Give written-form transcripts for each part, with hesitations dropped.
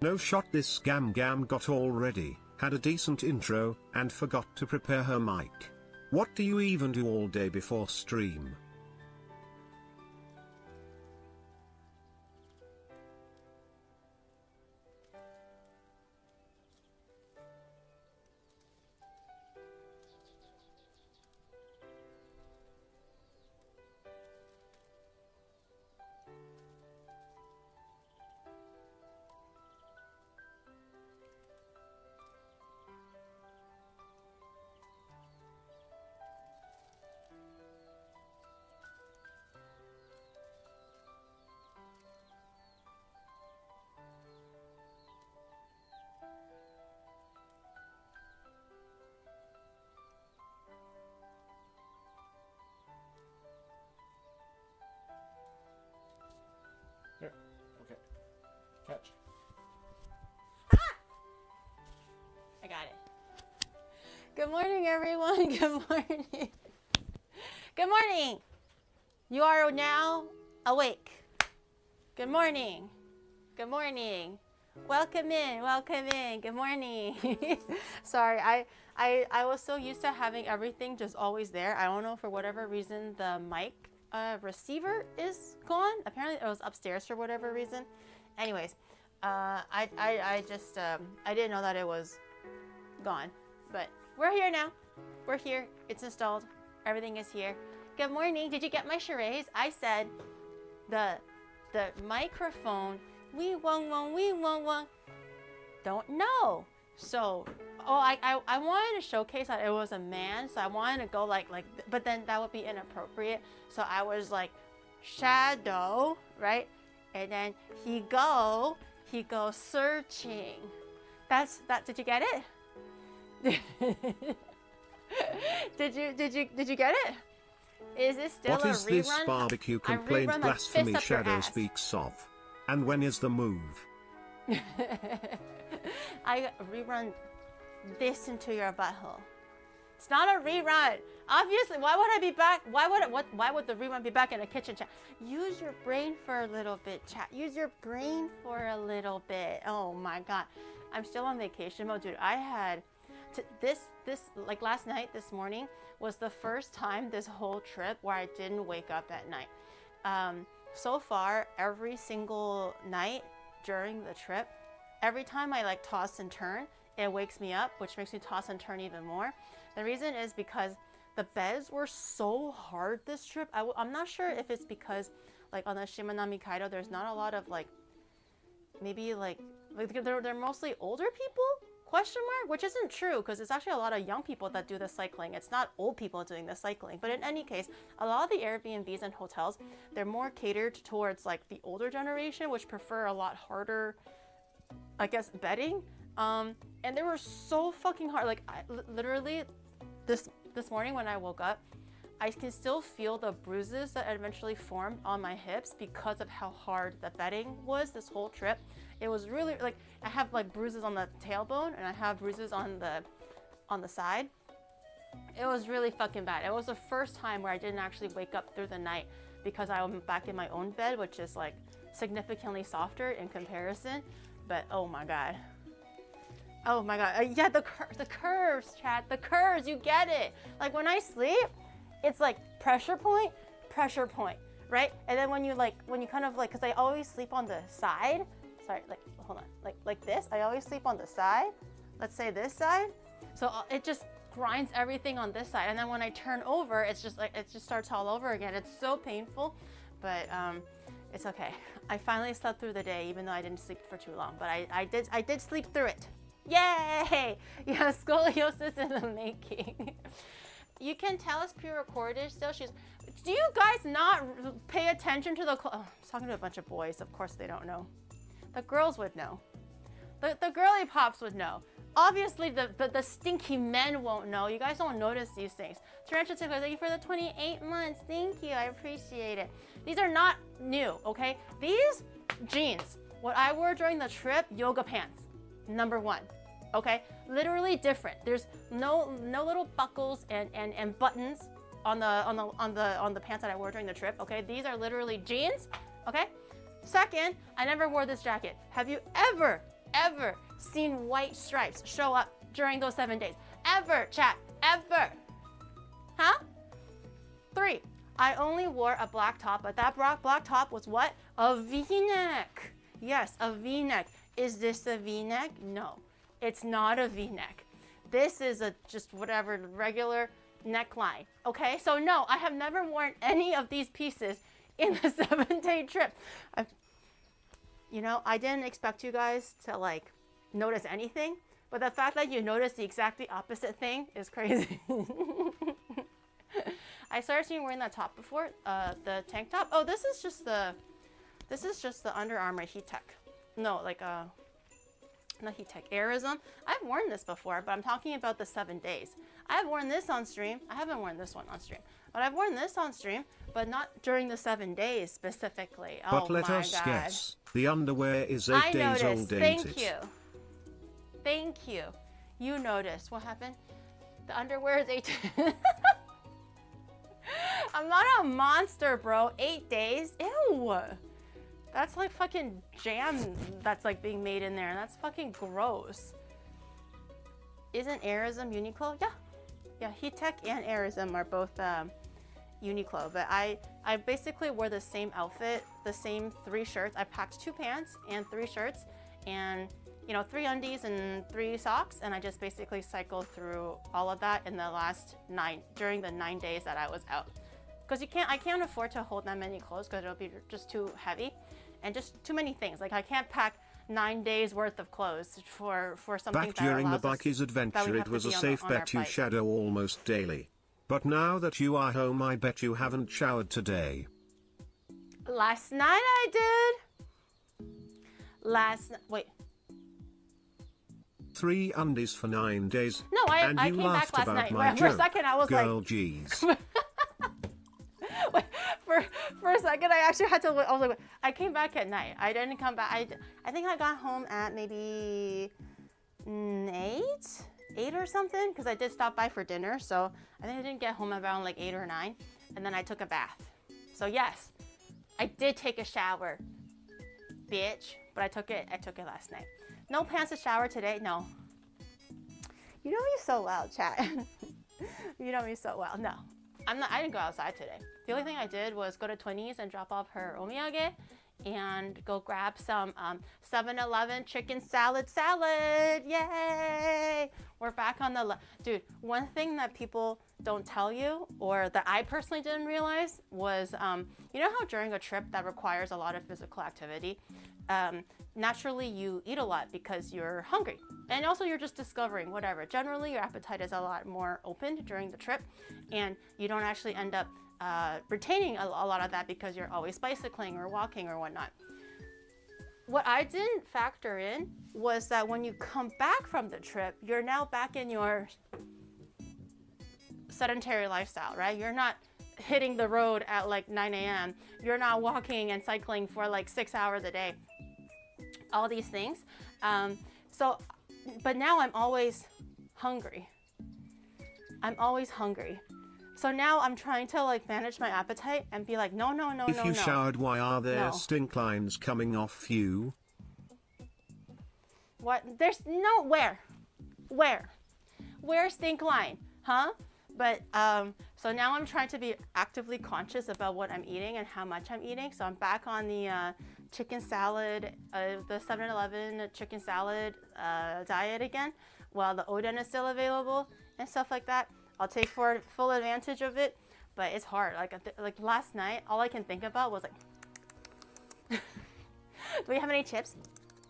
No shot, this Gam Gam got all ready, had a decent intro, and forgot to prepare her mic. What do you even do all day before stream? Here, okay. Catch. I got it. Good morning, everyone. Good morning. Good morning. You are now awake. Good morning. Good morning. Welcome in. Welcome in. Good morning. Sorry, I was so used to having everything just always there. I don't know, for whatever reason the mic receiver is gone. Apparently it was upstairs for whatever reason. Anyways, I just I didn't know that it was gone, but we're here now. We're here. It's installed. Everything is here. Good morning. Did you get my charades? I said the microphone. Wee wong wong wee wong wong. Don't know. So, I wanted to showcase that it was a man, so I wanted to go like, but then that would be inappropriate. So I was like, shadow, right? And then he goes searching. That's that. Did you get it? Did you get it? Is this still what a is rerun? This barbecue complaint rerun blasphemy like Shadow ass. speaks of? And when is the move? I rerun this into your butthole. It's not a rerun. Obviously, why would I be back? Why would the rerun be back in a kitchen chat? Use your brain for a little bit, chat. Use your brain for a little bit. Oh my God. I'm still on vacation mode, dude. I had this like last night, this morning was the first time this whole trip where I didn't wake up at night. So far, every single night during the trip, every time I like toss and turn, it wakes me up, which makes me toss and turn even more. The reason is because the beds were so hard this trip. I'm not sure if it's because like on the Shimanami Kaido, there's not a lot of like, maybe like they're mostly older people? Question mark? Which isn't true, because it's actually a lot of young people that do the cycling. It's not old people doing the cycling. But in any case, a lot of the Airbnbs and hotels, they're more catered towards like the older generation, which prefer a lot harder, I guess, bedding. And they were so fucking hard. Like literally this morning when I woke up, I can still feel the bruises that eventually formed on my hips because of how hard the bedding was this whole trip. It was really like, I have like bruises on the tailbone and I have bruises on the side. It was really fucking bad. It was the first time where I didn't actually wake up through the night because I was back in my own bed, which is like significantly softer in comparison. But oh my God. Oh my God. Yeah, the curves, chat. The curves, you get it. Like when I sleep, it's like pressure point, right? And then when you kind of like, because I always sleep on the side. Sorry, like, hold on, like this. I always sleep on the side. Let's say this side. So it just grinds everything on this side. And then when I turn over, it's just like, it just starts all over again. It's so painful, but it's okay. I finally slept through the day, even though I didn't sleep for too long, but I did sleep through it. Yay! Yeah, scoliosis in the making. You can tell it's pre-recorded still. Do you guys not pay attention to the, oh, I'm talking to a bunch of boys. Of course they don't know. The girls would know. The girly pops would know. Obviously, the stinky men won't know. You guys don't notice these things. Tarantula Tickler, thank you for the 28 months. Thank you, I appreciate it. These are not new, okay? These jeans, what I wore during the trip, yoga pants, number one, okay? Literally different. There's no little buckles and buttons on the pants that I wore during the trip, okay? These are literally jeans, okay? Second, I never wore this jacket. Have you ever ever seen white stripes show up during those 7 days? Ever, chat, ever. Huh? 3, I only wore a black top, but that black top was what? A V-neck. Yes, a V-neck. Is this a V-neck? No, it's not a V-neck. This is a just whatever regular neckline. Okay, so no, I have never worn any of these pieces in the 7-day trip. You know, I didn't expect you guys to like notice anything, but the fact that you noticed the exactly opposite thing is crazy. I started seeing wearing that top before, the tank top. Oh, this is just the Under Armour Heat Tech. No, like not Heat Tech, Airism. I've worn this before, but I'm talking about the 7 days. I've worn this on stream. I haven't worn this one on stream, but I've worn this on stream, but not during the 7 days specifically. But oh let my us God. guess, the underwear is 8 days old, ain't Thank it? you. Thank you. You noticed. What happened? The underwear is 8 days. I'm not a monster, bro. 8 days? Ew. That's like fucking jam that's like being made in there. That's fucking gross. Isn't Airism Uniqlo? Yeah. Yeah, Heat Tech and Airism are both Uniqlo. But I basically wore the same outfit, the same 3 shirts. I packed 2 pants and 3 shirts and, you know, 3 undies and 3 socks. And I just basically cycled through all of that in the last during the 9 days that I was out. Because I can't afford to hold that many clothes because it'll be just too heavy and just too many things. Like I can't pack 9 days worth of clothes for something Back that during the allows us- Bikies that we adventure, have it was to a be safe on our bet you bike. shadow almost daily. But now that you are home, I bet you haven't showered today. Last night I did. Wait. 3 undies for 9 days. No, I and you came back laughed last about night. my For a joke. second I was Girl, like, geez. Wait, for a second I actually had to. I was like, I came back at night. I didn't come back. I think I got home at maybe 8 or something, because I did stop by for dinner. So I think I didn't get home around like 8 or 9, and then I took a bath. So yes, I did take a shower, bitch. But I took it last night. No pants to shower today. No. You know me so well, chat. You know me so well. No, I didn't go outside today. The only thing I did was go to 20s and drop off her omiyage and go grab some 7-Eleven chicken salad. Yay! We're back on the dude. One thing that people don't tell you, or that I personally didn't realize, was you know how during a trip that requires a lot of physical activity, naturally you eat a lot because you're hungry, and also you're just discovering whatever. Generally your appetite is a lot more open during the trip, and you don't actually end up retaining a lot of that because you're always bicycling or walking or whatnot. What I didn't factor in was that when you come back from the trip, you're now back in your sedentary lifestyle, right? You're not hitting the road at like 9 a.m. You're not walking and cycling for like 6 hours a day. All these things. But now I'm always hungry. I'm always hungry. So now I'm trying to like manage my appetite and be like, no. If you showered, why are there stink lines coming off you? What? There's no, where stink line, huh? But so now I'm trying to be actively conscious about what I'm eating and how much I'm eating. So I'm back on the chicken salad, the 7-Eleven chicken salad diet again, while the oden is still available and stuff like that. I'll take full advantage of it, but it's hard. Like last night, all I can think about was like, do we have any chips?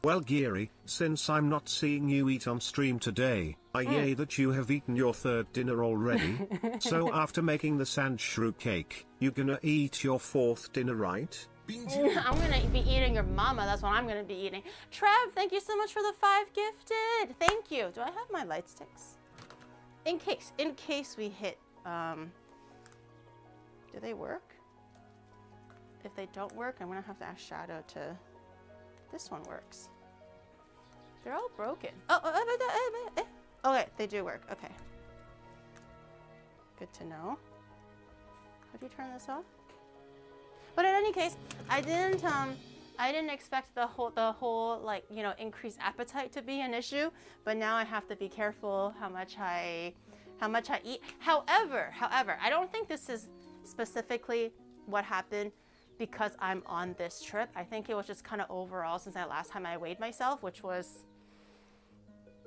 Well, Geary, since I'm not seeing you eat on stream today, I yay that you have eaten your 3rd dinner already. So after making the Sandshrew cake, you gonna eat your 4th dinner, right? I'm gonna be eating your mama. That's what I'm gonna be eating. Trev, thank you so much for the 5 gifted. Thank you. Do I have my light sticks? In case we hit, do they work? If they don't work, I'm gonna have to ask Shadow to. This one works. They're all broken. Okay, they do work. Okay. Good to know. How do you turn this off? But in any case, I didn't I didn't expect the whole like, you know, increased appetite to be an issue, but now I have to be careful how much I eat. However, I don't think this is specifically what happened because I'm on this trip. I think it was just kind of overall since the last time I weighed myself, which was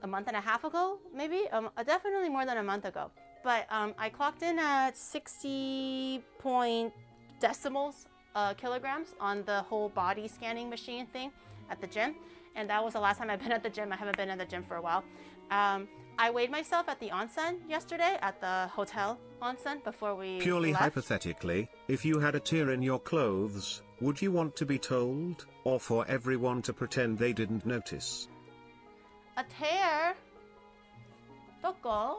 a month and a half ago, maybe, definitely more than a month ago. But I clocked in at 60 point decimals kilograms on the whole body scanning machine thing at the gym. And that was the last time I've been at the gym. I haven't been at the gym for a while. I weighed myself at the onsen yesterday, at the hotel onsen before we Purely left. hypothetically, if you had a tear in your clothes, would you want to be told, or for everyone to pretend they didn't notice? A tear? Doko?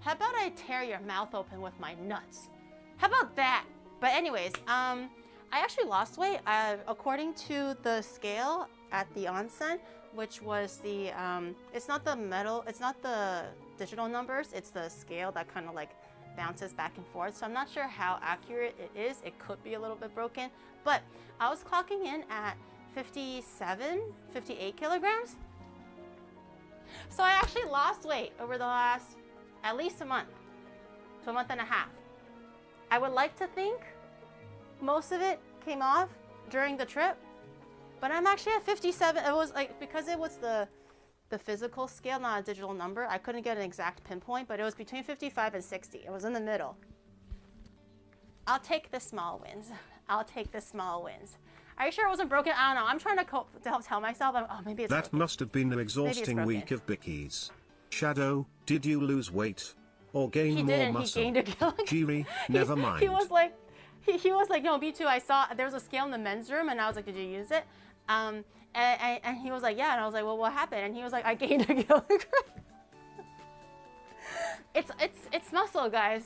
How about I tear your mouth open with my nuts? How about that? But anyways, I actually lost weight. According to the scale at the onsen, which was the, it's not the digital numbers, it's the scale that kind of like bounces back and forth. So I'm not sure how accurate it is. It could be a little bit broken, but I was clocking in at 58 kilograms. So I actually lost weight over the last at least a month to a month and a half. I would like to think most of it came off during the trip, but I'm actually at 57. It was like, because it was the physical scale, not a digital number, I couldn't get an exact pinpoint, but it was between 55 and 60. It was in the middle. I'll take the small wins. I'll take the small wins. Are you sure it wasn't broken? I don't know. I'm trying to tell myself, oh, maybe it's That broken. must have been an exhausting week of bickies. Shadow, did you lose weight? Or gain He more didn't. muscle? He gained a kilogram. Jiri, never mind. He was like, he was like, no, me too. I saw there was a scale in the men's room, and I was like, did you use it? And he was like, yeah. And I was like, well, what happened? And he was like, I gained a kilogram. It's muscle, guys.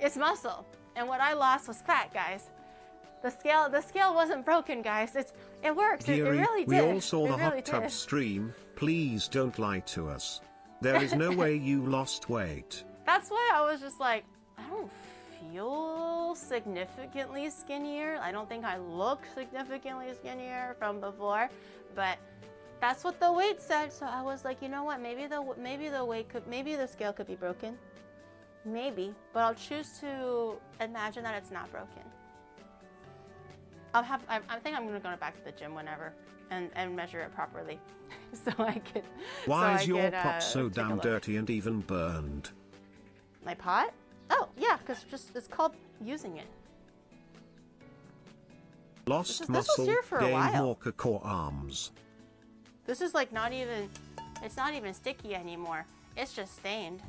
It's muscle. And what I lost was fat, guys. The scale wasn't broken, guys. It works. It Jiri, really did. we all saw the It hot really tub did. stream. Please don't lie to us. There is no way you lost weight. That's why I was just like, I don't feel significantly skinnier. I don't think I look significantly skinnier from before, but that's what the weight said. So I was like, you know what? Maybe the scale could be broken. Maybe, but I'll choose to imagine that it's not broken. I think I'm gonna go back to the gym whenever and measure it properly, so I could. Why is your pot so damn dirty and even burned? My pot? Oh yeah, because it's called using it. Lost this muscle, was here for a gained while. more core arms. This is like it's not even sticky anymore. It's just stained.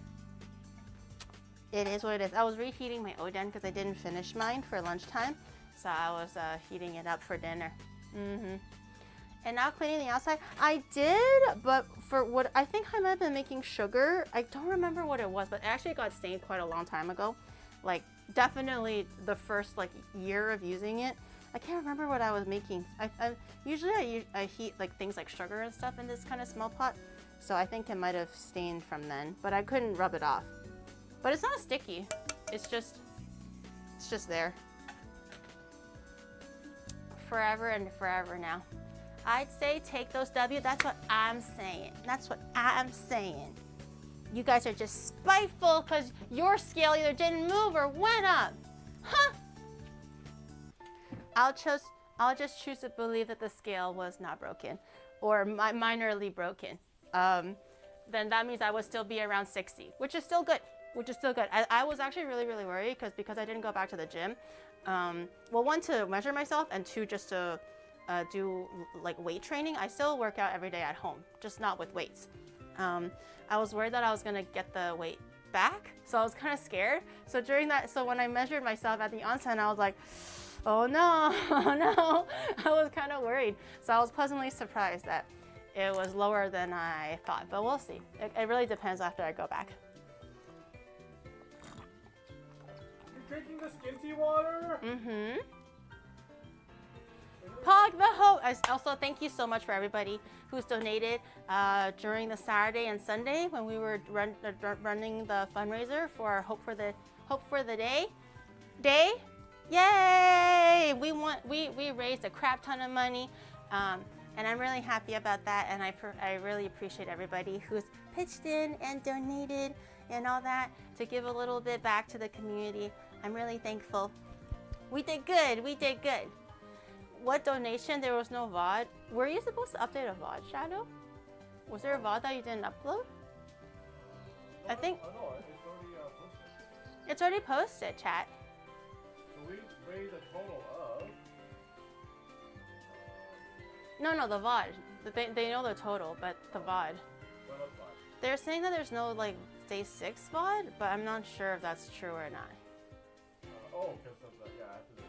It is what it is. I was reheating my oden because I didn't finish mine for lunchtime. So I was heating it up for dinner. And now cleaning the outside. I did, but for what I think I might have been making sugar. I don't remember what it was, but it actually got stained quite a long time ago. Like definitely the first like year of using it. I can't remember what I was making. Usually I heat like things like sugar and stuff in this kind of small pot. So I think it might have stained from then, but I couldn't rub it off. But it's not sticky. It's just there. Forever and forever now. I'd say take those W. That's what I'm saying. That's what I'm saying. You guys are just spiteful because your scale either didn't move or went up. Huh? I'll just choose to believe that the scale was not broken or minorly broken. Then that means I would still be around 60, which is still good. I was actually really, really worried because I didn't go back to the gym. Well, one, to measure myself, and two, just to do like weight training. I still work out every day at home, just not with weights. I was worried that I was gonna get the weight back, so I was kind of scared. So when I measured myself at the onsen, I was like, oh no, oh no. I was kind of worried. So I was pleasantly surprised that it was lower than I thought, but we'll see. It really depends after I go back. Drinking the skinty water? Pog the Hope. Also, thank you so much for everybody who's donated during the Saturday and Sunday when we were running the fundraiser for Hope for the Day. Yay! We raised a crap ton of money, and I'm really happy about that. And I really appreciate everybody who's pitched in and donated and all that to give a little bit back to the community. I'm really thankful. We did good. We did good. What donation? There was no VOD. Were you supposed to update a VOD, Shadow? Was there a VOD that you didn't upload? I think no, it's already posted. it's already posted, chat. So we raised a total of. No, the VOD. They know the total, but the VOD. What else? They're saying that there's no like day 6 VOD, but I'm not sure if that's true or not. Because of the after the.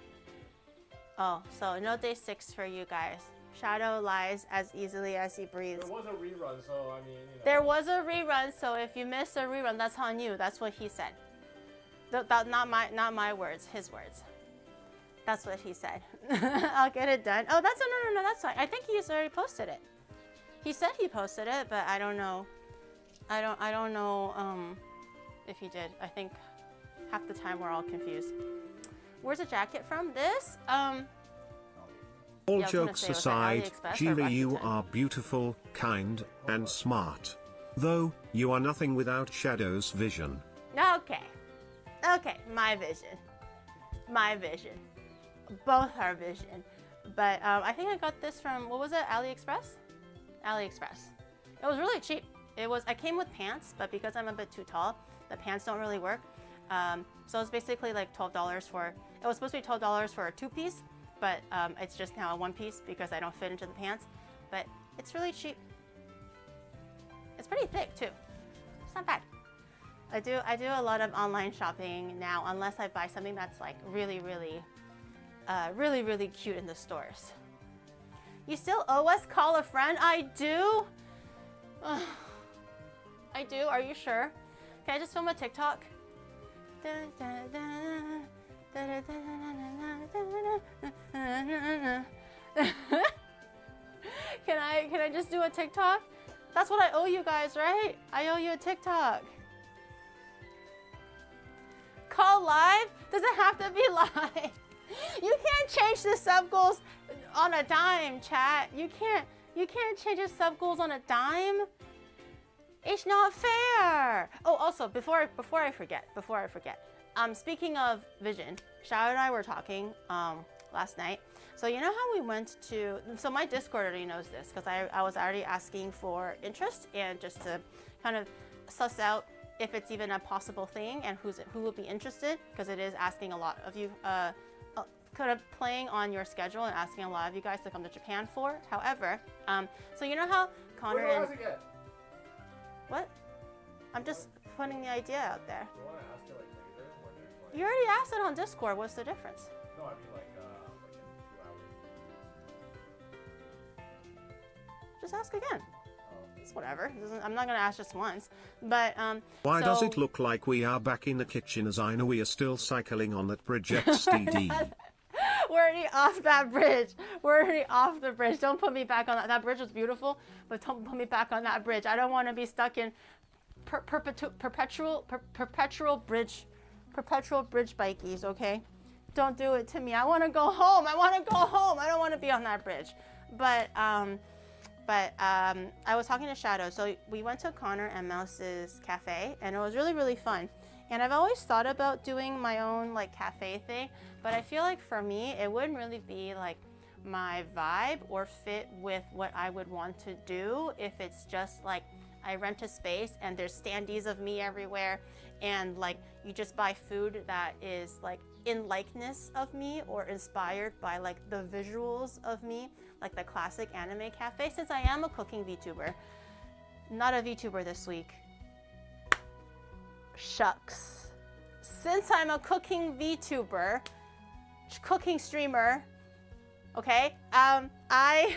Oh, so no day 6 for you guys. Shadow lies as easily as he breathes. There was a rerun, so I mean, you know. There was a rerun, so if you missed a rerun, that's on you. That's what he said. Not my words, his words. That's what he said. I'll get it done. Oh, no, that's fine. I think he's already posted it. He said he posted it, but I don't know. I don't know if he did. I think half the time we're all confused. Where's the jacket from? This? All Yeah, I was gonna jokes say, was that aside, AliExpress or Sheila, you Rakuten? are beautiful, kind, and smart. Though, you are nothing without Shadow's vision. Okay, my vision. Both our vision. But I think I got this from, what was it, AliExpress? AliExpress. It was really cheap. I came with pants, but because I'm a bit too tall, the pants don't really work. So it's basically like $12 for, it was supposed to be $12 for a 2-piece, but it's just now a 1-piece because I don't fit into the pants. But it's really cheap. It's pretty thick too. It's not bad. I do a lot of online shopping now, unless I buy something that's like really cute in the stores. You still owe us call a friend? I do. I do. Are you sure? Can I just film a TikTok? Can I just do a TikTok? That's what I owe you guys, right? I owe you a TikTok. Call live? Does it have to be live? You can't change the sub goals on a dime, chat. You can't change the sub goals on a dime. It's not fair. Oh, also, before I forget. Speaking of vision, Xiao and I were talking last night. So you know how we went to, so my Discord already knows this because I was already asking for interest and just to kind of suss out if it's even a possible thing and who will be interested, because it is asking a lot of you, kind of playing on your schedule and asking a lot of you guys to come to Japan for. However, so you know how Connor and what? I'm just putting the idea out there. You want to ask it like later when there's like. You already asked it on Discord. What's the difference? No, I mean like in 2 hours. Just ask again. It's whatever. I'm not gonna ask just once. But Why so, does it look like we are back in the kitchen as I know we are still cycling on that bridge XDD? We're already off that bridge. We're already off the bridge. Don't put me back on that. That bridge was beautiful, but don't put me back on that bridge. I don't want to be stuck in perpetual bridge bikies, okay? Don't do it to me. I want to go home. I don't want to be on that bridge. But I was talking to Shadow. So we went to Connor and Mouse's cafe, and it was really fun. And I've always thought about doing my own like cafe thing, but I feel like for me, it wouldn't really be like my vibe or fit with what I would want to do if it's just like I rent a space and there's standees of me everywhere, and like you just buy food that is like in likeness of me or inspired by like the visuals of me, like the classic anime cafe. Since I am a cooking VTuber, not a VTuber this week. Shucks. Since I'm a cooking VTuber, cooking streamer, okay, I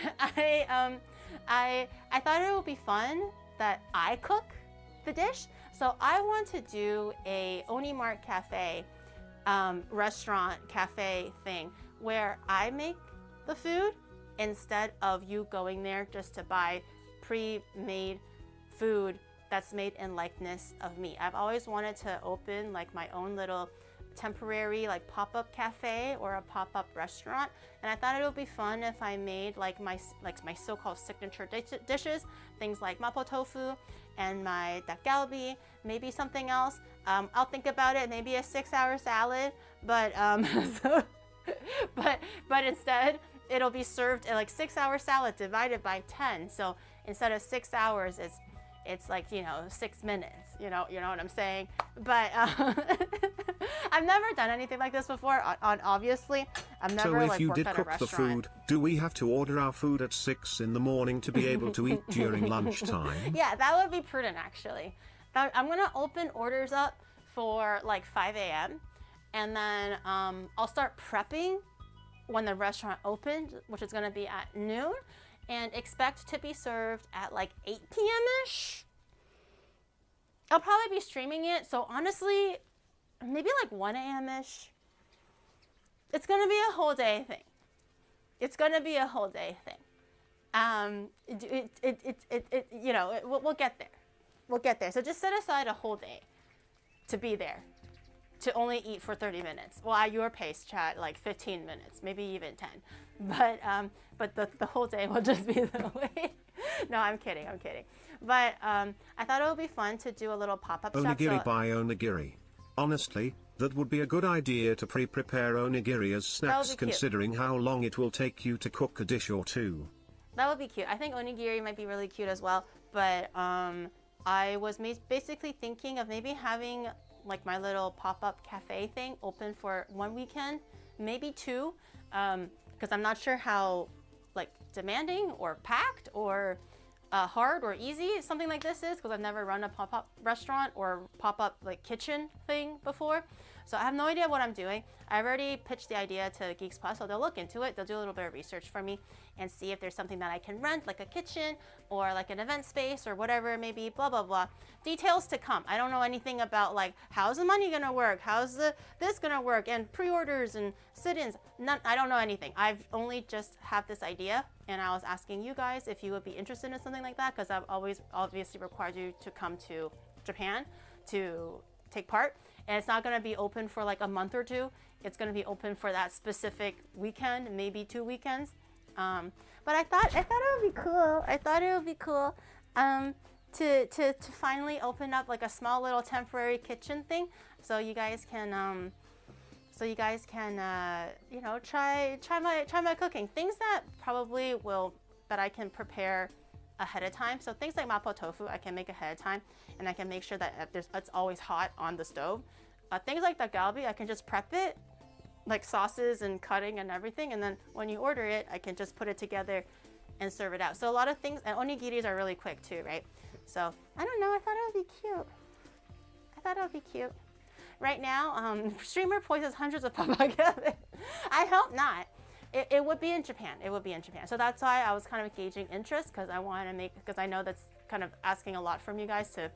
thought it would be fun that I cook the dish. So I want to do a Onimart cafe, restaurant cafe thing where I make the food instead of you going there just to buy pre-made food that's made in likeness of me. I've always wanted to open like my own little temporary like pop-up cafe or a pop-up restaurant, and I thought it would be fun if I made like my so-called signature dishes, things like mapo tofu and my dak-galbi, maybe something else. I'll think about it, maybe a 6-hour salad, but but instead it'll be served like 6-hour salad divided by 10. So instead of 6 hours, it's like, you know, 6 minutes, you know what I'm saying? But I've never done anything like this before, obviously. I've never So if you did worked at a cook the restaurant. food, do we have to order our food at 6 in the morning to be able to eat during lunchtime? Yeah, that would be prudent actually. I'm gonna open orders up for like 5 a.m. and then I'll start prepping when the restaurant opens, which is gonna be at noon, and expect to be served at like 8 p.m.-ish. I'll probably be streaming it, so honestly, maybe like 1 a.m.-ish. It's gonna be a whole day thing. It's gonna be a whole day thing. You know, we'll get there. We'll get there. So just set aside a whole day to be there, to only eat for 30 minutes. Well, at your pace, chat, like 15 minutes, maybe even 10. But the whole day will just be the way. No, I'm kidding. But I thought it would be fun to do a little pop-up shop. Onigiri by onigiri. Honestly, that would be a good idea to prepare onigiri as snacks, considering how long it will take you to cook a dish or two. That would be cute. I think onigiri might be really cute as well. But I was basically thinking of maybe having like my little pop-up cafe thing open for 1 weekend, maybe 2, because I'm not sure how like demanding or packed or hard or easy something like this is, because I've never run a pop-up restaurant or pop-up like kitchen thing before. So I have no idea what I'm doing. I've already pitched the idea to Geeks Plus, so they'll look into it. They'll do a little bit of research for me and see if there's something that I can rent, like a kitchen or like an event space or whatever it may be, blah, blah, blah. Details to come. I don't know anything about like, how's the money gonna work? How's this gonna work? And pre-orders and sit-ins. None. I don't know anything. I've only just have this idea, and I was asking you guys if you would be interested in something like that, because I've always obviously required you to come to Japan to take part. And it's not going to be open for like a month or 2. It's going to be open for that specific weekend, maybe 2 weekends. But I thought it would be cool. I thought it would be cool to finally open up like a small little temporary kitchen thing, so you guys can you know, try my cooking, things that probably that I can prepare ahead of time. So things like mapo tofu I can make ahead of time, and I can make sure that it's always hot on the stove. Things like dak-galbi, I can just prep it, like sauces and cutting and everything, and then when you order it, I can just put it together and serve it out. So a lot of things, and onigiris are really quick too, right? So I don't know, I thought it would be cute. Right now, streamer poisons hundreds of papaya. I hope not. It would be in Japan. So that's why I was kind of gauging interest, because I know that's kind of asking a lot from you guys to,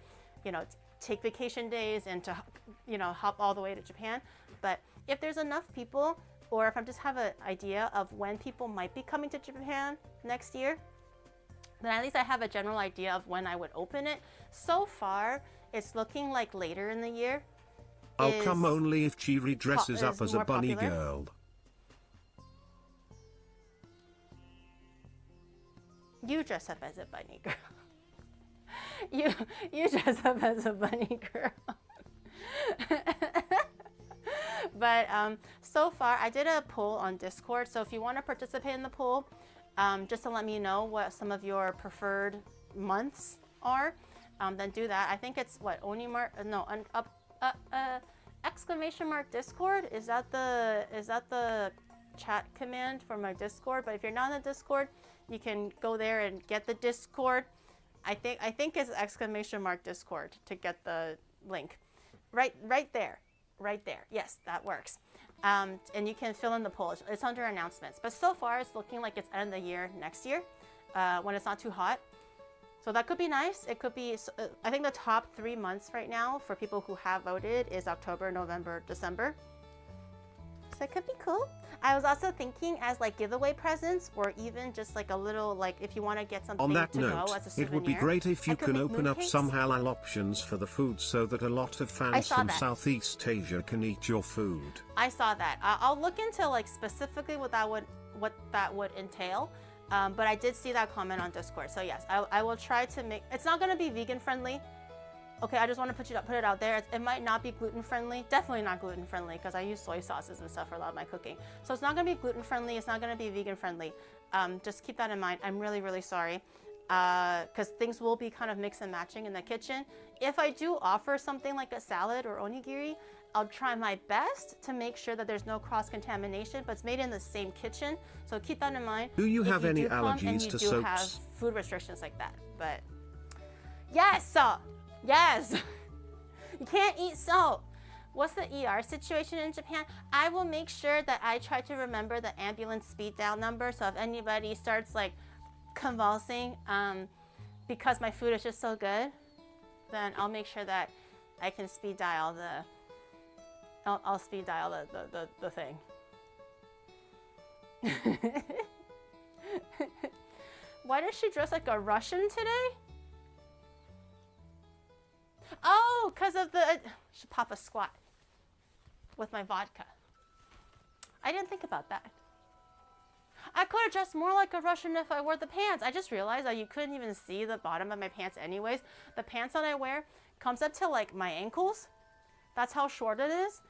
you know, take vacation days and to, you know, hop all the way to Japan. But if there's enough people, or if I just have an idea of when people might be coming to Japan next year, then at least I have a general idea of when I would open it. So far, it's looking like later in the year. I'll come only if Chiri dresses up as a bunny girl. You dress up as a bunny girl. You dress up as a bunny girl. But so far, I did a poll on Discord. So if you want to participate in the poll, just to let me know what some of your preferred months are, then do that. I think it's what, exclamation mark Discord. Is that the chat command for my Discord? But if you're not in the Discord, you can go there and get the Discord. I think it's exclamation mark Discord to get the link. Right there. Yes, that works. And you can fill in the poll. It's under announcements. But so far, it's looking like it's end of the year next year, when it's not too hot. So that could be nice. It could be, I think the top 3 months right now for people who have voted is October, November, December. So it could be cool. I was also thinking as like giveaway presents, or even just like a little, like if you want to get something On that to note, go as a souvenir. it would be great if you I could can make open up mooncakes. some halal options for the food so that a lot of I fans saw from that. Southeast Asia can eat your food. I saw that. I'll look into like specifically what that would entail. But I did see that comment on Discord. So yes, I will try to make. It's not gonna be vegan friendly. Okay, I just want to put it out there. It might not be gluten friendly. Definitely not gluten friendly because I use soy sauces and stuff for a lot of my cooking. So it's not gonna be gluten friendly. It's not gonna be vegan friendly. Just keep that in mind. I'm really, really sorry. Because things will be kind of mix and matching in the kitchen. If I do offer something like a salad or onigiri, I'll try my best to make sure that there's no cross-contamination, but it's made in the same kitchen. So keep that in mind. Do you if have any do come allergies and you to do soaps? have food restrictions like that. But yes, yes, you can't eat soap. What's the ER situation in Japan? I will make sure that I try to remember the ambulance speed dial number. So if anybody starts like convulsing because my food is just so good, then I'll make sure that I can speed dial I'll speed dial the thing. Why does she dress like a Russian today? Oh, because of the... should pop a squat with my vodka. I didn't think about that. I could have dressed more like a Russian if I wore the pants. I just realized that you couldn't even see the bottom of my pants anyways. The pants that I wear comes up to like my ankles. That's how short it is.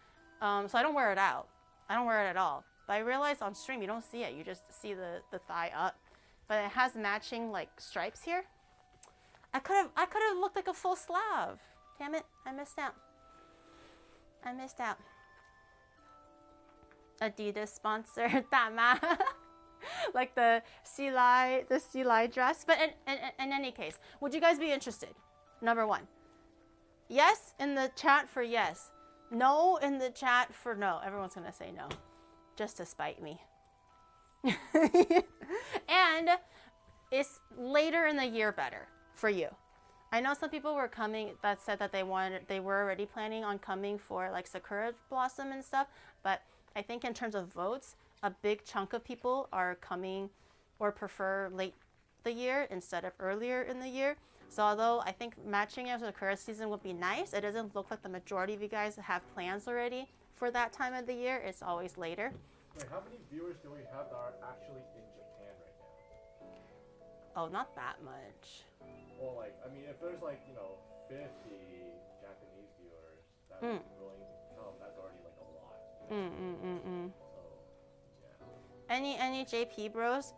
So I don't wear it out. I don't wear it at all. But I realized on stream you don't see it. You just see the thigh up. But it has matching like stripes here. I could have looked like a full Slav. Damn it, I missed out. I missed out. Adidas sponsor Tama. Like the sea light dress. But in any case, would you guys be interested? Number one. Yes in the chat for yes. No in the chat for no. Everyone's gonna say no. Just to spite me. And it's later in the year better for you. I know some people were coming that said that they were already planning on coming for like Sakura Blossom and stuff, but I think in terms of votes, a big chunk of people are coming or prefer late the year instead of earlier in the year. So although I think matching it with Sakura season would be nice, it doesn't look like the majority of you guys have plans already for that time of the year. It's always later. Wait, how many viewers do we have that are actually in Japan right now? Oh, not that much. Well, like, I mean, if there's like, 50 Japanese viewers that are willing to come, that's already like a lot. So, yeah. Any JP bros?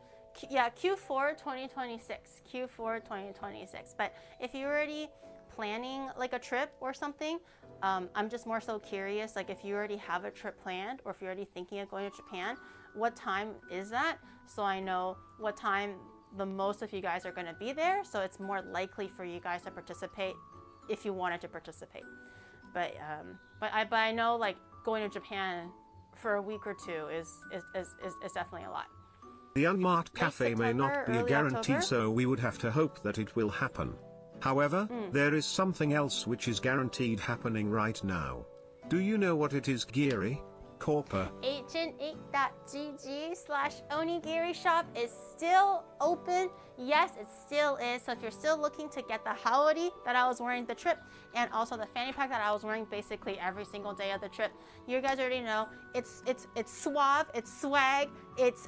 Yeah, Q4 2026. Q4 2026. But if you're already planning like a trip or something, I'm just more so curious, like if you already have a trip planned or if you're already thinking of going to Japan, what time is that? So I know what time the most of you guys are going to be there. So it's more likely for you guys to participate if you wanted to participate. But I know like going to Japan for a week or two is definitely a lot. The unmarked cafe may not be a early guarantee, October? so we would have to hope that it will happen. However, there is something else which is guaranteed happening right now. Do you know what it is, Giri? Corpa. agent8.gg/onigiri shop is still open. Yes, it still is. So if you're still looking to get the haori that I was wearing the trip and also the fanny pack that I was wearing basically every single day of the trip, you guys already know it's suave, it's swag, it's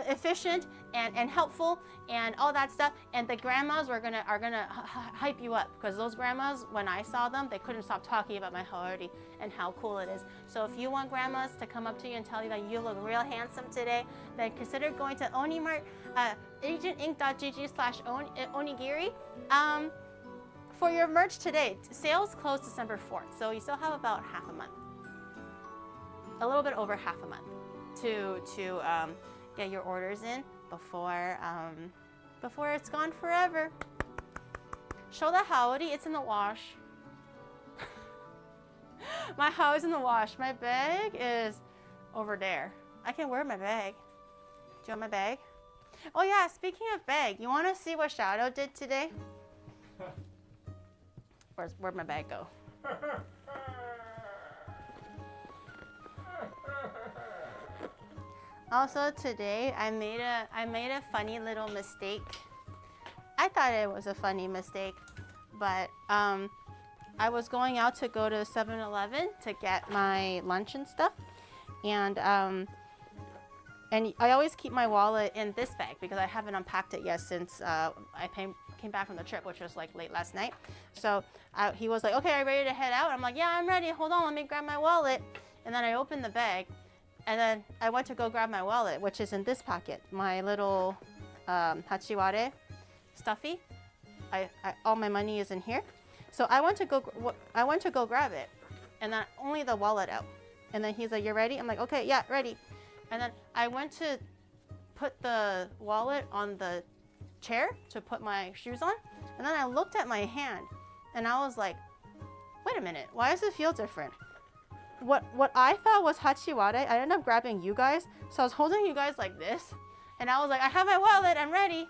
efficient and helpful and all that stuff. And the grandmas are gonna hype you up, because those grandmas, when I saw them, they couldn't stop talking about my haori and how cool it is. So if you want grandmas to come up to you and tell you that you look real handsome today, then consider going to Onimart, agentinc.gg/onigiri for your merch today. Sales close December 4th, so you still have about half a month, a little bit over half a month to get your orders in before it's gone forever. Show the haori, it's in the wash. My haori's in the wash. My bag is over there. I can wear my bag. Do you want my bag? Oh yeah, speaking of bag, you want to see what Shadow did today? Where'd my bag go? Also today I made a funny little mistake. I thought it was a funny mistake, but I was going out to go to 7-Eleven to get my lunch and stuff, and I always keep my wallet in this bag because I haven't unpacked it yet since I came back from the trip, which was like late last night. So he was like, okay, are you ready to head out? I'm like, yeah, I'm ready. Hold on, let me grab my wallet. And then I opened the bag, and then I went to go grab my wallet, which is in this pocket, my little hachiware stuffy. All my money is in here. So I went to go grab it, and then only the wallet out. And then he's like, "You ready?" I'm like, "Okay, yeah, ready." And then I went to put the wallet on the chair to put my shoes on, and then I looked at my hand, and I was like, "Wait a minute, why does it feel different?" What I thought was hachiware, I ended up grabbing you guys, so I was holding you guys like this, and I was like, "I have my wallet, I'm ready."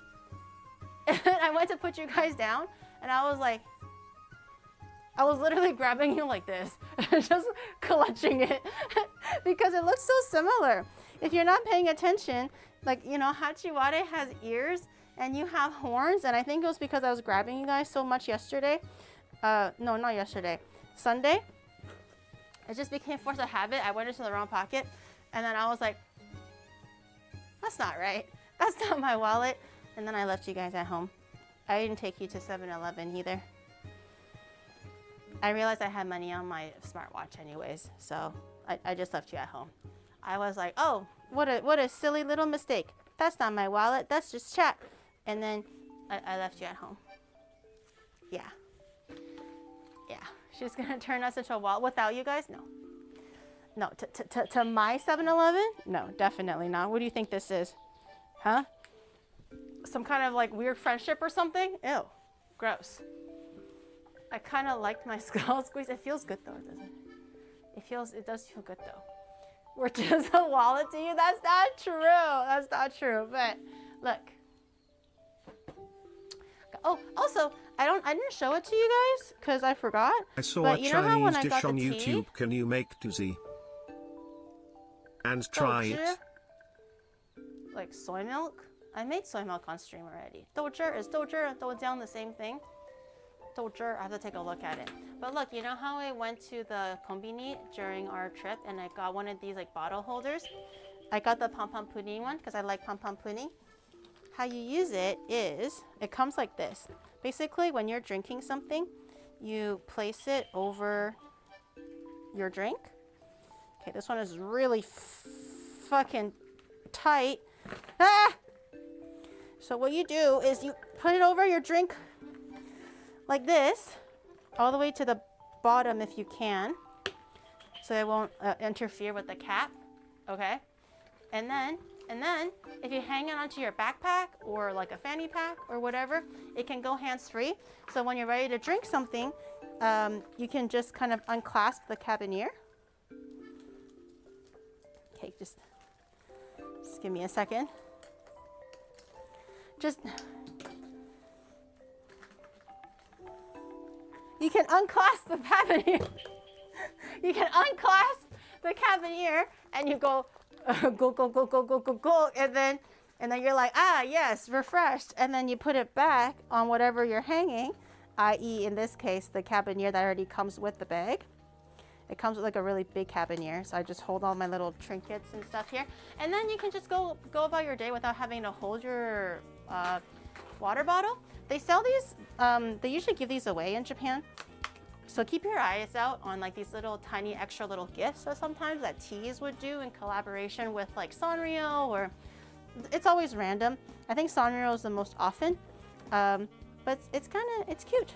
And then I went to put you guys down, and I was like, I was literally grabbing you like this, just clutching it, because it looks so similar. If you're not paying attention, like, you know, hachiware has ears and you have horns, and I think it was because I was grabbing you guys so much yesterday. No, not yesterday. Sunday. It just became force of habit. I went into the wrong pocket, and then I was like, that's not right. That's not my wallet. And then I left you guys at home. I didn't take you to 7-Eleven either. I realized I had money on my smartwatch anyways, so I just left you at home. I was like, oh, what a silly little mistake. That's not my wallet, that's just chat. And then I left you at home. Yeah. Yeah. She's gonna turn us into a wallet without you guys? No. No, to my 7-Eleven? No, definitely not. What do you think this is? Huh? Some kind of like weird friendship or something? Ew. Gross. I kind of liked my skull squeeze. It feels good though, doesn't it? It does feel good though. We're just a wallet to you? That's not true. That's not true. But look. Oh, also, I didn't show it to you guys because I forgot. I saw but a you know how when Chinese I dish got on the YouTube. tea? Can you make tuzi? And try it. Like soy milk? I made soy milk on stream already. Douji is doujiang the same thing? Douji, I have to take a look at it. But look, you know how I went to the kombini during our trip and I got one of these like bottle holders? I got the pom pom pudding one because I like pom pom pudding. How you use it is, it comes like this. Basically, when you're drinking something, you place it over your drink. Okay, this one is really fucking tight. Ah! So what you do is you put it over your drink like this, all the way to the bottom if you can, so it won't interfere with the cap, okay? And then if you hang it onto your backpack or like a fanny pack or whatever, it can go hands-free. So when you're ready to drink something, you can just kind of unclasp the cabineer. Okay, just give me a second. You can unclasp the cabineer. You can unclasp the cabineer and you go, go, and then you're like, ah, yes, refreshed. And then you put it back on whatever you're hanging, i.e. in this case, the cabineer that already comes with the bag. It comes with like a really big cabineer, so I just hold all my little trinkets and stuff here. And then you can just go about your day without having to hold your water bottle. They sell these, they usually give these away in Japan. So keep your eyes out on like these little tiny extra little gifts that sometimes that teas would do in collaboration with like Sandshrew, or it's always random. I think Sandshrew is the most often, but it's cute.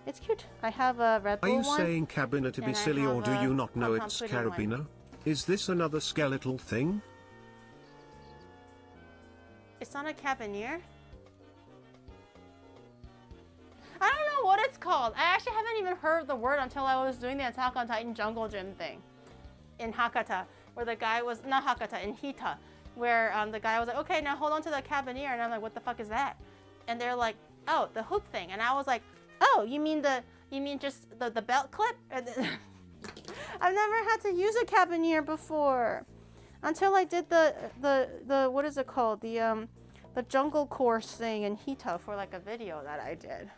It's cute. I have a Red Bull one. Are you one, saying cabina to be silly, or do you not know it's carabiner? Is this another skeletal thing? It's not a cabineer. I don't know what it's called. I actually haven't even heard the word until I was doing the Attack on Titan Jungle Gym thing in Hakata, where the guy was, not Hakata, in Hita, where the guy was like, okay, now hold on to the cabineer, and I'm like, what the fuck is that? And they're like, oh, the hoop thing, and I was like, oh, you mean just the belt clip? I've never had to use a cabineer before. until I did the what is it called? The jungle course thing in Hito for like a video that I did.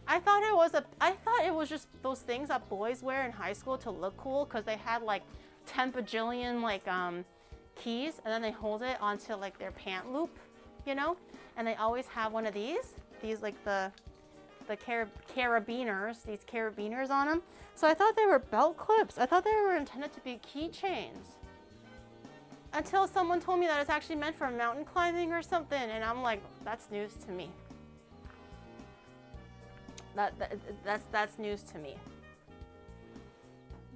I thought it was just those things that boys wear in high school to look cool because they had like 10 bajillion like keys, and then they hold it onto like their pant loop, you know, and they always have one of these like the carabiners, these carabiners on them. So I thought they were belt clips. I thought they were intended to be keychains. Until someone told me that it's actually meant for mountain climbing or something, and I'm like, that's news to me. That's news to me.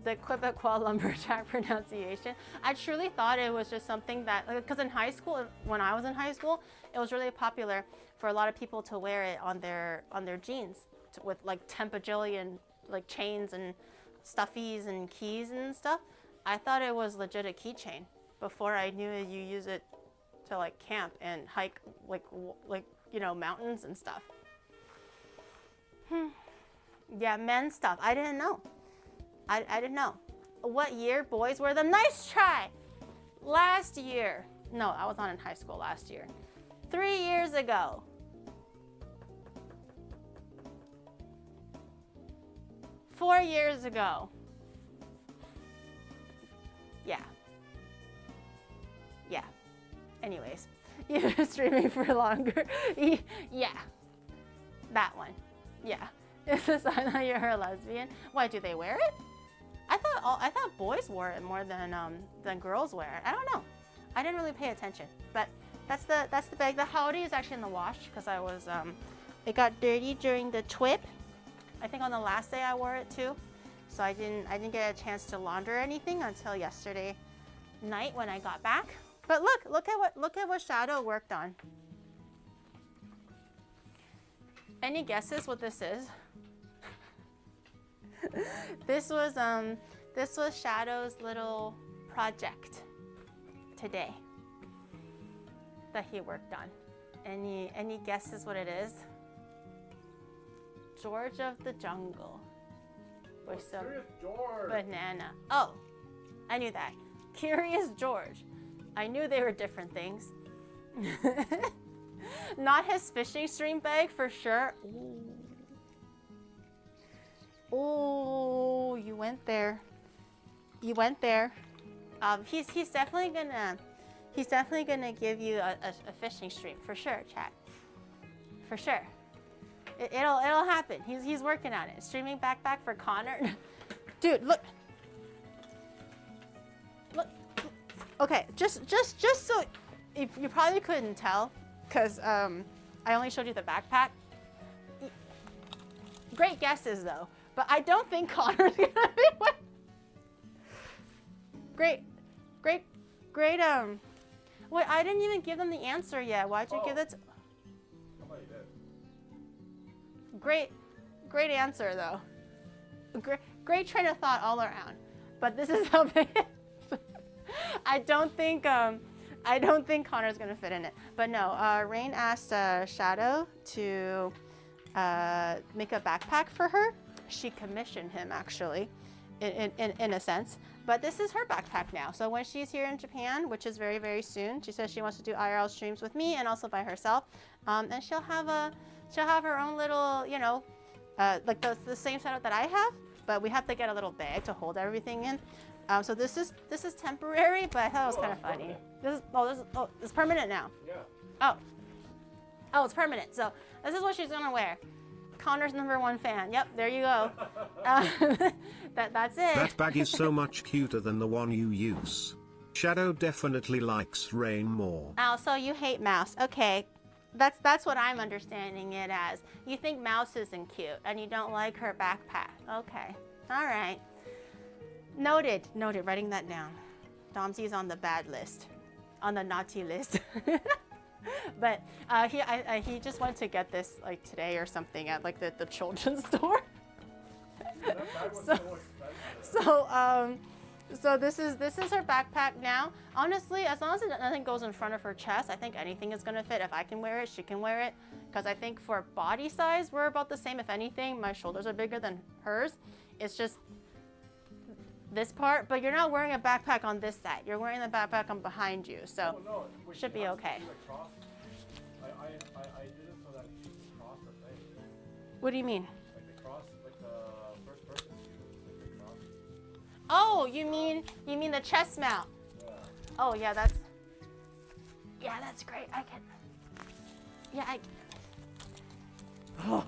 The Quebecois lumberjack pronunciation. I truly thought it was just something that, because in high school, when I was in high school, it was really popular for a lot of people to wear it on their jeans with like 10 bajillion like chains and stuffies and keys and stuff. I thought it was legit a keychain before I knew you use it to like camp and hike like you know, mountains and stuff. Yeah, men's stuff. I didn't know. I didn't know. What year boys wear them? Nice try. Last year. No, I was not in high school last year. 3 years ago. Four years ago. Yeah. Yeah. Anyways, you've been streaming for longer. Yeah. That one. Yeah. Is this sign that you're a lesbian? Why do they wear it? I thought boys wore it more than girls wear it. I don't know. I didn't really pay attention. But that's the bag. The hoodie is actually in the wash because I was it got dirty during the trip. I think on the last day I wore it too. So I didn't get a chance to launder anything until yesterday night when I got back. But look at what Shadow worked on. Any guesses what this is? This was Shadow's little project today that he worked on. Any guesses what it is? George of the Jungle with some banana. Oh, I knew that. Curious George. I knew they were different things. Not his fishing stream bag for sure. Oh, you went there. You went there. He's definitely gonna give you a fishing stream for sure, chat. For sure. It'll happen. He's working on it. Streaming backpack for Connor. Dude, look. Look. Okay, just so if you probably couldn't tell, because I only showed you the backpack. Great guesses though, but I don't think Connor's gonna be one. Great. Wait, I didn't even give them the answer yet. Why'd you give it? How about you did? Great answer though. Great train of thought all around. But this is how big it is. I don't think Connor's gonna fit in it. But no, Rain asked Shadow to make a backpack for her. She commissioned him actually, in a sense. But this is her backpack now. So when she's here in Japan, which is very, very soon, she says she wants to do IRL streams with me and also by herself. And she'll have her own little, you know, like the same setup that I have, but we have to get a little bag to hold everything in. So this is temporary, but I thought it was kind of funny. It's permanent now. Yeah. Oh, it's permanent. So this is what she's gonna wear. Connor's #1 fan. Yep, there you go. That's it. That bag is so much cuter than the one you use. Shadow definitely likes Rain more. Oh, so you hate Mouse. Okay. That's what I'm understanding it as. You think Mouse isn't cute and you don't like her backpack. Okay. All right. Noted. Writing that down. Domsy's on the bad list. On the naughty list. But he just went to get this like today or something at like the children's store. So this is her backpack now. Honestly, as long as nothing goes in front of her chest, I think anything is gonna fit. If I can wear it, she can wear it. Because I think for body size, we're about the same. If anything, my shoulders are bigger than hers. It's just this part, but you're not wearing a backpack on this side. You're wearing the backpack on behind you, so no, wait, should be okay. I did it so that she can cross the thing. What do you mean? Like the cross, like the first person view, like the cross. Oh, you mean the chest mount? Yeah. Oh yeah, that's great. I can. Yeah, I. Oh.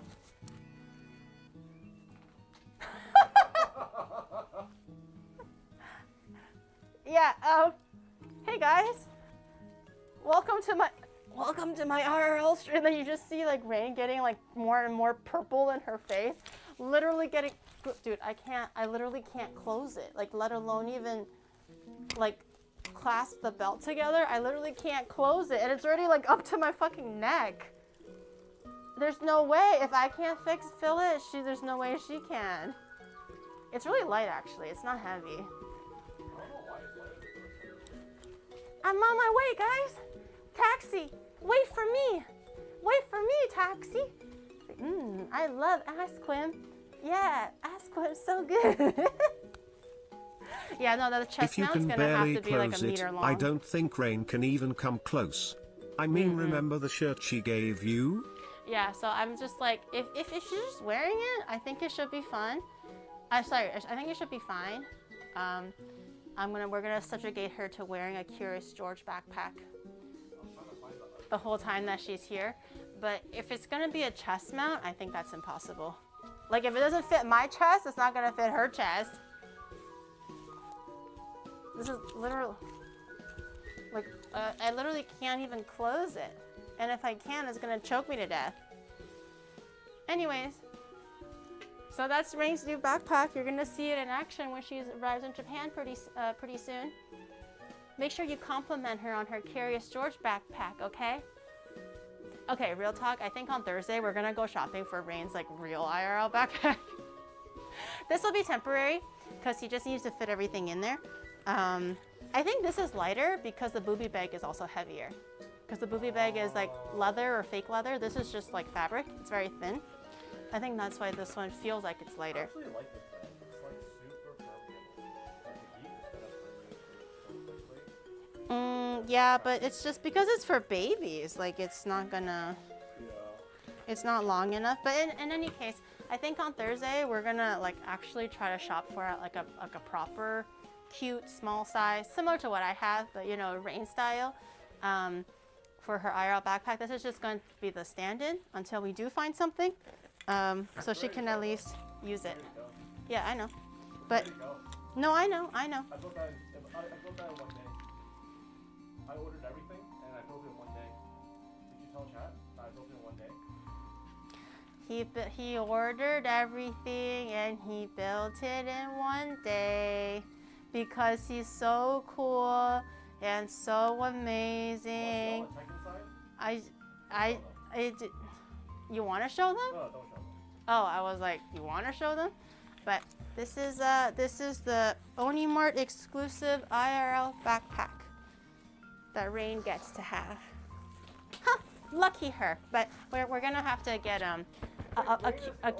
Yeah. Hey guys. Welcome to my IRL stream. And then you just see like Rain getting like more and more purple in her face. Literally getting. Dude, I literally can't close it. Like, let alone even like clasp the belt together. I literally can't close it, and it's already like up to my fucking neck. There's no way. If I can't fill it, there's no way she can. It's really light actually. It's not heavy. I'm on my way, guys. Taxi, wait for me. Wait for me, taxi. I love Asquim. Yeah, Asquim's so good. Yeah, no, the chest mount's gonna have to be like a meter long. I don't think Rain can even come close. I mean, remember the shirt she gave you? Yeah, so I'm just like, if she's just wearing it, I think it should be fun. I think it should be fine. We're gonna subjugate her to wearing a Curious George backpack the whole time that she's here. But if it's gonna be a chest mount, I think that's impossible. Like, if it doesn't fit my chest, it's not gonna fit her chest. This is literally, like, I literally can't even close it. And if I can, it's gonna choke me to death. Anyways, so that's Rain's new backpack. You're gonna see it in action when she arrives in Japan pretty soon. Make sure you compliment her on her Curious George backpack, okay? Okay, real talk. I think on Thursday we're gonna go shopping for Rain's like real IRL backpack. This will be temporary because he just needs to fit everything in there. I think this is lighter because the booby bag is also heavier. Because the booby bag is like leather or fake leather. This is just like fabric. It's very thin. I think that's why this one feels like it's lighter. I actually like this bag. It's like super permeable. Like the heat is set up for Yeah, but it's just because it's for babies. Like, it's not gonna. Yeah. It's not long enough. But in any case, I think on Thursday we're gonna like actually try to shop for like a proper, cute, small size, similar to what I have, but you know, Rain style. For her IRL backpack, this is just going to be the stand-in until we do find something, so she can at least use it. Yeah, I know, but no, I know. I built that in one day. I ordered everything and I built it in one day. Did you tell chat? I built it in one day. He ordered everything and he built it in one day because he's so cool and so amazing. You want to show them? No, don't show them. Oh, I was like, you want to show them? But this is the Onimart exclusive IRL backpack that Rain gets to have. Huh, lucky her. But we're gonna have to get a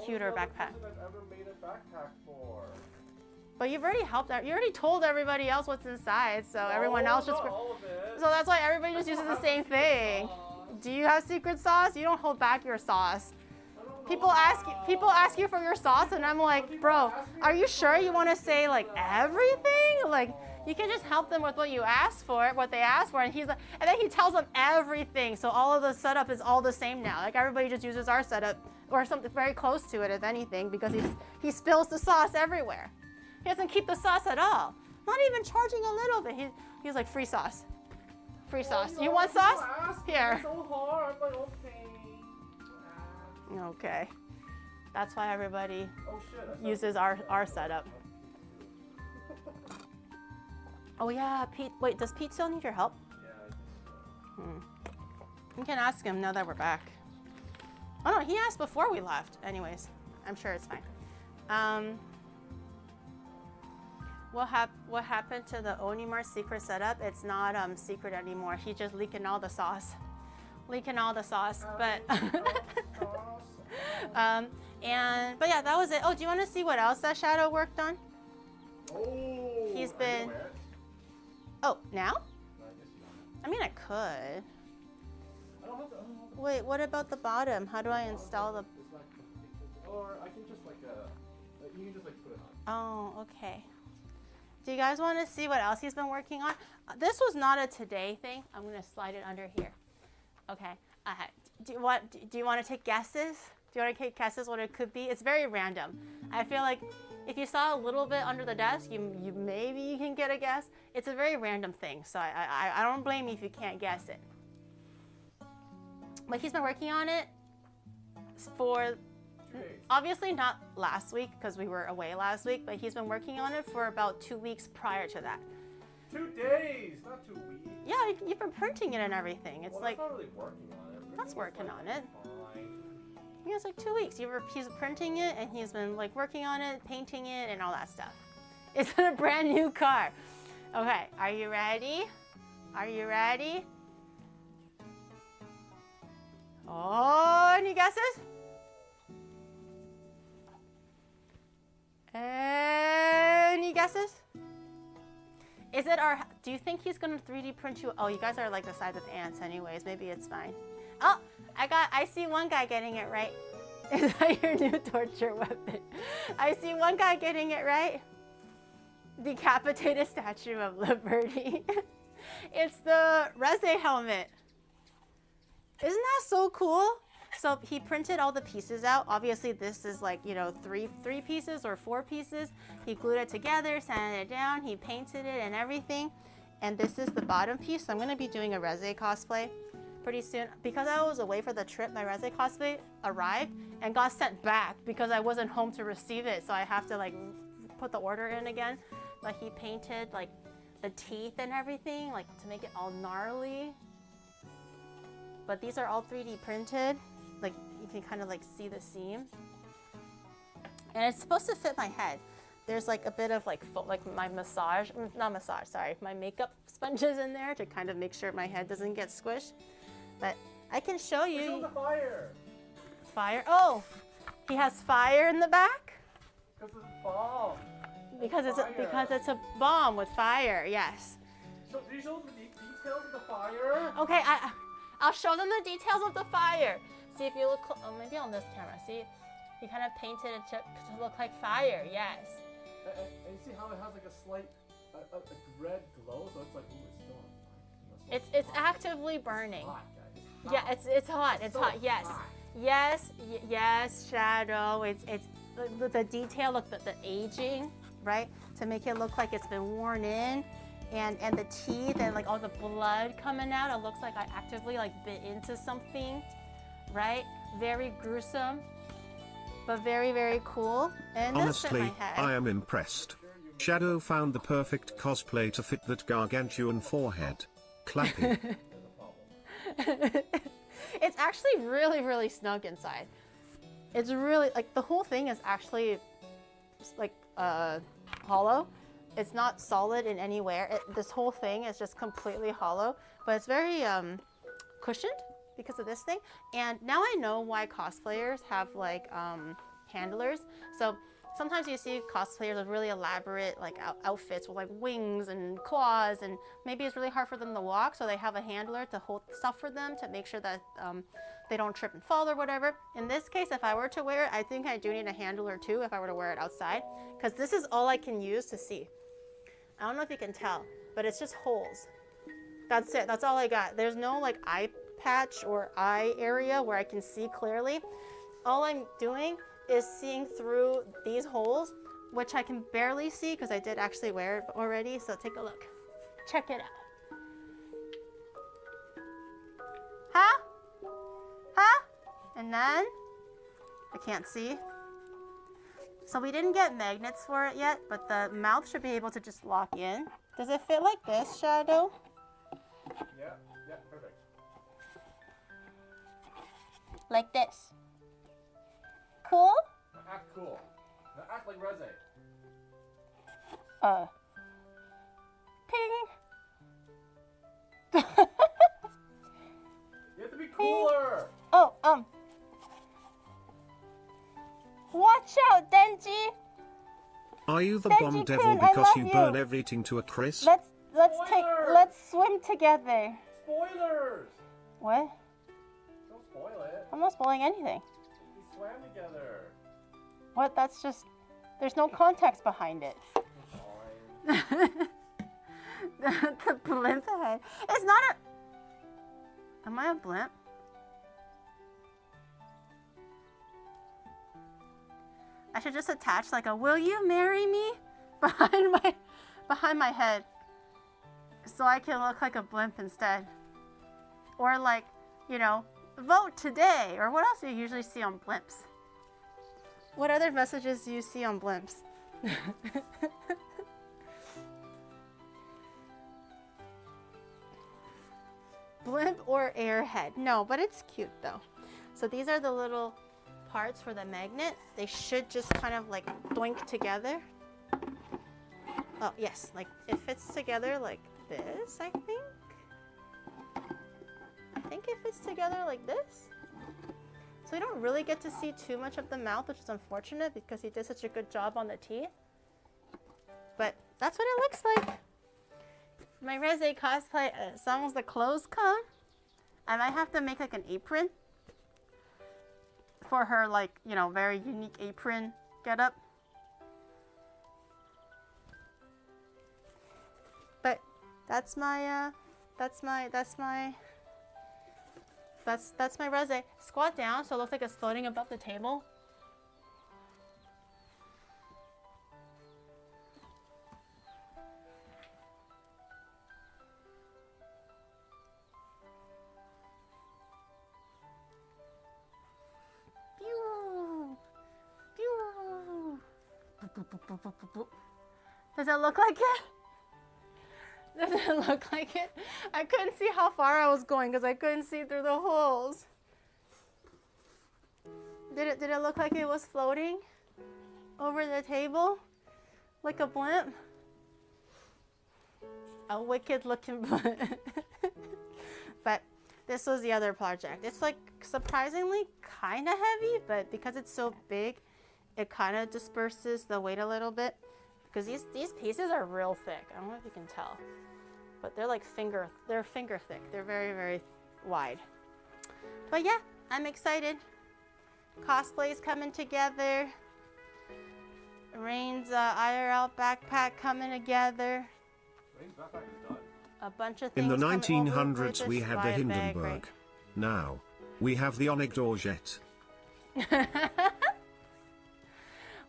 cuter backpack. I've ever made a backpack for. But you've already helped out. You already told everybody else what's inside, so everyone else just. Not all of it. So that's why everybody just uses the same thing. Do you have secret sauce? You don't hold back your sauce. People ask you for your sauce, and I'm like, bro, are you sure you want to say like everything? Like, you can just help them with what you asked for, what they asked for, and he's like, and then he tells them everything. So all of the setup is all the same now. Like, everybody just uses our setup or something very close to it, if anything, because he spills the sauce everywhere. He doesn't keep the sauce at all. Not even charging a little bit. He's like, free sauce. Free sauce. You want sauce? Here. So hard, but okay. Okay. That's why everybody Oh, uses our setup. Oh yeah, Pete. Wait, does Pete still need your help? Yeah, You can ask him now that we're back. Oh no, he asked before we left. Anyways, I'm sure it's fine. What happened to the Onimar secret setup? It's not secret anymore. He's just leaking all the sauce. But but yeah, that was it. Oh, do you want to see what else that Shadow worked on? Oh, he's Are you been. gonna wear it? Oh, now? No, I guess you don't. I mean, I could. I don't have to. Wait, what about the bottom? How do I install the? It's not complete. Or I can just like you can just like put it on. Oh, okay. Do you guys want to see what else he's been working on? This was not a today thing. I'm gonna slide it under here. Okay. Do you want to take guesses? Do you want to take guesses what it could be? It's very random. I feel like if you saw a little bit under the desk, you maybe you can get a guess. It's a very random thing, so I don't blame you if you can't guess it. But he's been working on it for obviously not last week because we were away last week, but he's been working on it for about 2 weeks prior to that. 2 days, not 2 weeks. Yeah, you've been printing it and everything. It's Well, like that's not really working on it. that's working on it. Fine. Yeah, it's like 2 weeks. He's printing it and he's been like working on it, painting it, and all that stuff. It's a brand new car. Okay, are you ready? Are you ready? Oh, any guesses? Any guesses? Is it our? Do you think he's gonna 3D print you? Oh, you guys are like the size of ants, anyways. Maybe it's fine. Oh, I see one guy getting it right. Is that your new torture weapon? I see one guy getting it right. Decapitated Statue of Liberty. It's the Reze helmet. Isn't that so cool? So he printed all the pieces out. Obviously, this is like, you know, three pieces or 4 pieces. He glued it together, sanded it down, he painted it and everything. And this is the bottom piece. So I'm going to be doing a Reze cosplay pretty soon. Because I was away for the trip, my Reze cosplay arrived and got sent back because I wasn't home to receive it. So I have to like put the order in again. But he painted like the teeth and everything, like to make it all gnarly. But these are all 3D printed. Like you can kind of like see the seam. And it's supposed to fit my head. There's like a bit of like my my makeup sponges in there to kind of make sure my head doesn't get squished. But I can show you. Show the fire. Fire? Oh, he has fire in the back? Because it's a bomb. Because it's a bomb with fire, yes. So, do you show the details of the fire? Okay, I'll show them the details of the fire. See if you look, maybe on this camera. See, he kind of painted it to look like fire. Yes. And you see how it has like a slight, a red glow, so it's like, ooh, it's still on fire. It's actively burning. Hot, guys. It's Yeah, hot. it's hot. It's so hot. Yes, hot. yes. Shadow. It's the detail of the aging, right? To make it look like it's been worn in. And the teeth and like all the blood coming out, it looks like I actively like bit into something, right? Very gruesome, but very, very cool. And this fit Honestly, my head. I am impressed. Shadow found the perfect cosplay to fit that gargantuan forehead. Clapping. It's actually really, really snug inside. It's really like the whole thing is actually like hollow. It's not solid in anywhere. This whole thing is just completely hollow, but it's very cushioned because of this thing. And now I know why cosplayers have like handlers. So sometimes you see cosplayers with really elaborate like outfits with like wings and claws, and maybe it's really hard for them to walk, so they have a handler to hold stuff for them to make sure that they don't trip and fall or whatever. In this case, if I were to wear it, I think I do need a handler too if I were to wear it outside, because this is all I can use to see. I don't know if you can tell, but it's just holes. That's it. That's all I got. There's no like eye patch or eye area where I can see clearly. All I'm doing is seeing through these holes, which I can barely see because I did actually wear it already. So take a look. Check it out. Huh? Huh? And then I can't see. So we didn't get magnets for it yet, but the mouth should be able to just lock in. Does it fit like this, Shadow? Yeah, perfect. Like this. Cool? Now act cool. Now act like Reze. Ping. You have to be cooler. Oh, watch out, Denji. Are you the Sandshrew bomb devil Kun, I because love you you. burn everything to a crisp? Let's swim together. Spoilers! What? Don't spoil it. I'm not spoiling anything. We swam together. What? That's just. There's no context behind it. Fine. The blimp head. It's not a. Am I a blimp? I should just attach like a "Will you marry me?" behind my head, so I can look like a blimp instead. Or like, you know, vote today. Or what else do you usually see on blimps? What other messages do you see on blimps? Blimp or airhead? No, but it's cute though. So these are the little parts for the magnet. They should just kind of like doink together. Oh yes, like it fits together like this, I think. I think it fits together like this. So you don't really get to see too much of the mouth, which is unfortunate because he did such a good job on the teeth. But that's what it looks like. My Reze cosplay, as long as the clothes come, I might have to make like an apron for her, like, you know, very unique apron getup. But that's my Reze. Squat down so it looks like it's floating above the table. Does it look like it? Does it look like it? I couldn't see how far I was going because I couldn't see through the holes. Did it look like it was floating over the table like a blimp? A wicked looking blimp. But this was the other project. It's like surprisingly kind of heavy, but because it's so big, it kind of disperses the weight a little bit. Because these pieces are real thick. I don't know if you can tell, but they're like finger thick. They're very, very wide. But yeah, I'm excited. Cosplay's coming together. Rain's IRL backpack coming together. Rain's backpack is done. A bunch of things. In the coming over 1900s with we this had the spy bag, Hindenburg. right? Now, we have the Onyx Dorjet.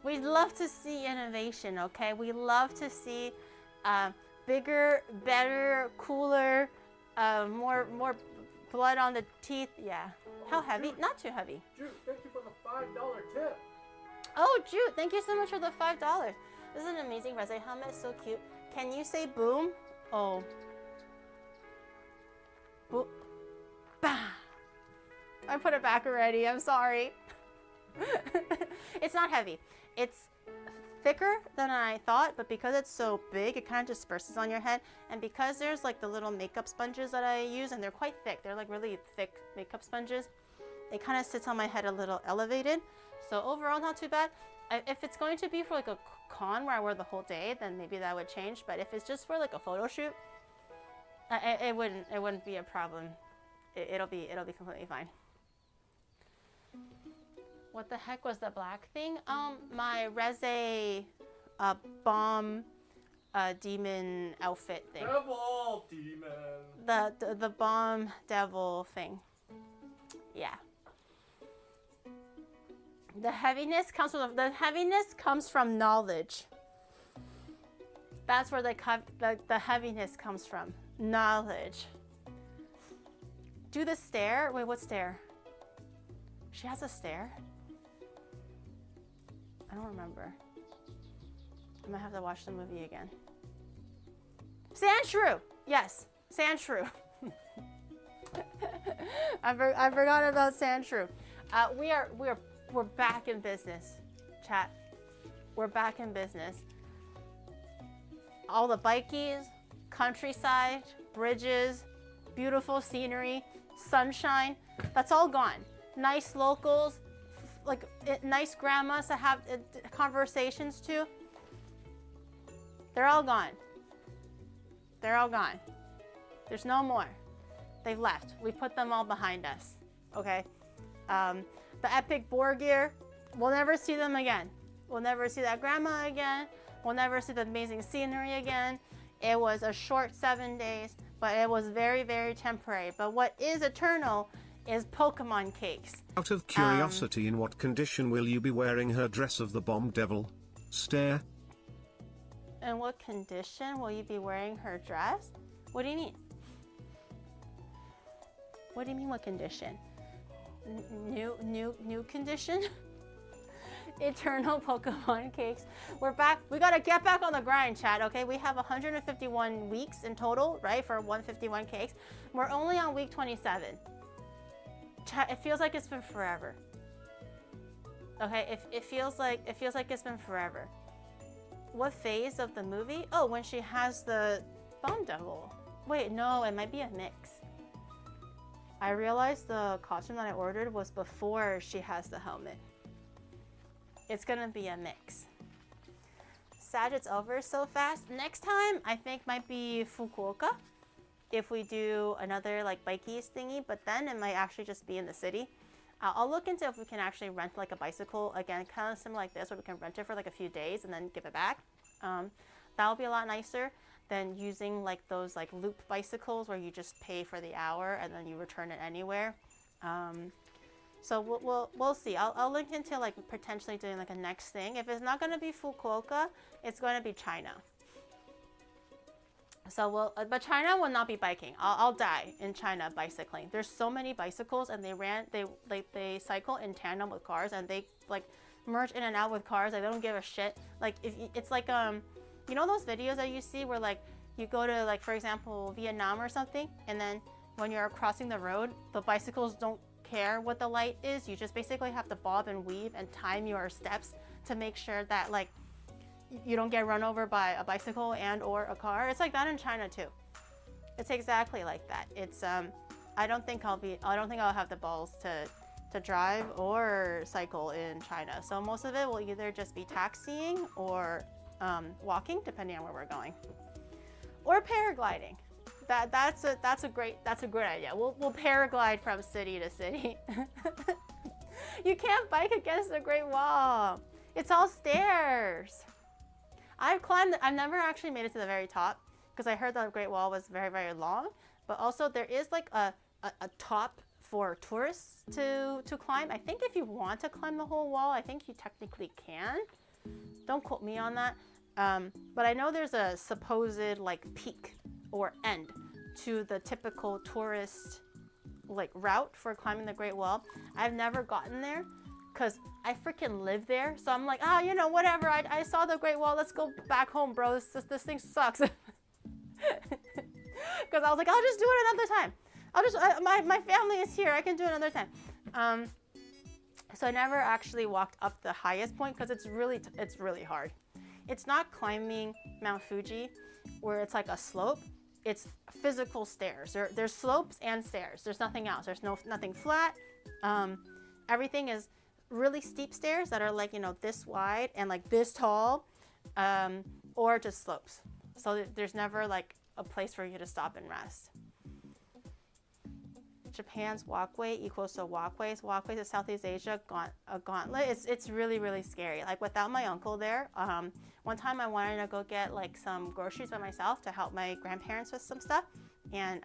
We'd love to see innovation, okay? We love to see bigger, better, cooler, more blood on the teeth. Yeah. How heavy? Jude. Not too heavy. Jude, thank you for the $5 tip. Oh, Jude, thank you so much for the $5. This is an amazing Reze helmet. So cute. Can you say boom? Oh. Boom. Bah. I put it back already. I'm sorry. It's not heavy. It's thicker than I thought, but because it's so big, it kind of disperses on your head. And because there's like the little makeup sponges that I use, and they're quite thick, they're like really thick makeup sponges, it kind of sits on my head a little elevated. So overall, not too bad. If it's going to be for like a con where I wear the whole day, then maybe that would change. But if it's just for like a photo shoot, it wouldn't be a problem. It'll be completely fine. What the heck was the black thing? My Reze bomb demon outfit thing. Devil demon. The bomb devil thing. Yeah. The heaviness comes from knowledge. That's where the heaviness comes from. Knowledge. Do the stare. Wait, what stare? She has a stare? I don't remember. I might have to watch the movie again. Sandshrew! Yes, Sandshrew. I forgot about Sandshrew. We're back in business, chat. We're back in business. All the bikies, countryside, bridges, beautiful scenery, sunshine, that's all gone. Nice locals, like nice grandmas to have conversations to. They're all gone. They're all gone. There's no more. They've left. We put them all behind us. Okay? The epic boar gear, we'll never see them again. We'll never see that grandma again. We'll never see the amazing scenery again. It was a short 7 days, but it was very, very temporary. But what is eternal is Pokemon cakes. Out of curiosity, in what condition will you be wearing her dress of the bomb devil? Stare. In what condition will you be wearing her dress? What do you mean? What do you mean what condition? New condition? Eternal Pokemon cakes. We're back. We gotta get back on the grind, chat, okay? We have 151 weeks in total, right, for 151 cakes. We're only on week 27. Chat, it feels like it's been forever. Okay, it feels like it's been forever. What phase of the movie? Oh, when she has the Bomb Devil. Wait, no, it might be a mix. I realized the costume that I ordered was before she has the helmet. It's gonna be a mix. Sad it's over so fast. Next time, I think might be Fukuoka. If we do another like bikies thingy, but then it might actually just be in the city. I'll look into if we can actually rent like a bicycle, again, kind of similar like this, where we can rent it for like a few days and then give it back. That'll be a lot nicer than using like those like loop bicycles where you just pay for the hour and then you return it anywhere. So we'll see. I'll link into like potentially doing like a next thing. If it's not going to be Fukuoka, it's going to be China. So but China will not be biking. I'll die in China bicycling. There's so many bicycles, and they cycle in tandem with cars, and they like merge in and out with cars. They don't give a shit. Like if it's like you know those videos that you see where like you go to like, for example, Vietnam or something, and then when you're crossing the road, the bicycles don't care what the light is. You just basically have to bob and weave and time your steps to make sure that like you don't get run over by a bicycle and or a car. It's like that in China too. It's exactly like that. It's I don't think I'll have the balls to drive or cycle in China. So most of it will either just be taxiing or walking, depending on where we're going, or paragliding. That's a great idea. We'll paraglide from city to city. You can't bike against the Great Wall. It's all stairs. I've never actually made it to the very top because I heard the Great Wall was very, very long. But also there is like a top for tourists to climb. I think if you want to climb the whole wall, I think you technically can. Don't quote me on that. But I know there's a supposed like peak or end to the typical tourist like route for climbing the Great Wall. I've never gotten there because I freaking live there. So I'm like, you know, whatever. I saw the Great Wall. Let's go back home, bro. This thing sucks. Because I was like, I'll just do it another time. My family is here. I can do it another time. So I never actually walked up the highest point because it's really hard. It's not climbing Mount Fuji where it's like a slope. It's physical stairs. There's slopes and stairs. There's nothing else. There's nothing flat. Everything is really steep stairs that are like, you know, this wide and like this tall, or just slopes. So there's never like a place for you to stop and rest. Japan's walkway equals to walkways. Walkways of Southeast Asia, a gauntlet. It's really, really scary. Like without my uncle there, one time I wanted to go get like some groceries by myself to help my grandparents with some stuff. And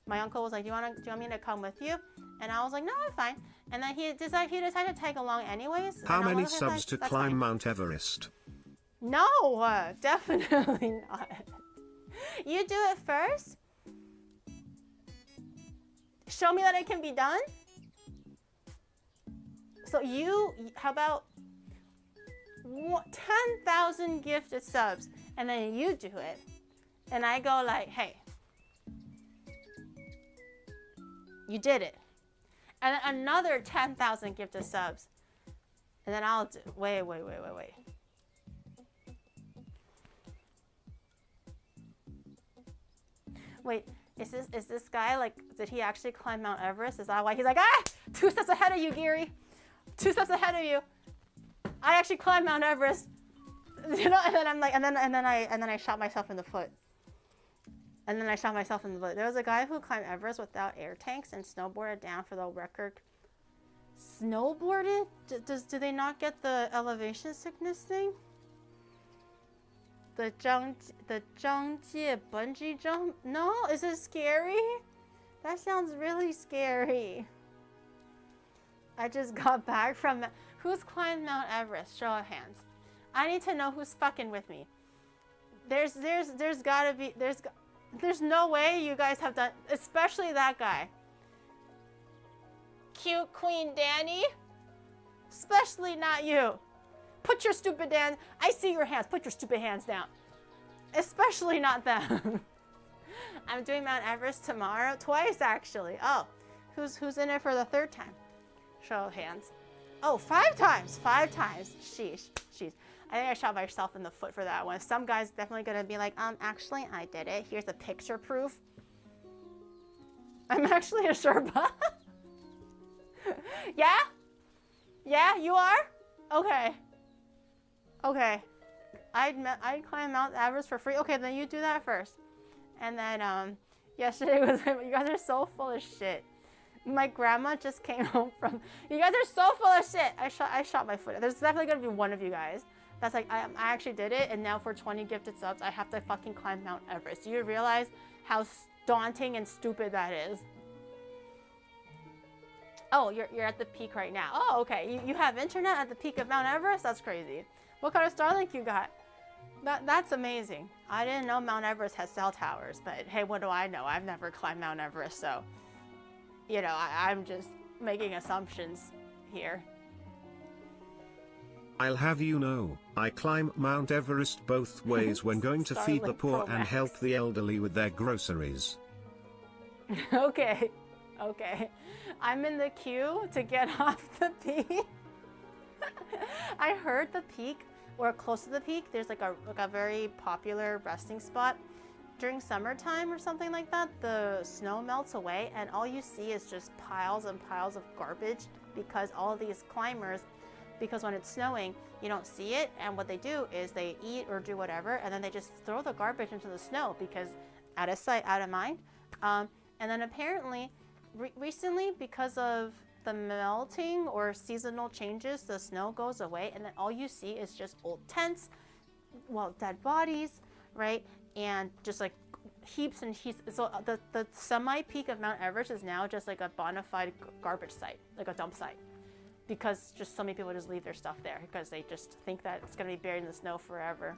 my uncle was like, do you want me to come with you? And I was like, no, I'm fine. And then he decided to tag along anyways. How many subs to climb Mount Everest? No, definitely not. You do it first. Show me that it can be done. So how about 10,000 gifted subs, and then you do it, and I go like, hey, you did it, and then another 10,000 gifted subs, and then I'll do. Wait. Wait. Is this guy like? Did he actually climb Mount Everest? Is that why he's like 2 steps ahead of you, Geary? 2 steps ahead of you. I actually climbed Mount Everest. You know, and then I'm like, and then I shot myself in the foot. And then I shot myself in the foot. There was a guy who climbed Everest without air tanks and snowboarded down for the record. Snowboarded? Do they not get the elevation sickness thing? The Zhangjie bungee jump? No? Is it scary? That sounds really scary. I just got back from... Who's climbed Mount Everest? Show of hands. I need to know who's fucking with me. There's gotta be... There's no way you guys have done... Especially that guy. Cute Queen Danny. Especially not you. Put your stupid hands... I see your hands. Put your stupid hands down. Especially not them. I'm doing Mount Everest tomorrow. Twice, actually. Oh. Who's in it for the third time? Show of hands. Oh, 5 times. 5 times. Sheesh. I think I shot myself in the foot for that one. Some guy's definitely gonna be like, actually, I did it. Here's a picture proof. I'm actually a Sherpa. Yeah? Yeah, you are? Okay. I climbed Mount Everest for free. Okay, then you do that first. And then, yesterday was, you guys are so full of shit. My grandma just came home from, you guys are so full of shit. I shot my foot. There's definitely gonna be one of you guys that's like, I actually did it, and now for 20 gifted subs, I have to fucking climb Mount Everest. Do you realize how daunting and stupid that is? Oh, you're at the peak right now. Oh, okay. You have internet at the peak of Mount Everest? That's crazy. What kind of Starlink you got? That's amazing. I didn't know Mount Everest has cell towers, but hey, what do I know? I've never climbed Mount Everest, so, you know, I'm just making assumptions here. I'll have you know, I climb Mount Everest both ways when going to feed the poor and help the elderly with their groceries. Okay. I'm in the queue to get off the peak. I heard the peak, or close to the peak, there's like a very popular resting spot. During summertime or something like that, the snow melts away and all you see is just piles and piles of garbage because all of these climbers, because when it's snowing, you don't see it, and what they do is they eat or do whatever, and then they just throw the garbage into the snow because out of sight, out of mind. And then apparently, recently, because of the melting or seasonal changes, the snow goes away, and then all you see is just old tents, well, dead bodies, right? And just like heaps and heaps. So the semi-peak of Mount Everest is now just like a bona fide garbage site, like a dump site, because just so many people just leave their stuff there because they just think that it's gonna be buried in the snow forever.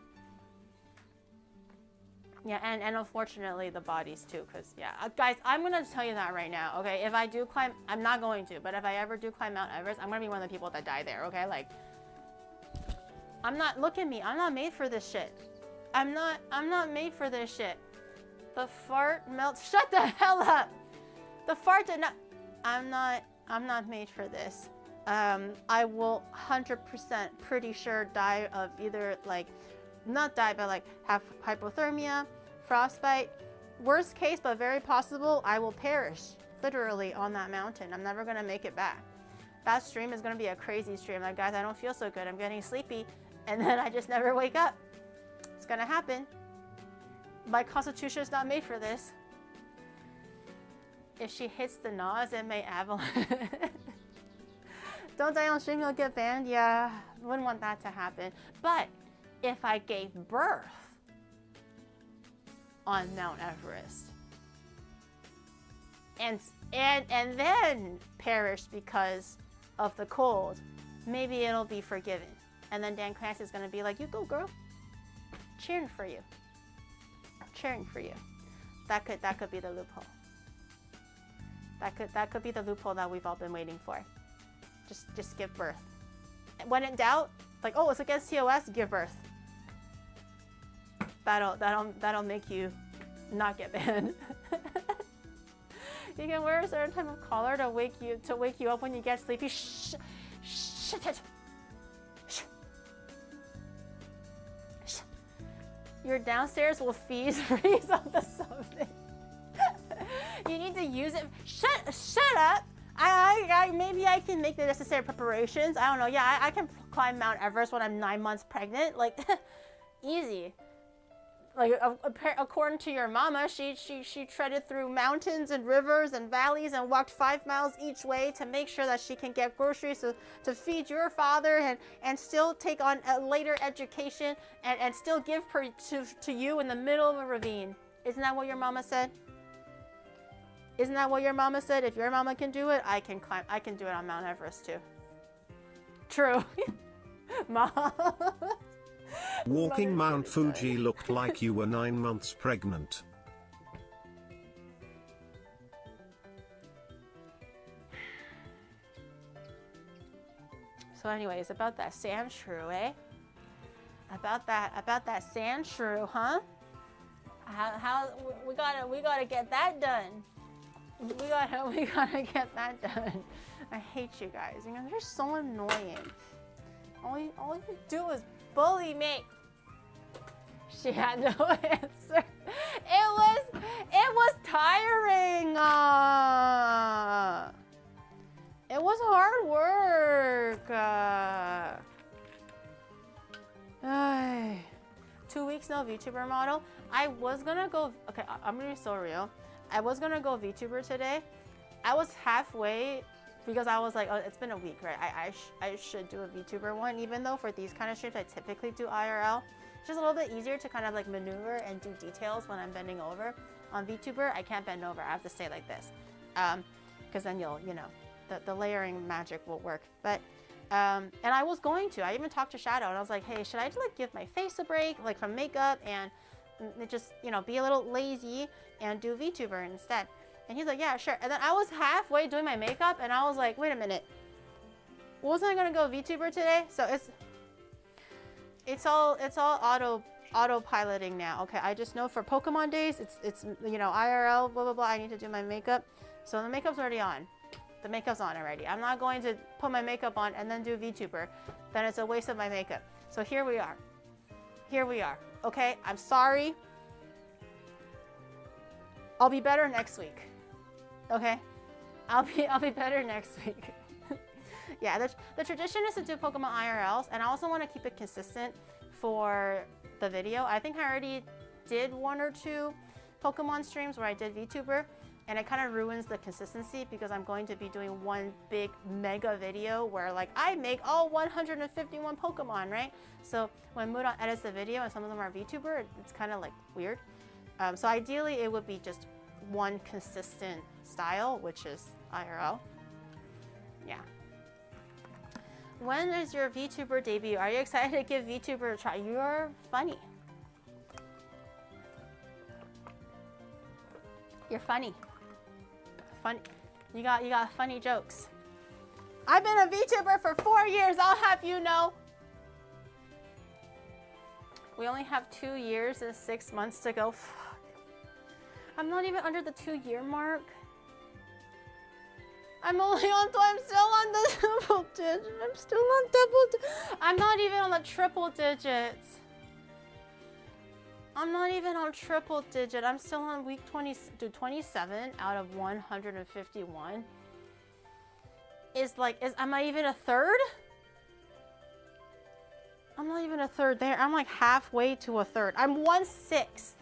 Yeah, and unfortunately the bodies too, because yeah, guys, I'm gonna tell you that right now, okay? If I do climb, I'm not going to, but if I ever do climb Mount Everest, I'm gonna be one of the people that die there, okay? Like, look at me, I'm not made for this shit. I'm not made for this shit. The fart melts, shut the hell up! The fart did not, I'm not made for this. I will 100% pretty sure die of either like, not die, but like have hypothermia, frostbite. Worst case, but very possible, I will perish literally on that mountain. I'm never gonna make it back. That stream is gonna be a crazy stream. Like, guys, I don't feel so good. I'm getting sleepy, and then I just never wake up. It's gonna happen. My constitution is not made for this. If she hits the nose, it may avalanche. Don't die on stream, you'll get banned. Yeah, wouldn't want that to happen. But if I gave birth on Mount Everest and then perished because of the cold, maybe it'll be forgiven. And then Dan Clancy's gonna be like, you go, girl. Cheering for you. Cheering for you. That could be the loophole. That could be the loophole that we've all been waiting for. Just give birth. When in doubt, like, oh, it's against TOS, give birth. That'll make you not get banned. You can wear a certain type of collar to wake you up when you get sleepy. Shh it. Your downstairs will freeze on the something. You need to use it. Shut up. Maybe I can make the necessary preparations. I don't know. Yeah, I can climb Mount Everest when I'm 9 months pregnant. Like, easy. Like, according to your mama, she treaded through mountains and rivers and valleys and walked 5 miles each way to make sure that she can get groceries to feed your father and still take on a later education and still give her to you in the middle of a ravine. Isn't that what your mama said? Isn't that what your mama said? If your mama can do it, I can do it on Mount Everest too. True. Mom. Walking Mount Fuji looked like you were 9 months pregnant. So anyways, about that Sandshrew, eh? About that Sandshrew, huh? How we gotta get that done. We gotta get that done. I hate you guys. You know, they're so annoying. All you do is bully me. She had no answer. It was tiring. It was hard work. 2 weeks no VTuber model. I was gonna go. Okay, I'm gonna be so real. I was gonna go VTuber today. I was halfway because I was like, oh, it's been a week, right? I should do a VTuber one, even though for these kind of streams I typically do IRL. It's just a little bit easier to kind of like maneuver and do details when I'm bending over. On VTuber, I can't bend over. I have to stay like this, because then the layering magic will work. But and I was going to. I even talked to Shadow and I was like, hey, should I like give my face a break, like from makeup, and just be a little lazy and do VTuber instead? And he's like, yeah, sure. And then I was halfway doing my makeup and I was like, wait a minute, wasn't I gonna go VTuber today? So it's all autopiloting now. Okay, I just know for Pokemon days it's IRL blah blah blah. I need to do my makeup, so the makeup's already on. The makeup's on already. I'm not going to put my makeup on and then do VTuber. Then it's a waste of my makeup. So here we are. Here we are. Okay, I'm sorry. I'll be better next week. Okay, I'll be better next week. Yeah, the tradition is to do Pokemon IRLs, and I also want to keep it consistent for the video. I think I already did 1 or 2 Pokemon streams where I did VTuber, and it kind of ruins the consistency because I'm going to be doing one big mega video where like I make all 151 Pokemon, right? So when Muda edits the video and some of them are VTuber, it's kind of like weird. So ideally it would be just one consistent style, which is IRL. Yeah. When is your VTuber debut? Are you excited to give VTuber a try? You're funny. You're funny. Funny. You got funny jokes. I've been a VTuber for 4 years, I'll have you know. We only have 2 years and 6 months to go. Fuck. I'm not even under the 2-year mark. I'm only on, I'm still on the double digits. I'm still on double digits. I'm not even on the triple digits. I'm not even on triple digit. I'm still on week 27 out of 151. Am I even a third? I'm not even a third there. I'm like halfway to a third. I'm 1/6.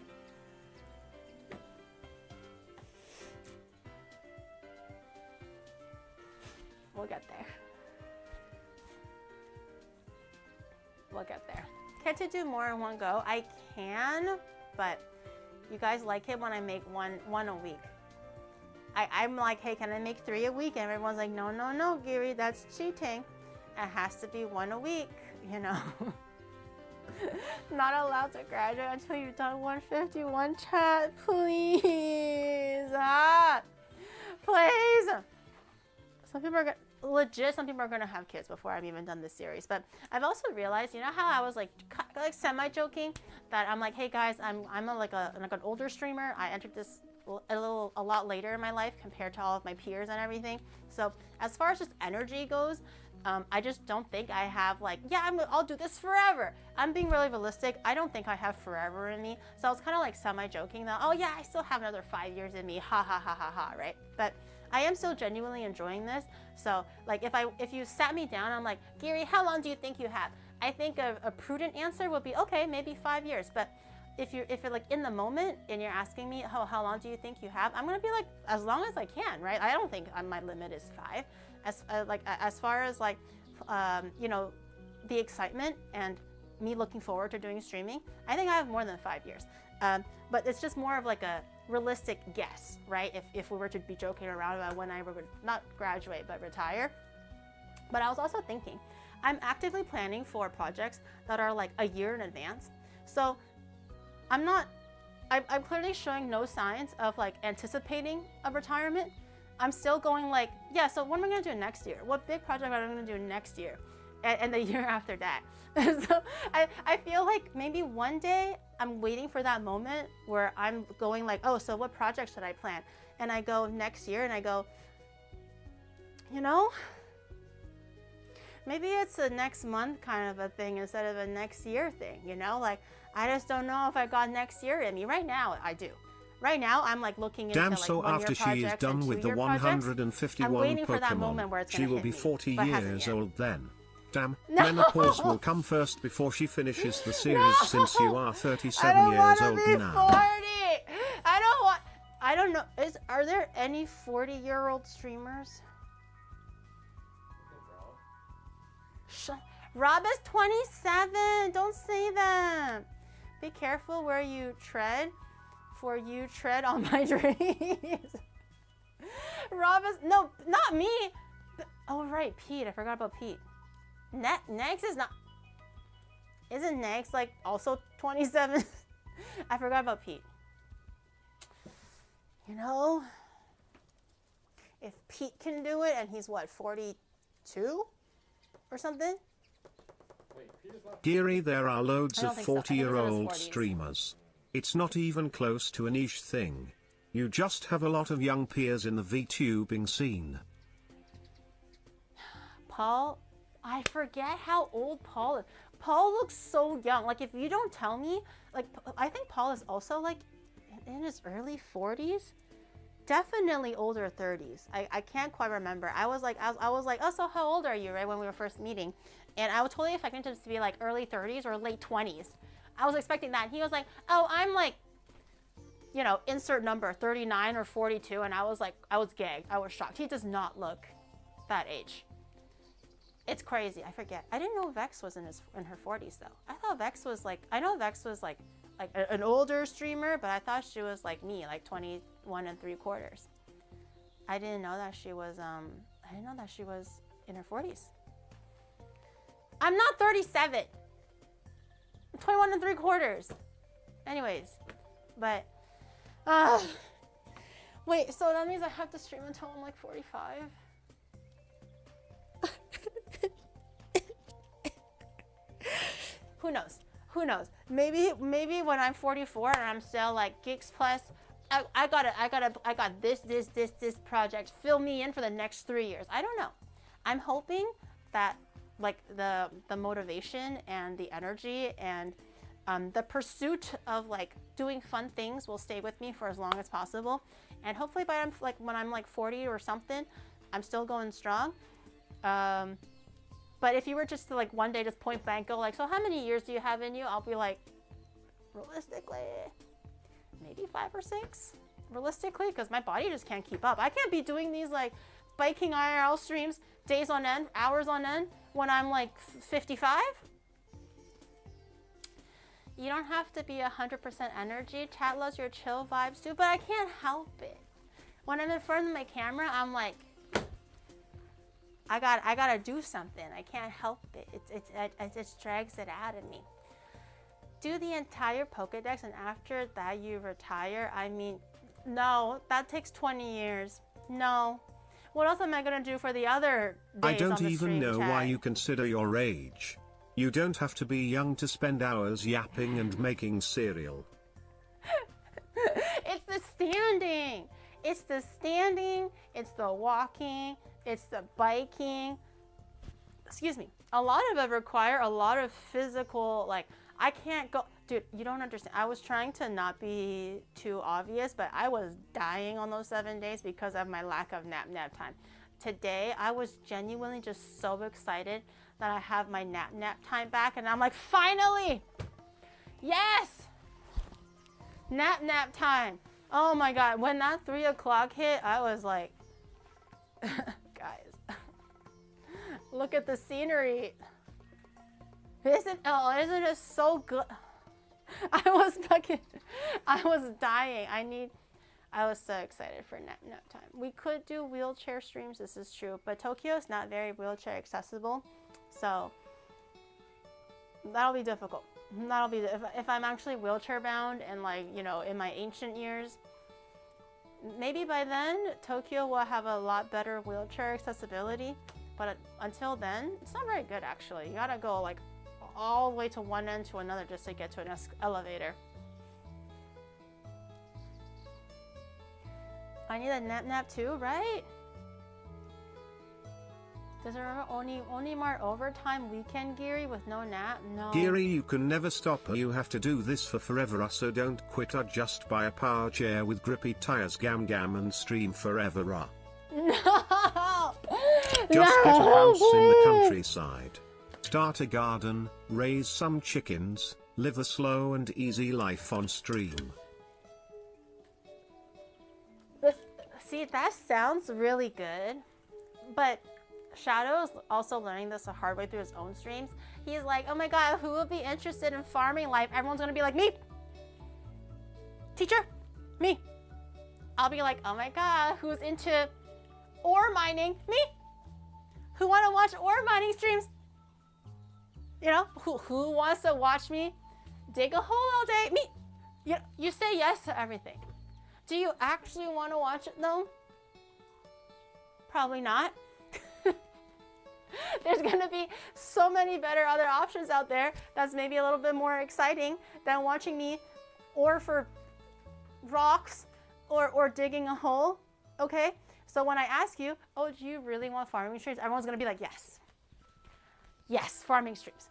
We'll get there. We'll get there. Can to do more in one go? I can, but you guys like it when I make one a week. I'm like, hey, can I make 3 a week? And everyone's like, no, no, no, Gary, that's cheating. It has to be 1 a week, you know. Not allowed to graduate until you've done 151 chat, please. Please. Some people are gonna have kids before I've even done this series. But I've also realized, you know how I was like semi-joking that I'm like, hey guys, I'm like an older streamer. I entered this a lot later in my life compared to all of my peers and everything. So as far as just energy goes, I just don't think I have like, yeah, I'll do this forever. I'm being really realistic. I don't think I have forever in me. So I was kind of like semi-joking that, oh yeah, I still have another 5 years in me. Ha ha ha ha ha, right? But I am still genuinely enjoying this. So like if you sat me down, I'm like, Gary, how long do you think you have? I think a prudent answer would be, okay, maybe 5 years. But if you're like in the moment and you're asking me, how long do you think you have? I'm gonna be like, as long as I can, right? I don't think my limit is 5. As far as like, you know, the excitement and me looking forward to doing streaming, I think I have more than 5 years. But it's just more of like a realistic guess, right? If we were to be joking around about when I would not graduate but retire. But I was also thinking, I'm actively planning for projects that are like a year in advance. So I'm clearly showing no signs of like anticipating a retirement. I'm still going like, yeah, so what am I gonna do next year? What big project am I gonna do next year? And the year after that. So I feel like maybe one day I'm waiting for that moment where I'm going like, oh, so what project should I plan? And I go next year and I go, you know, maybe it's a next month kind of a thing instead of a next year thing, you know? Like, I just don't know if I got next year in me. Right now, I do. Right now, I'm like looking into Damn, like so after she is done with the 151 I'm waiting for that moment Pokemon, where it's she gonna will hit be me, 40 but hasn't years yet. old then. Damn, No. menopause will come first before she finishes the series since you are I 37 don't years want old to be now. 40. I don't know. Are there any 40-year-old streamers? Rob is 27. Don't say that. Be careful where you tread, for you tread on my dreams. Rob is no, not me. Oh right, Pete. I forgot about Pete. Next is not. Isn't Next like also 27? I forgot about Pete. You know, if Pete can do it and he's what, 42 or something? Gary, there are loads I don't of think so. I think he's in his 40-year-old 40s. streamers. It's not even close to a niche thing. You just have a lot of young peers in the VTubing scene. Paul, I forget how old Paul is. Paul looks so young. Like if you don't tell me, like I think Paul is also like in his early 40s. Definitely older 30s. I can't quite remember. I was like, oh, so how old are you, right, when we were first meeting? And I was totally expecting him to be like early 30s or late 20s. I was expecting that. He was like, oh, I'm like, you know, insert number, 39 or 42. And I was like, I was gagged. I was shocked. He does not look that age. It's crazy. I forget. I didn't know Vex was in her 40s though. I thought Vex was like, I know Vex was like an older streamer, but I thought she was like me, like 21 3/4. I didn't know that she was in her 40s. I'm not 37. I'm 21 3/4. Anyways, but wait, so that means I have to stream until I'm like 45. Who knows? Who knows? Maybe when I'm 44 and I'm still like Geeks Plus, I got this project. Fill me in for the next 3 years. I don't know. I'm hoping that like the motivation and the energy and the pursuit of like doing fun things will stay with me for as long as possible. And hopefully when I'm like 40 or something, I'm still going strong. But if you were just to like one day just point blank go like, so how many years do you have in you? I'll be like, realistically, maybe 5 or 6. Realistically, because my body just can't keep up. I can't be doing these like biking IRL streams days on end, hours on end when I'm like 55. You don't have to be 100% energy. Chat loves your chill vibes too, but I can't help it. When I'm in front of my camera, I'm like, I gotta do something. I can't help it. It just drags it out of me. Do the entire Pokedex and after that you retire? I mean, no, that takes 20 years. No. What else am I gonna do for the other days I don't on the even stream, know chat? why you consider your age. You don't have to be young to spend hours yapping and making cereal. It's the standing. It's the standing. It's the walking. It's the biking. Excuse me. A lot of it require a lot of physical, like, I can't go. Dude, you don't understand. I was trying to not be too obvious, but I was dying on those 7 days because of my lack of nap time. Today, I was genuinely just so excited that I have my nap time back, and I'm like, finally! Yes! Nap time. Oh my God, when that 3 o'clock hit, I was like, guys, look at the scenery. Isn't it so good? I was dying. I was so excited for nap time. We could do wheelchair streams, this is true, but Tokyo is not very wheelchair accessible, so that'll be difficult. That'll be if I'm actually wheelchair bound and like, you know, in my ancient years, maybe by then Tokyo will have a lot better wheelchair accessibility, but until then, it's not very good actually. You gotta go like all the way to one end to another just to get to an elevator. I need a nap too, right? Does there ever only more overtime weekend, Geary, with no nap? No. Geary, you can never stop. You have to do this for forever, so don't quit. Just buy a power chair with grippy tires, gam and stream forever. No! Just get a house in the countryside. Start a garden, raise some chickens, live a slow and easy life on stream. See, that sounds really good, but Shadow's also learning this the hard way through his own streams. He's like, oh my God, who would be interested in farming life? Everyone's gonna be like, me! Teacher, me! I'll be like, oh my God, who's into ore mining? Me! Who wanna watch ore mining streams? You know, who wants to watch me dig a hole all day? Me! You say yes to everything. Do you actually want to watch it though? Probably not. There's gonna be so many better other options out there that's maybe a little bit more exciting than watching me ore for rocks or digging a hole, okay? So when I ask you, oh, do you really want farming streams? Everyone's gonna be like, yes. Yes, farming streams.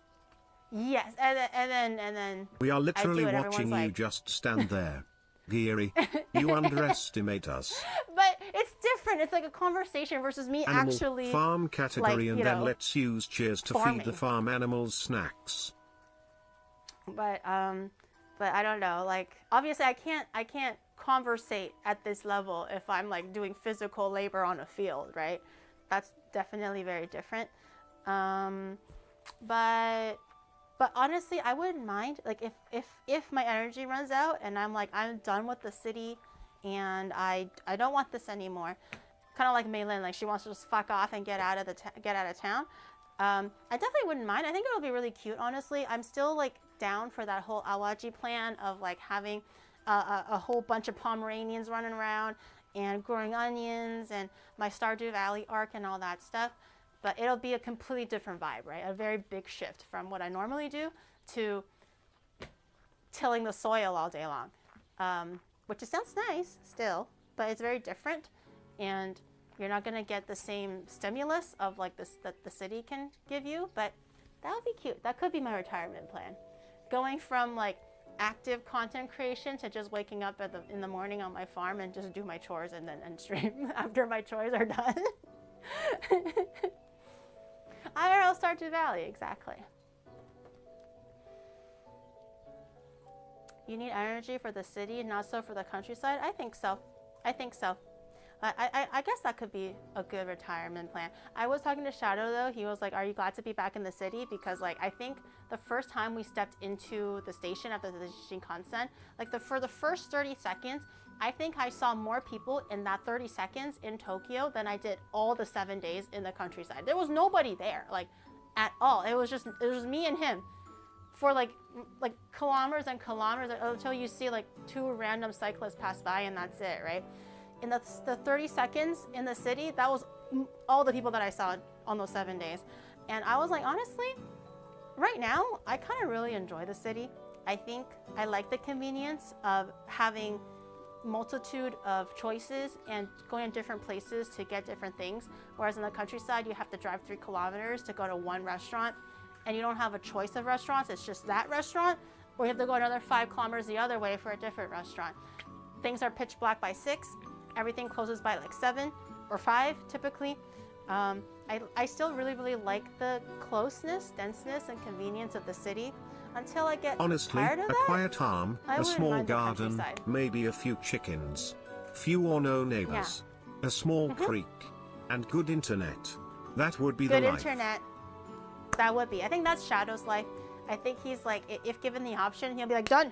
Yes, and then we are literally watching you like... just stand there. Geary, you underestimate us. But it's different. It's like a conversation versus me Animal actually farm category, like, and then let's use cheers to farming. Feed the farm animals snacks. But I don't know. Like obviously I can't conversate at this level if I'm like doing physical labor on a field, right? That's definitely very different. But honestly, I wouldn't mind, like if my energy runs out and I'm like, I'm done with the city and I don't want this anymore. Kind of like Maylin, like she wants to just fuck off and get out of town. I definitely wouldn't mind. I think it'll be really cute, honestly. I'm still like down for that whole Awaji plan of like having a whole bunch of Pomeranians running around and growing onions and my Stardew Valley arc and all that stuff. But it'll be a completely different vibe, right? A very big shift from what I normally do to tilling the soil all day long, which it sounds nice still, but it's very different, and you're not gonna get the same stimulus of like this that the city can give you. But that would be cute. That could be my retirement plan, going from like active content creation to just waking up in the morning on my farm and just do my chores and stream after my chores are done. IRL Stardew Valley, exactly. You need energy for the city, not so for the countryside? I think so. I guess that could be a good retirement plan. I was talking to Shadow though. He was like, are you glad to be back in the city? Because like, I think the first time we stepped into the station after the Shinkansen, like for the first 30 seconds, I think I saw more people in that 30 seconds in Tokyo than I did all the 7 days in the countryside. There was nobody there, like at all. It was just me and him for like kilometers and kilometers until you see like 2 random cyclists pass by and that's it, right? In the 30 seconds in the city, that was all the people that I saw on those 7 days. And I was like, honestly, right now, I kind of really enjoy the city. I think I like the convenience of having multitude of choices and going to different places to get different things. Whereas in the countryside, you have to drive 3 kilometers to go to one restaurant and you don't have a choice of restaurants. It's just that restaurant. or you have to go another 5 kilometers the other way for a different restaurant. Things are pitch black by 6. Everything closes by like 7 or 5 typically. I still really like the closeness, denseness, and convenience of the city until I get Honestly, tired of a that. quiet farm, I a wouldn't small mind the garden, countryside. maybe a few chickens, few or no neighbors, a small creek, and good internet. That would be Good the life. internet. That would be. I think that's Shadow's life. I think he's like, if given the option, he'll be like, done.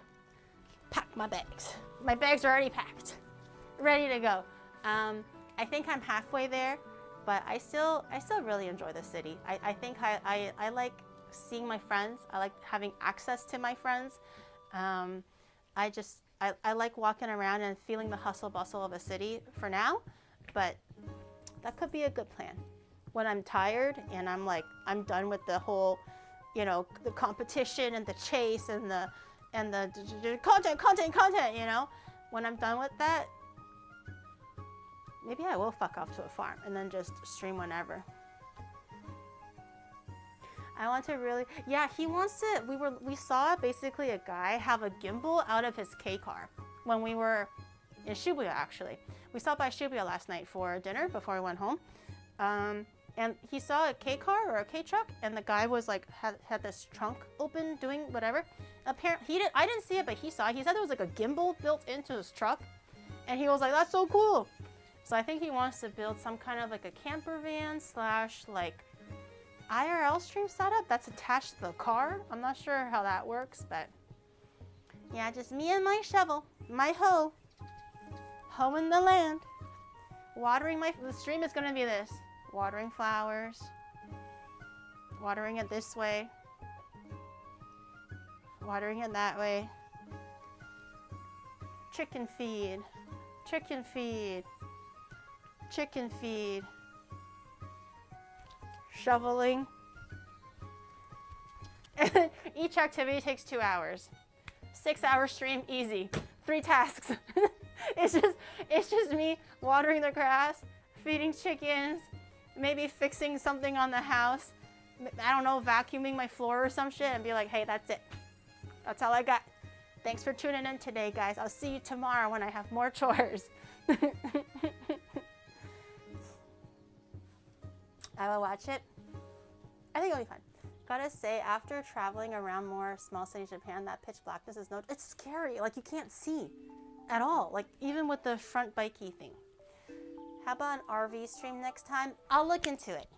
Pack my bags. My bags are already packed, ready to go. I think I'm halfway there, but I still really enjoy the city. I think I like seeing my friends. I like having access to my friends. I like walking around and feeling the hustle bustle of a city for now, but that could be a good plan. When I'm tired and I'm done with the whole, the competition and the chase and the content, when I'm done with that, maybe I will fuck off to a farm and then just stream whenever. I want to really, he wants to, we saw basically a guy have a gimbal out of his K car when we were in Shibuya actually. We stopped by Shibuya last night for dinner before we went home. And he saw a K car or a K truck, and the guy was like, had this trunk open doing whatever. Apparently, I didn't see it, but he saw it. He said there was like a gimbal built into his truck, and he was like, that's so cool. So I think he wants to build some kind of like a camper van / like IRL stream setup that's attached to the car. I'm not sure how that works, but yeah, just me and my shovel, my hoe, hoeing the land, watering the stream is gonna be this. Watering flowers, watering it this way, watering it that way. Chicken feed, chicken feed, chicken feed. Shoveling. Each activity takes 2 hours. 6-hour stream, easy. 3 tasks. It's just me watering the grass, feeding chickens, maybe fixing something on the house. I don't know, vacuuming my floor or some shit and be like, hey, that's it. That's all I got. Thanks for tuning in today, guys. I'll see you tomorrow when I have more chores. I will watch it. I think it'll be fun. Gotta say, after traveling around more small city Japan, that pitch blackness is it's scary. Like, you can't see at all. Like, even with the front bikey thing. How about an RV stream next time? I'll look into it.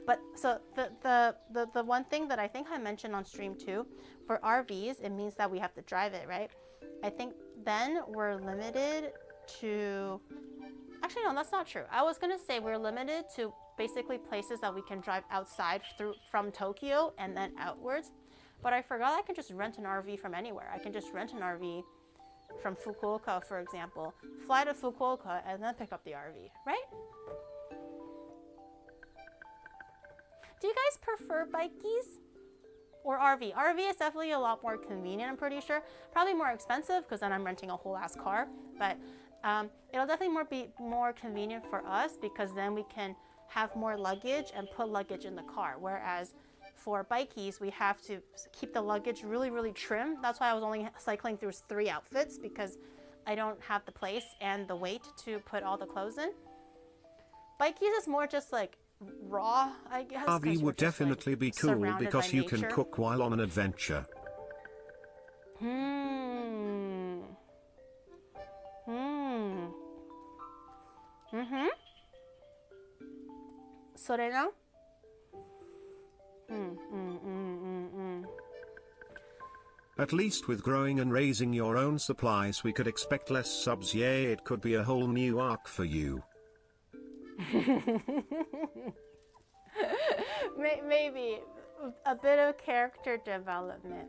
But so the one thing that I think I mentioned on stream too, for RVs, it means that we have to drive it, right? I think then we're limited to, actually no, that's not true. I was gonna say we're limited to basically places that we can drive outside from Tokyo and then outwards. But I forgot I can just rent an RV from anywhere. I can just rent an RV from Fukuoka, for example, fly to Fukuoka and then pick up the RV, right? Do you guys prefer bikies or RV? RV is definitely a lot more convenient, I'm pretty sure. Probably more expensive because then I'm renting a whole ass car, but it'll definitely be more convenient for us because then we can have more luggage and put luggage in the car. Whereas for bikies, we have to keep the luggage really trim. That's why I was only cycling through 3 outfits because I don't have the place and the weight to put all the clothes in. Bikies is more just like raw, I guess. RV would definitely be cool because you can cook while on an adventure. Sorena? At least with growing and raising your own supplies we could expect less subs. Yay, it could be a whole new arc for you. Maybe a bit of character development.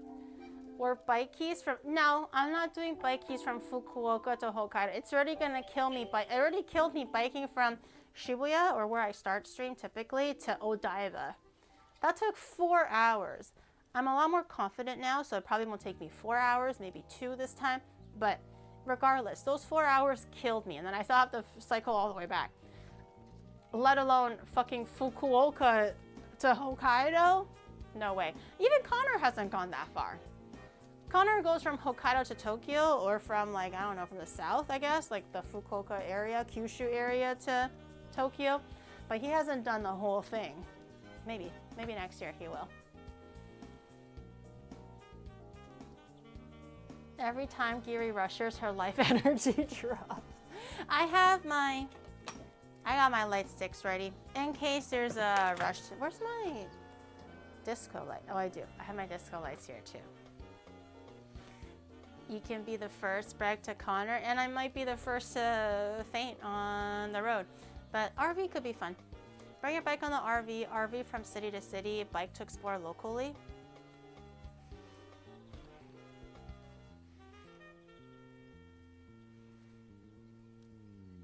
Or bikies from, no, I'm not doing bikies from Fukuoka to Hokkaido. It's already gonna kill me. It already killed me biking from Shibuya, or where I start stream typically, to Odaiba. That took 4 hours. I'm a lot more confident now, so it probably won't take me 4 hours, maybe 2 this time. But regardless, those 4 hours killed me, and then I still have to cycle all the way back. Let alone fucking Fukuoka to Hokkaido. No way. Even Connor hasn't gone that far. Connor goes from Hokkaido to Tokyo, or from like, I don't know, from the south, I guess, like the Fukuoka area, Kyushu area to Tokyo. But he hasn't done the whole thing. Maybe next year he will. Every time Giri rushes, her life energy drops. I got my light sticks ready in case there's a rush. Where's my disco light? Oh, I do. I have my disco lights here too. You can be the first brag to Connor, and I might be the first to faint on the road. But RV could be fun. Bring your bike on the RV from city to city, bike to explore locally.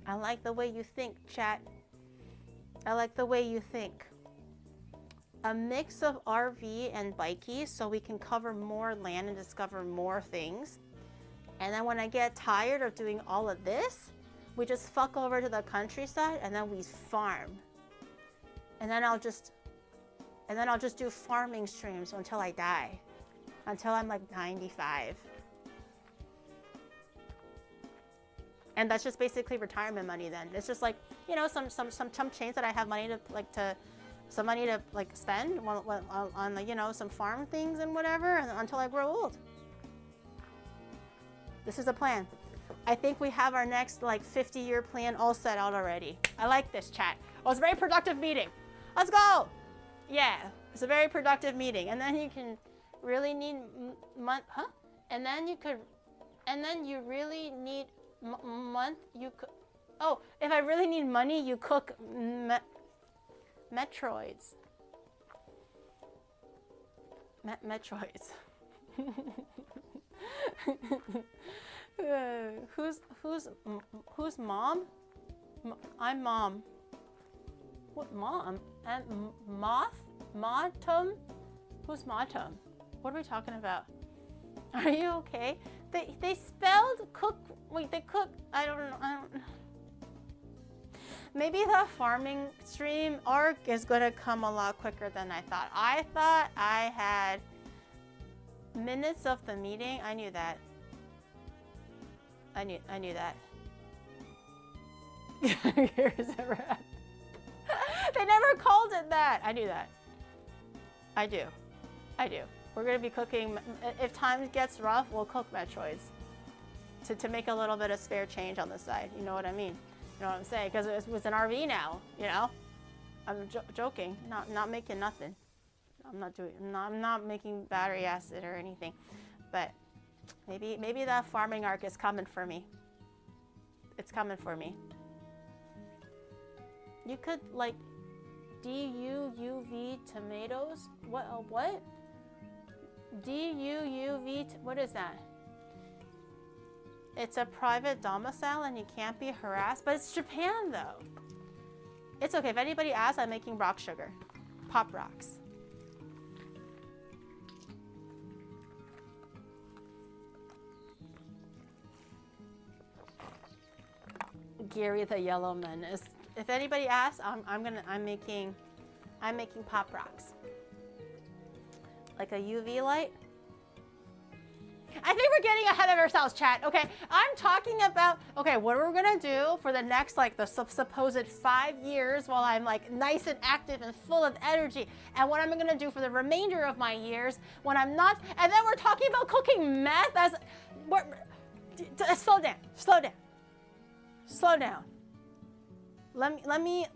I like the way you think, chat. I like the way you think. A mix of RV and bikey so we can cover more land and discover more things. And then when I get tired of doing all of this, we just fuck over to the countryside and then we farm. And then I'll just do farming streams until I die. Until I'm like 95. And that's just basically retirement money then. It's just like, you know, some chump change that I have money to spend on you know, some farm things and whatever, and until I grow old. This is a plan. I think we have our next like 50-year plan all set out already. I like this, chat. It was a very productive meeting. Let's go. Yeah, it's a very productive meeting. And then you can really need And then you really need if I really need money, you cook Metroids. Metroids. Who's mom? I'm mom. What mom? And Matum? Who's Matum? What are we talking about? Are you okay? They spelled cook. Wait, they cook. I don't know. Maybe the farming stream arc is gonna come a lot quicker than I thought. I thought I had minutes of the meeting. I knew that. I knew that. Here's a rat. They never called it that. I knew that. I do. We're gonna be cooking. If time gets rough, we'll cook Metroids to make a little bit of spare change on the side. You know what I mean? You know what I'm saying? Because it's an RV now. You know, I'm joking. Not making nothing. I'm not making battery acid or anything. But maybe that farming arc is coming for me. It's coming for me. You could like DUUV tomatoes. What? DUUV. What is that? It's a private domicile and you can't be harassed. But it's Japan though. It's okay. If anybody asks, I'm making rock sugar. Pop rocks. Gary the Yellow Menace. If anybody asks, I'm making pop rocks. Like a UV light. I think we're getting ahead of ourselves, chat. Okay, I'm talking about, okay, what we're gonna do for the next, like, the supposed 5 years while I'm, like, nice and active and full of energy, and what I'm gonna do for the remainder of my years when I'm not, and then we're talking about cooking meth as, slow down. Let me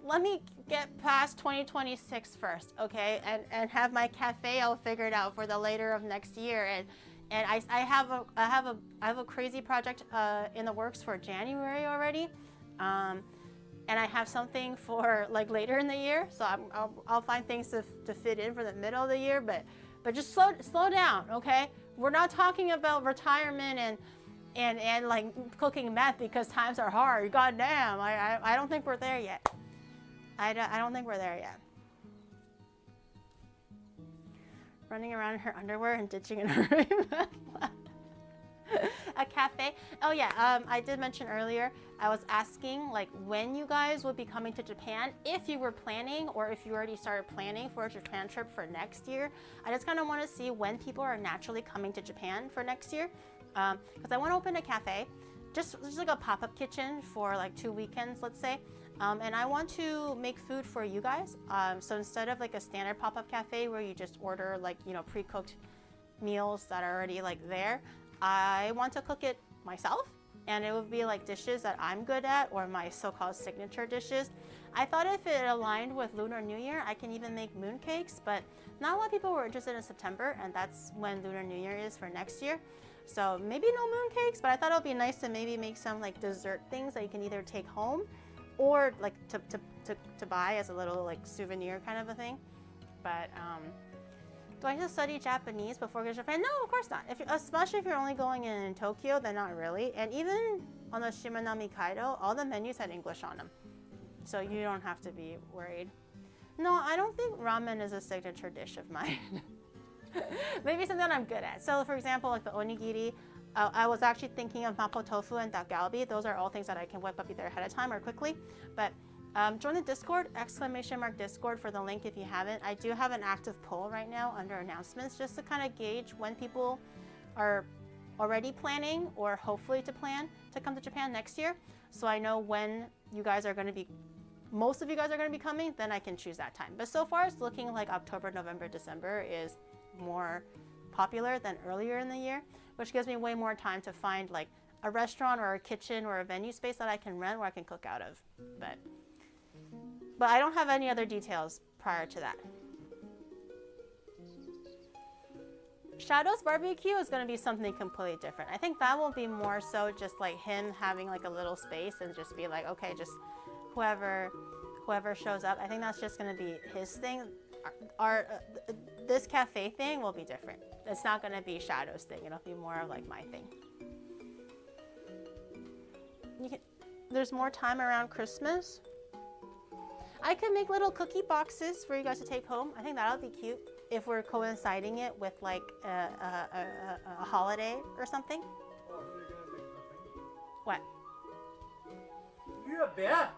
get past 2026 first, okay, and have my cafe all figured out for the later of next year, and I have a crazy project in the works for January already, and I have something for like later in the year. So I'll find things to fit in for the middle of the year, but just slow down, okay? We're not talking about retirement and like cooking meth because times are hard. God damn, I don't think we're there yet. I don't think we're there yet. Running around in her underwear and ditching in her meth lab. A cafe. Oh yeah, I did mention earlier, I was asking like when you guys would be coming to Japan, if you were planning or if you already started planning for a Japan trip for next year. I just kind of want to see when people are naturally coming to Japan for next year, because I want to open a cafe, just like a pop-up kitchen for like 2 weekends, let's say. And I want to make food for you guys. So instead of like a standard pop-up cafe where you just order like, you know, pre-cooked meals that are already like there, I want to cook it myself, and it would be like dishes that I'm good at or my so-called signature dishes. I thought if it aligned with Lunar New Year, I can even make mooncakes, but not a lot of people were interested in September, and that's when Lunar New Year is for next year. So maybe no mooncakes, but I thought it would be nice to maybe make some like dessert things that you can either take home or like to buy as a little like souvenir kind of a thing. But do I just study Japanese before going to Japan? No, of course not. Especially if you're only going in Tokyo, then not really. And even on the Shimanami Kaido, all the menus had English on them. So you don't have to be worried. No, I don't think ramen is a signature dish of mine. Maybe something that I'm good at. So for example, like the onigiri, I was actually thinking of mapo tofu and dak-galbi. Those are all things that I can whip up either ahead of time or quickly. But join the Discord, !Discord for the link if you haven't. I do have an active poll right now under announcements just to kind of gauge when people are already planning or hopefully to plan to come to Japan next year. So I know when you guys are going to be, most of you guys are going to be coming, then I can choose that time. But so far it's looking like October, November, December is more popular than earlier in the year, which gives me way more time to find like a restaurant or a kitchen or a venue space that I can rent where I can cook out of. But I don't have any other details prior to that. Shadow's barbecue is going to be something completely different. I think that will be more so just like him having like a little space and just be like, okay, just whoever shows up. I think that's just going to be his thing. This cafe thing will be different. It's not going to be Shadow's thing. It'll be more of like my thing. There's more time around Christmas. I could make little cookie boxes for you guys to take home. I think that'll be cute if we're coinciding it with like a holiday or something. Oh, you're gonna make nothing? What? You're a bear.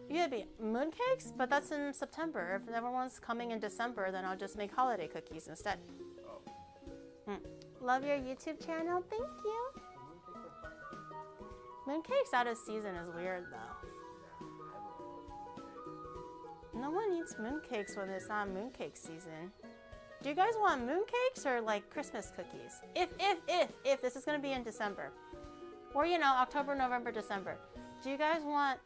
Yeah, be mooncakes, but that's in September. If everyone's coming in December, then I'll just make holiday cookies instead. Oh. Love your YouTube channel. Thank you. Mooncakes out of season is weird though. No one eats mooncakes when it's not mooncake season. Do you guys want mooncakes or like Christmas cookies? If this is gonna be in December, or you know, October, November, December, do you guys want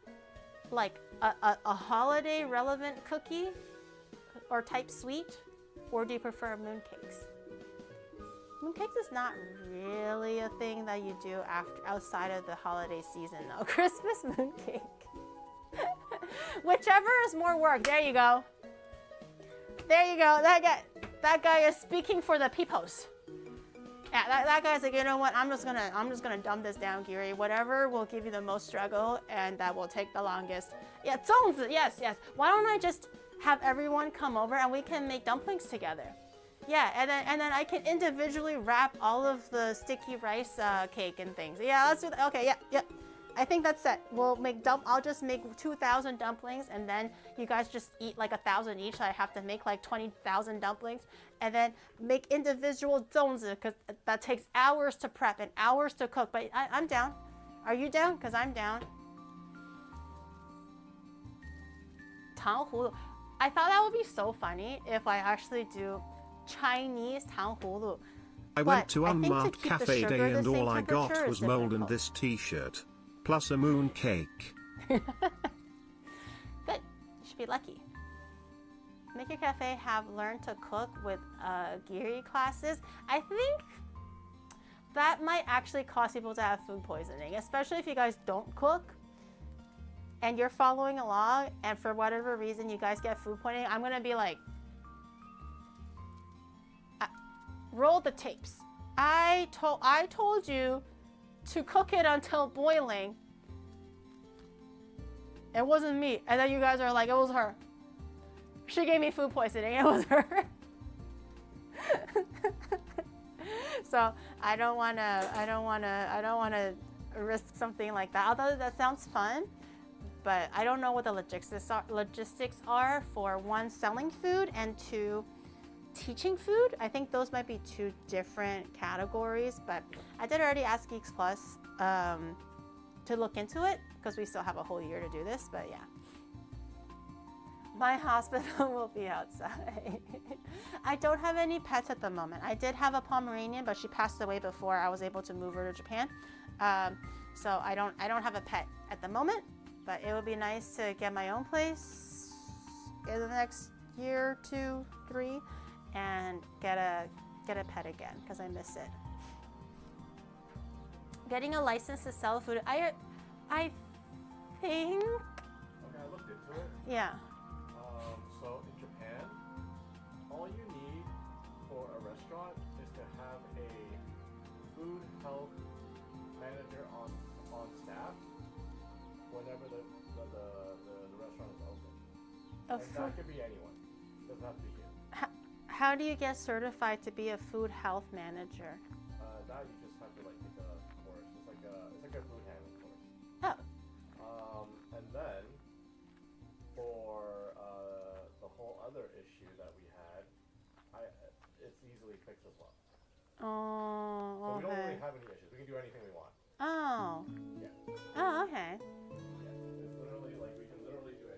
like a holiday relevant cookie or type sweet, or do you prefer mooncakes? Mooncakes is not really a thing that you do outside of the holiday season though. Christmas mooncake. Whichever is more work. There you go. There you go. That guy is speaking for the peoples. Yeah, that guy's like, you know what? I'm just gonna dumb this down, Giri. Whatever will give you the most struggle and that will take the longest. Yeah, 粽子. Yes. Why don't I just have everyone come over and we can make dumplings together? Yeah, and then I can individually wrap all of the sticky rice cake and things. Yeah, let's do that. Okay, yeah. I think that's it. I'll just make 2,000 dumplings, and then you guys just eat like 1,000 each. So I have to make like 20,000 dumplings, and then make individual 粽子because that takes hours to prep and hours to cook. But I'm down. Are you down? Because I'm down. 糖葫芦. I thought that would be so funny if I actually do Chinese 糖葫芦. I went to Unmarked Cafe Day and all I got was mold and this t-shirt. Plus a moon cake. Good. You should be lucky. Make Your Cafe have learned to cook with Giri classes. I think that might actually cause people to have food poisoning, especially if you guys don't cook and you're following along and for whatever reason you guys get food poisoning. I'm gonna be like, roll the tapes. I told you to cook it until boiling. It wasn't me. And then you guys are like, it was her. She gave me food poisoning. It was her. So So I don't wanna risk something like that. Although that sounds fun, but I don't know what the logistics are for one, selling food, and two, teaching food. I think those might be two different categories, but I did already ask Geeks Plus to look into it because we still have a whole year to do this, but yeah. My hospital will be outside. I don't have any pets at the moment. I did have a Pomeranian, but she passed away before I was able to move her to Japan. So I don't have a pet at the moment, but it would be nice to get my own place in the next year, 2, 3, and get a pet again because I miss it. Getting a license to sell food. I think. Okay, I looked into it. Yeah. So in Japan, all you need for a restaurant is to have a food health manager on staff whenever the restaurant is open. And that could be anyone. It doesn't have to be you. How do you get certified to be a food health manager? That you just have to like take a course. It's like a food handling course. Oh. And then for the whole other issue that we had, it's easily fixed as well. Oh, So we don't okay. really have any issues. We can do anything we want. Oh. Yeah. Oh, okay. Yeah. It's literally like we can literally do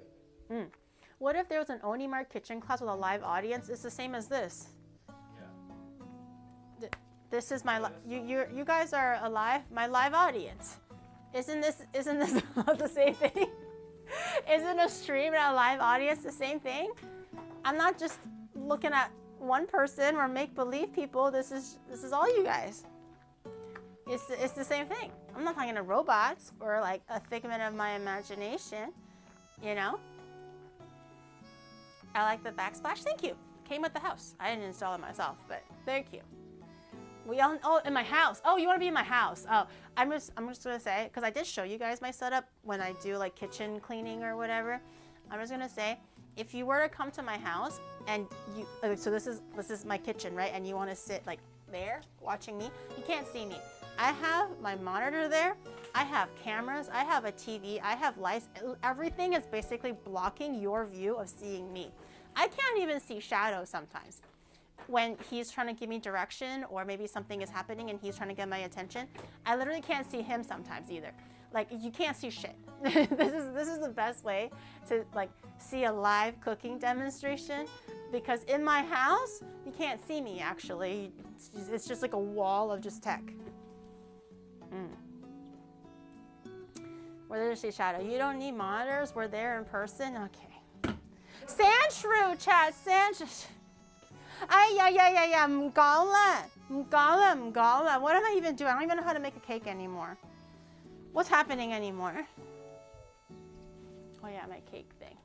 anything. What if there was an Onimar kitchen class with a live audience? It's the same as this. Yeah. This is my you guys are my live audience. Isn't this the same thing? Isn't a stream and a live audience the same thing? I'm not just looking at one person or make believe people. This is all you guys. It's the same thing. I'm not talking to robots or like a figment of my imagination, you know? I like the backsplash. Thank you. Came with the house. I didn't install it myself, but thank you. In my house. Oh, you want to be in my house? Oh, I'm just gonna say, because I did show you guys my setup when I do like kitchen cleaning or whatever. I'm just gonna say, if you were to come to my house and so this is my kitchen, right? And you want to sit like there watching me, you can't see me. I have my monitor there. I have cameras. I have a TV. I have lights. Everything is basically blocking your view of seeing me. I can't even see shadows sometimes. When he's trying to give me direction or maybe something is happening and he's trying to get my attention, I literally can't see him sometimes either. Like you can't see shit. This is the best way to like see a live cooking demonstration, because in my house you can't see me actually. It's just like a wall of just tech. Where there's a shadow. You don't need monitors. We're there in person. Okay. Sandshrew chat. Yeah. Mgala. What am I even doing? I don't even know how to make a cake anymore. What's happening anymore? Oh yeah, my cake thing.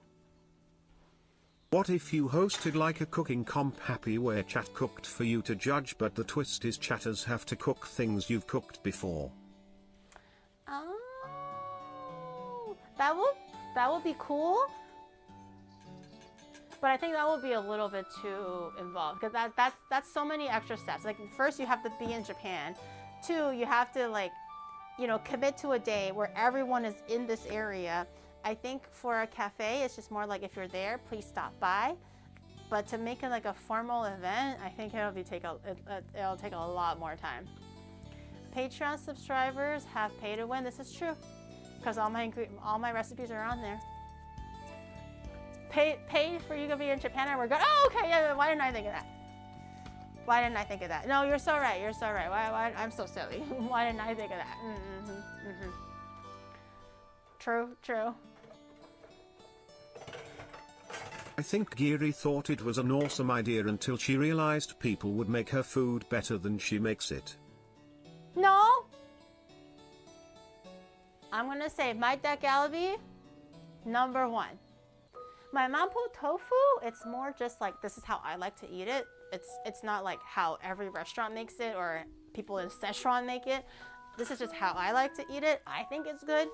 What if you hosted like a cooking comp happy where chat cooked for you to judge, but the twist is chatters have to cook things you've cooked before? Oh, that would be cool. But I think that would be a little bit too involved, because that's so many extra steps. Like first you have to be in Japan. 2, you have to like, you know, commit to a day where everyone is in this area. I think for a cafe, it's just more like if you're there, please stop by. But to make it like a formal event, I think it'll take a lot more time. Patreon subscribers have pay to win. This is true, because all my recipes are on there. Pay for you to be in Japan and we're good. Oh, okay, yeah. Why didn't I think of that? No, you're so right. Why I'm so silly. Why didn't I think of that? True. I think Giri thought it was an awesome idea until she realized people would make her food better than she makes it. No. I'm gonna say my dakgalbi, number 1. My mampo tofu, it's more just like this is how I like to eat it. It's not like how every restaurant makes it or people in Szechuan make it. This is just how I like to eat it. I think it's good.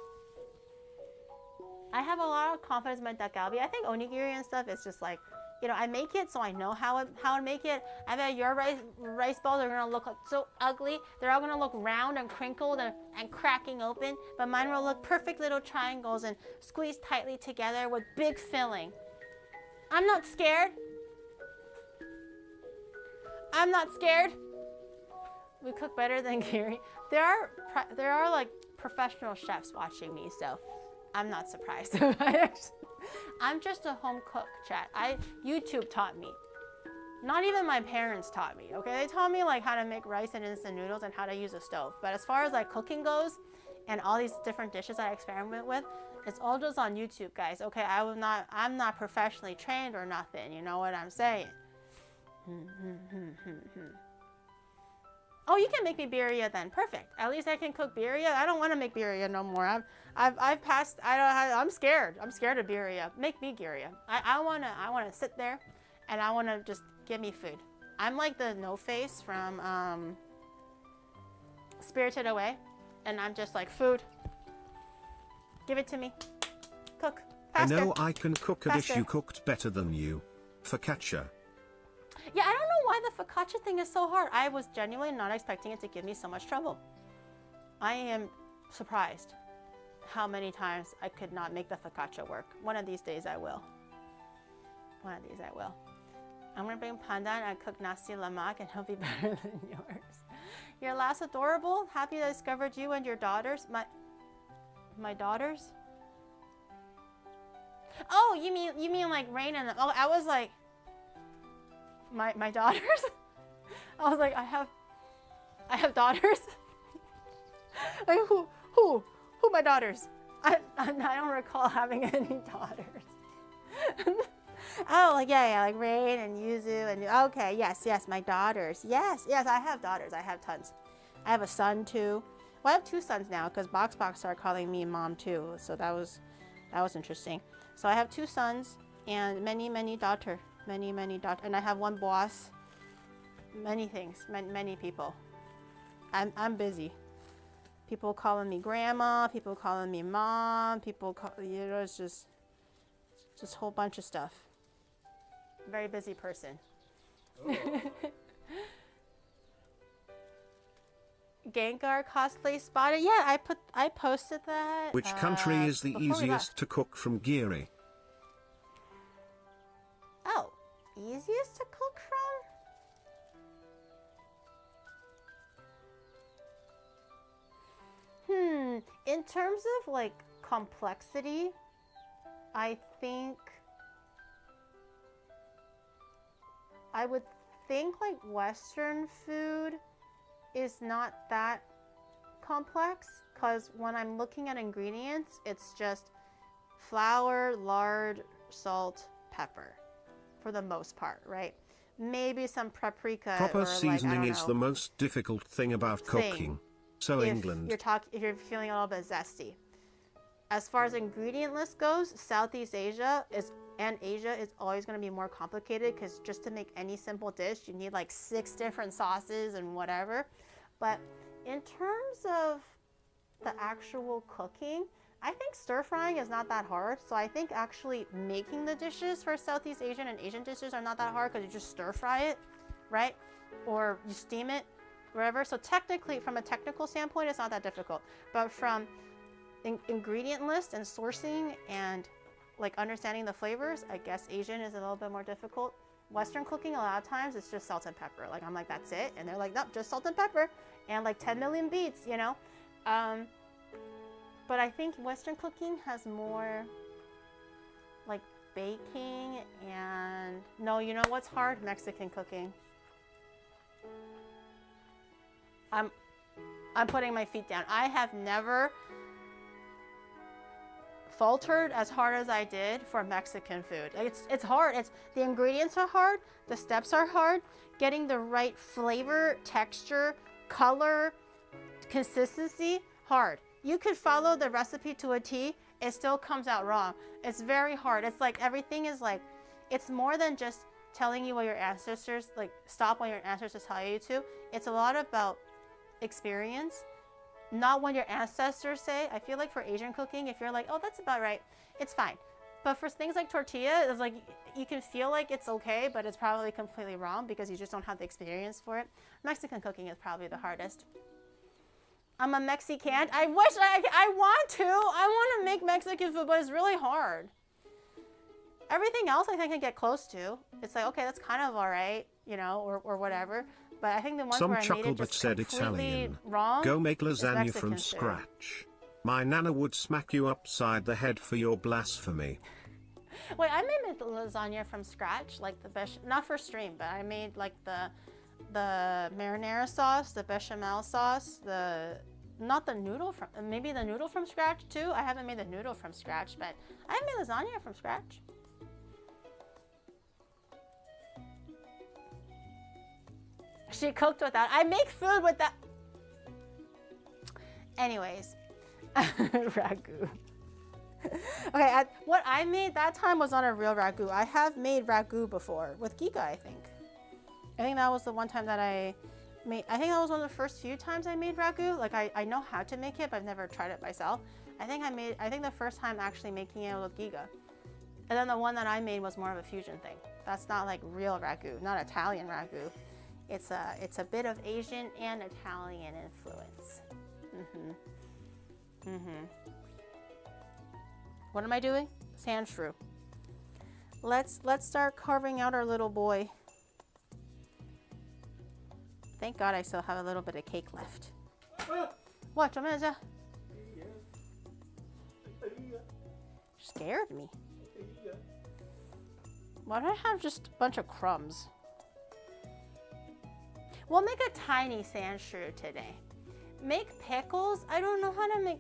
I have a lot of confidence in my dakgalbi. I think onigiri and stuff is just like I make it so I know how to make it. I bet your rice balls are gonna look so ugly. They're all gonna look round and crinkled and cracking open, but mine will look perfect little triangles and squeezed tightly together with big filling. I'm not scared. I'm not scared. We cook better than Gary. There are like professional chefs watching me, so I'm not surprised. I'm just a home cook, chat. YouTube taught me. Not even my parents taught me, okay? They taught me like how to make rice and instant noodles and how to use a stove. But as far as like cooking goes and all these different dishes I experiment with, it's all just on YouTube, guys. Okay, I'm not professionally trained or nothing. You know what I'm saying? Oh, you can make me birria then. Perfect. At least I can cook birria. I don't want to make birria no more. I've passed. I'm scared. I'm scared of birria. Make me birria. I wanna sit there, and I wanna just give me food. I'm like the no face from Spirited Away, and I'm just like food. Give it to me. Cook faster. I know I can cook a dish Faster. you cooked better than you. Focaccia. Yeah, I don't know why the focaccia thing is so hard. I was genuinely not expecting it to give me so much trouble. I am surprised how many times I could not make the focaccia work. One of these days I will. One of these I will. I'm gonna bring Panda and I cook nasi lemak and he'll be better than yours. Your last adorable. Happy I discovered you and your daughters. My daughters? Oh, you mean like Rain and oh, I was like my daughters. I was like, I have daughters. Like who my daughters? I don't recall having any daughters. Oh, like yeah, like Rain and Yuzu and okay, yes, my daughters. Yes, I have daughters. I have tons. I have a son too. Well, I have 2 sons now because Box started calling me mom too. So that was interesting. So I have 2 sons and many daughters. Many daughters, and I have 1 boss. Many things, many people. I'm busy. People calling me grandma, people calling me mom, it's just a whole bunch of stuff. Very busy person. Gengar cosplay spotted. Yeah, I posted that. Which country is the before we easiest left. to cook from Geary? Oh, easiest to cook from? In terms of like complexity, I would think like Western food is not that complex because when I'm looking at ingredients, it's just flour, lard, salt, pepper for the most part, right? Maybe some paprika. Proper or seasoning like, is the most difficult thing about cooking. So if England. if you're feeling a little bit zesty. As far as ingredient list goes, Southeast Asia and Asia is always going to be more complicated because just to make any simple dish, you need like 6 different sauces and whatever. But in terms of the actual cooking, I think stir frying is not that hard. So I think actually making the dishes for Southeast Asian and Asian dishes are not that hard because you just stir fry it, right? Or you steam it, wherever. So technically, from a technical standpoint, it's not that difficult. But from ingredient list and sourcing and like understanding the flavors, I guess Asian is a little bit more difficult. Western cooking, a lot of times it's just salt and pepper. Like I'm like, that's it, and they're like, nope, just salt and pepper and like 10 million beets, you know. But I think Western cooking has more like baking and no, you know what's hard? Mexican cooking. I'm putting my feet down. I have never faltered as hard as I did for Mexican food. It's hard. The ingredients are hard, the steps are hard, getting the right flavor, texture, color, consistency, hard. You could follow the recipe to a T, it still comes out wrong. It's very hard. It's like everything is like, it's more than just telling you what your ancestors, like stop when your ancestors tell you to. It's a lot about experience. Not what your ancestors say. I feel like for Asian cooking, if you're like, oh, that's about right, it's fine. But for things like tortilla, it's like you can feel like it's okay, but it's probably completely wrong because you just don't have the experience for it. Mexican cooking is probably the hardest. I'm a Mexican. I wish I want to. I want to make Mexican food, but it's really hard. Everything else I think I can get close to. It's like, okay, that's kind of all right, you know, or whatever. But I think the ones where I made it just completely wrong. Go make lasagna Mexican from food. scratch. My nana would smack you upside the head for your blasphemy. Wait, I made the lasagna from scratch, like the not for stream, but I made like the marinara sauce, the bechamel sauce, not the noodle from, maybe the noodle from scratch too. I haven't made the noodle from scratch, but I made lasagna from scratch. She cooked with that. I make food with that. Anyways, ragu. Okay, what I made that time was not a real ragu. I have made ragu before with Giga, I think. I think that was the one time that I made, I think that was one of the first few times I made ragu. Like I know how to make it, but I've never tried it myself. I think the first time actually making it with Giga. And then the one that I made was more of a fusion thing. That's not like real ragu, not Italian ragu. It's a bit of Asian and Italian influence. What am I doing? Sandshrew. Let's start carving out our little boy. Thank God I still have a little bit of cake left. What? Scared me. Why do I have just a bunch of crumbs? We'll make a tiny Sandshrew today. Make pickles? I don't know how to make.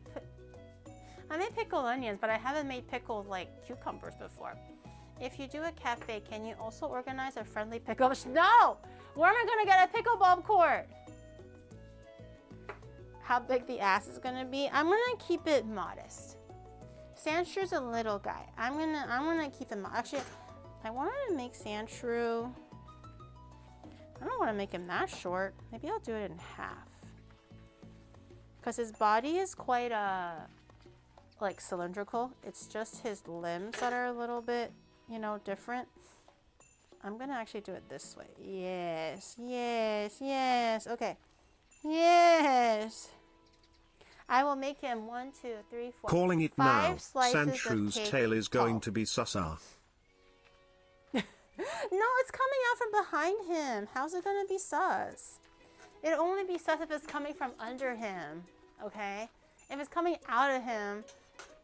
I made pickled onions, but I haven't made pickled like cucumbers before. If you do a cafe, can you also organize a friendly pickle? No! Where am I gonna get a pickleball court? How big the ass is gonna be? I'm gonna keep it modest. Sandshrew's a little guy. I'm gonna keep him. Actually, I wanted to make Sandshrew. I don't want to make him that short. Maybe I'll do it in half. Because his body is quite like cylindrical. It's just his limbs that are a little bit, you know, different. I'm gonna actually do it this way. Yes, yes, yes. Okay. Yes. I will make him 1, 2, 3, 4. Calling it now. Sandshrew's tail is going to be Sussa. No, it's coming out from behind him. How's it gonna be sus? It'll only be sus if it's coming from under him, okay? If it's coming out of him,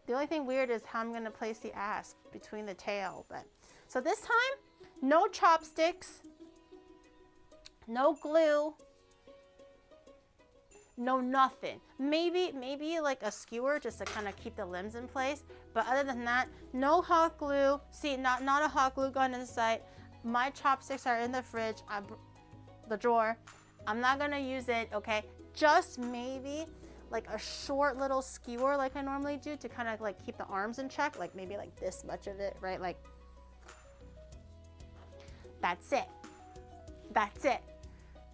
the only thing weird is how I'm gonna place the ass between the tail. But so this time, no chopsticks, no glue, no nothing. Maybe like a skewer just to kind of keep the limbs in place. But other than that, no hot glue. See, not a hot glue gun in sight. My chopsticks are in the fridge, the drawer. I'm not gonna use it, okay? Just maybe like a short little skewer like I normally do to kind of like keep the arms in check. Like maybe like this much of it, right? Like, that's it. That's it,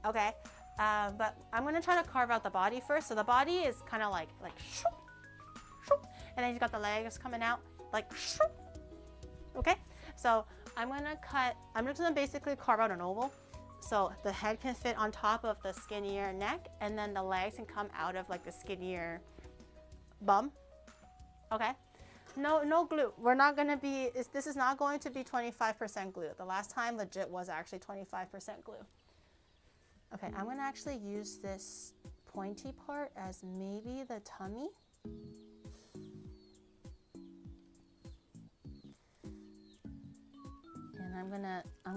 okay? But I'm gonna try to carve out the body first. So the body is kind of like shoop, shoop, and then he's got the legs coming out like shoop. Okay, so I'm just gonna basically carve out an oval. So the head can fit on top of the skinnier neck, and then the legs can come out of like the skinnier bum. Okay, no glue. We're not gonna be. This is not going to be 25% glue. The last time legit was actually 25% glue. Okay, I'm gonna actually use this pointy part as maybe the tummy. And I'm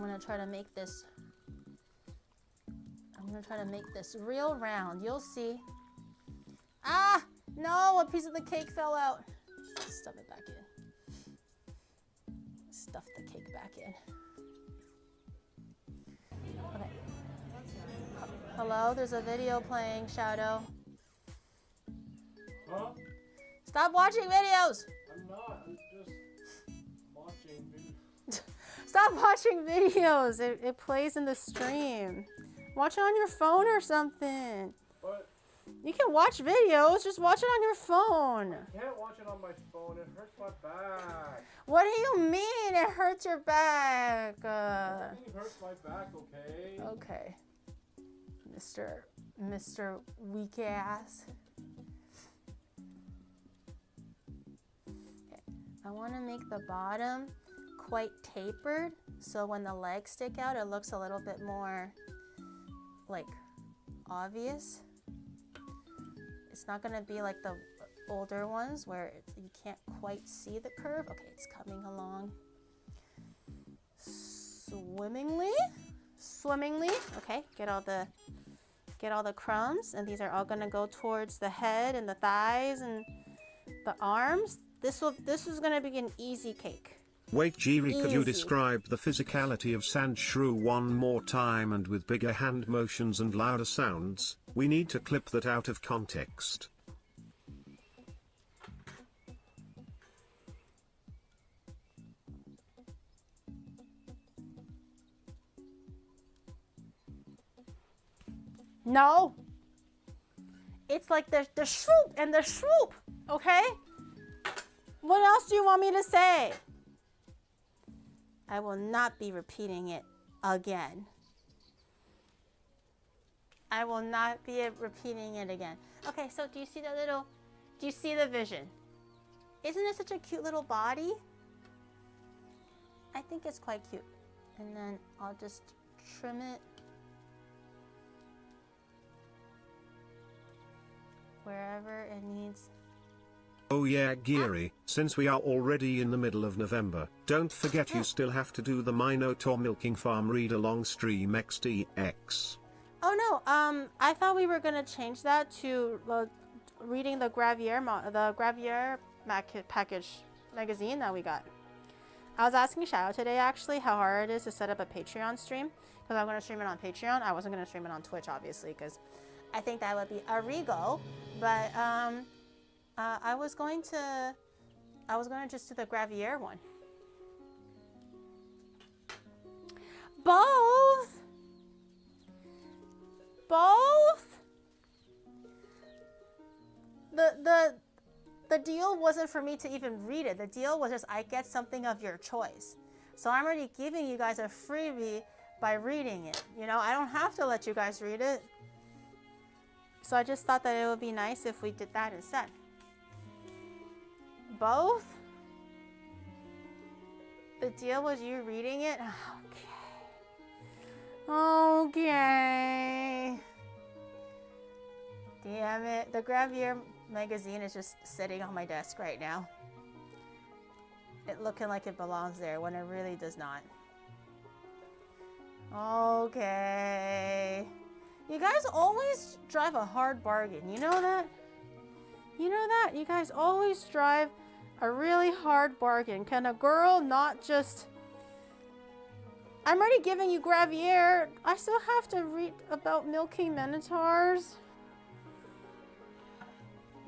gonna try to make this. I'm gonna try to make this real round. You'll see. Ah, no! A piece of the cake fell out. Stuff it back in. Stuff the cake back in. Okay. Hello, there's a video playing, Shadow. Huh? Stop watching videos! I'm not. I'm just watching videos. Stop watching videos. It plays in the stream. Watch it on your phone or something. But You can watch videos. Just watch it on your phone. I can't watch it on my phone. It hurts my back. What do you mean it hurts your back? It hurts my back, okay? Okay. Mr. Weak Ass. Okay. I want to make the bottom quite tapered, so when the legs stick out, it looks a little bit more like obvious. It's not going to be like the older ones where you can't quite see the curve. Okay, it's coming along swimmingly. Okay, get all the crumbs, and these are all going to go towards the head and the thighs and the arms. This is going to be an easy cake. Wait, Jiri, could you describe the physicality of Sandshrew one more time, and with bigger hand motions and louder sounds? We need to clip that out of context. No. It's like the shroop and the shroop, okay? What else do you want me to say? I will not be repeating it again. I will not be repeating it again. Okay, so do you see the vision? Isn't it such a cute little body? I think it's quite cute. And then I'll just trim it wherever it needs. Oh yeah, Geary, since we are already in the middle of November, don't forget you still have to do the Minotaur Milking Farm read-along stream XDX. Oh no, I thought we were gonna change that to reading the Gravier package magazine that we got. I was asking Shadow today actually how hard it is to set up a Patreon stream, because I'm gonna stream it on Patreon. I wasn't gonna stream it on Twitch obviously, because I think that would be a rego, but I was going to just do the Gravier one. Both. The deal wasn't for me to even read it. The deal was just I get something of your choice. So I'm already giving you guys a freebie by reading it. You know, I don't have to let you guys read it. So I just thought that it would be nice if we did that instead. Both? The deal was you reading it? Okay. Damn it. The Gravier magazine is just sitting on my desk right now. It looking like it belongs there when it really does not. Okay. You guys always drive a hard bargain. You know that? You know that? You guys always drive a really hard bargain. Can a girl not just... I'm already giving you Gravier. I still have to read about milking minotaurs.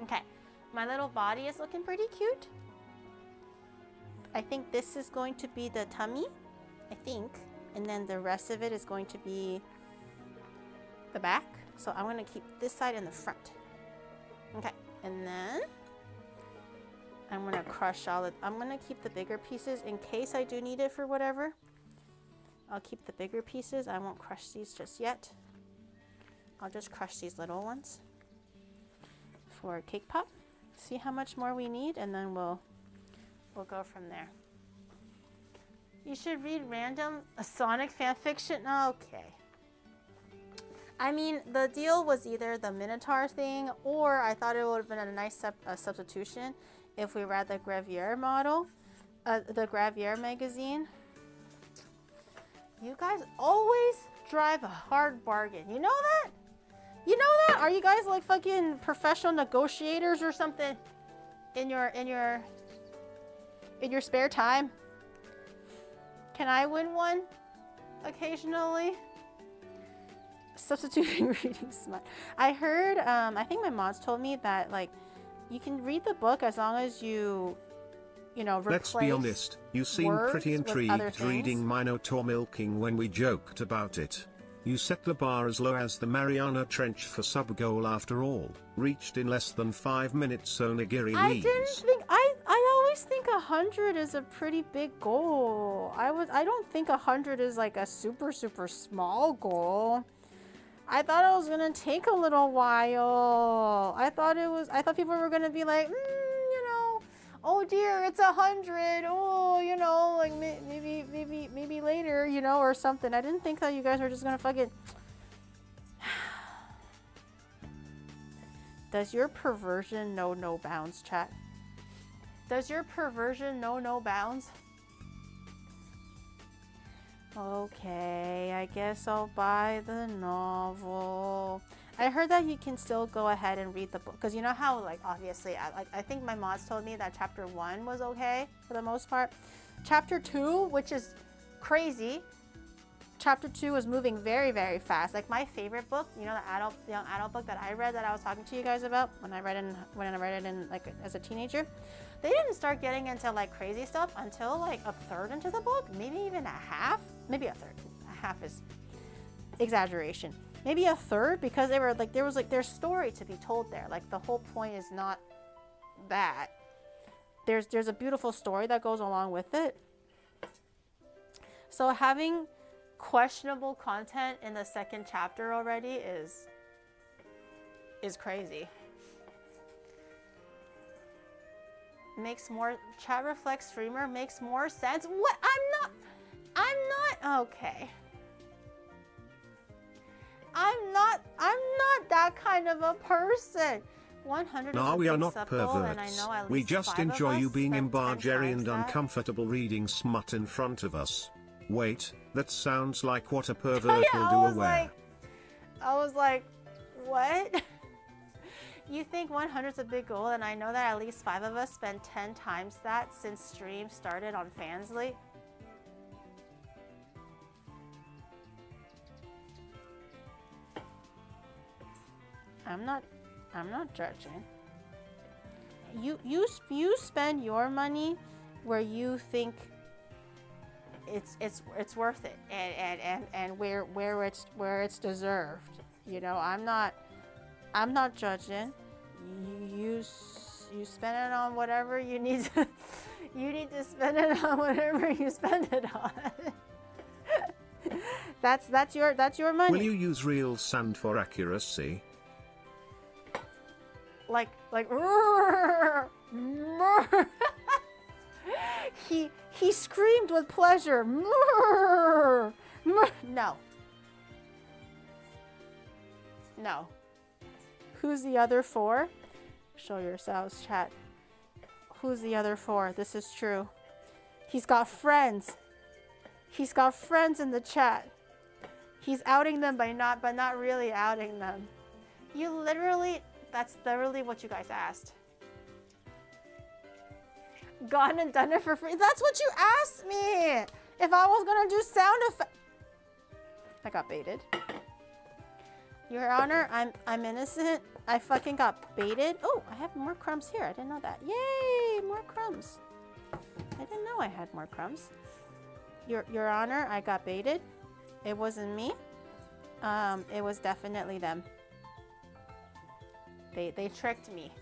Okay. My little body is looking pretty cute. I think this is going to be the tummy. I think. And then the rest of it is going to be the back. So I'm going to keep this side in the front. Okay. And then I'm going to crush all of... I'm going to keep the bigger pieces in case I do need it for whatever. I'll keep the bigger pieces. I won't crush these just yet. I'll just crush these little ones for a cake pop. See how much more we need, and then we'll go from there. You should read random Sonic fan fiction. Okay. I mean, the deal was either the Minotaur thing, or I thought it would have been a nice substitution if we read the Gravier model, the Gravier magazine. You guys always drive a hard bargain. You know that? You know that? Are you guys like fucking professional negotiators or something in your spare time? Can I win one occasionally? Substituting reading smut. I heard, I think my mods told me that like you can read the book as long as you know, replace. Let's be honest, you seem pretty intrigued reading Minotaur Milking when we joked about it. You set the bar as low as the Mariana Trench for sub-goal after all. Reached in less than 5 minutes, so Nigiri I leaves. didn't think I always think 100 is a pretty big goal. I don't think 100 is like a super small goal. I thought it was gonna take a little while. I thought people were gonna be like, you know, oh dear, it's 100. Oh, you know, like maybe later, you know, or something. I didn't think that you guys were just gonna fucking. Does your perversion know no bounds, chat? Does your perversion know no bounds? Okay, I guess I'll buy the novel. I heard that you can still go ahead and read the book, because you know how, like, obviously, I think my mods told me that chapter 1 was okay for the most part. Chapter 2, which is crazy. Chapter 2 was moving very fast. Like my favorite book, you know, the young adult book that I read that I was talking to you guys about when I read it in like as a teenager. They didn't start getting into like crazy stuff until like a third into the book, maybe even a half, maybe a third. A half is exaggeration. Maybe a third, because they were like there's story to be told there. Like the whole point is not that. There's a beautiful story that goes along with it. So having questionable content in the second chapter already is crazy. Makes more chat reflects streamer makes more sense. What? I'm not okay. I'm not that kind of a person. 100 No, is we a are big not sub goal, and I perverts. know at We least just 5 of enjoy you us being spent 10 embargery times and that. uncomfortable reading smut in front of us. Wait, that sounds like what a pervert Yeah, will do aware. I was like, what? You think 100 is a big goal, and I know that at least 5 of us spent 10 times that since stream started on Fansly. I'm not judging. You spend your money where you think it's worth it, and where it's deserved. You know, I'm not judging. You spend it on whatever you need to. You need to spend it on whatever you spend it on. That's your money. Will you use real sand for accuracy? Like he screamed with pleasure. No. Who's the other 4? Show yourselves, chat. Who's the other 4? This is true. He's got friends. He's got friends in the chat. He's outing them by not really outing them. That's literally what you guys asked. Gone and done it for free. That's what you asked me. If I was gonna do sound effects. I got baited. Your Honor, I'm innocent. I fucking got baited. Oh, I have more crumbs here. I didn't know that. Yay, more crumbs. I didn't know I had more crumbs. Your Honor, I got baited. It wasn't me. It was definitely them. They tricked me.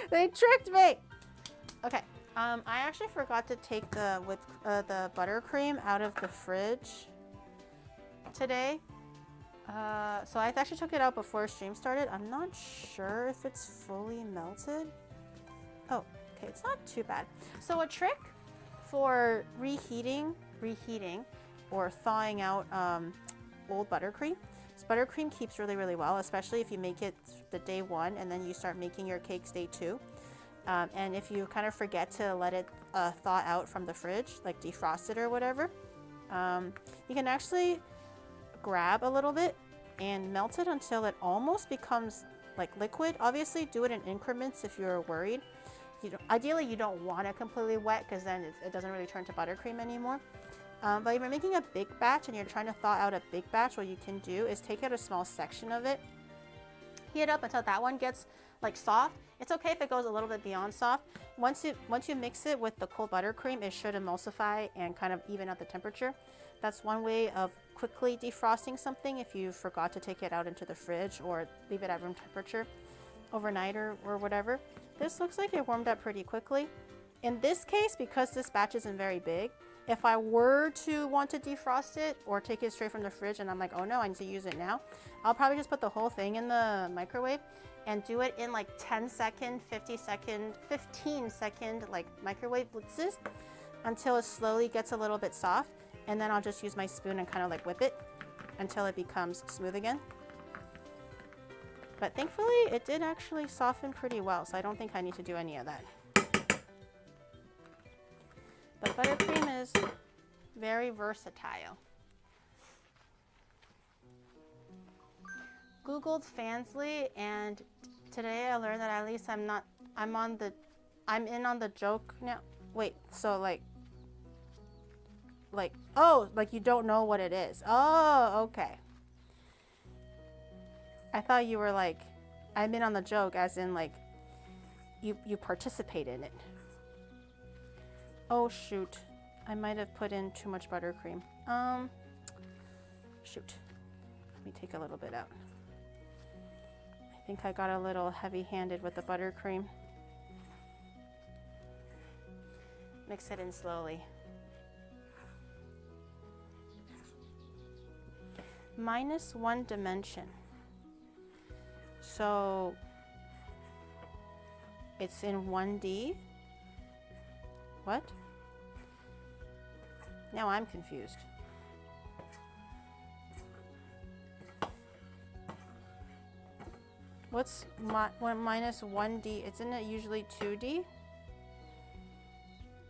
They tricked me. Okay. I actually forgot to take the buttercream out of the fridge today. So I actually took it out before stream started. I'm not sure if it's fully melted. Oh, okay, it's not too bad. So a trick for reheating or thawing out old buttercream. So buttercream keeps really well, especially if you make it the day 1 and then you start making your cakes day 2. And if you kind of forget to let it thaw out from the fridge, like defrost it or whatever, you can actually grab a little bit and melt it until it almost becomes like liquid. Obviously, do it in increments if you're worried. Ideally, you don't want it completely wet because then it doesn't really turn to buttercream anymore. But if you're making a big batch and you're trying to thaw out a big batch, what you can do is take out a small section of it, heat it up until that one gets like soft. It's okay if it goes a little bit beyond soft. once you mix it with the cold buttercream, it should emulsify and kind of even out the temperature. That's one way of quickly defrosting something if you forgot to take it out into the fridge or leave it at room temperature overnight or whatever. This looks like it warmed up pretty quickly. In this case, because this batch isn't very big, if I were to want to defrost it or take it straight from the fridge and I'm like, oh no, I need to use it now, I'll probably just put the whole thing in the microwave and do it in like 10-second, 50-second, 15-second like microwave blitzes until it slowly gets a little bit soft. And then I'll just use my spoon and kind of like whip it until it becomes smooth again. But thankfully it did actually soften pretty well, so I don't think I need to do any of that. But buttercream is very versatile. Googled Fansly, and today I learned that at least I'm in on the joke now. Wait, so like, oh, like you don't know what it is. Oh, okay. I thought you were like, I'm in on the joke as in like, you participate in it. Oh shoot, I might have put in too much buttercream. Shoot, let me take a little bit out. I think I got a little heavy-handed with the buttercream. Mix it in slowly. -1 dimension. So it's in 1D. What? Now I'm confused. What's -1D? Isn't it usually 2D?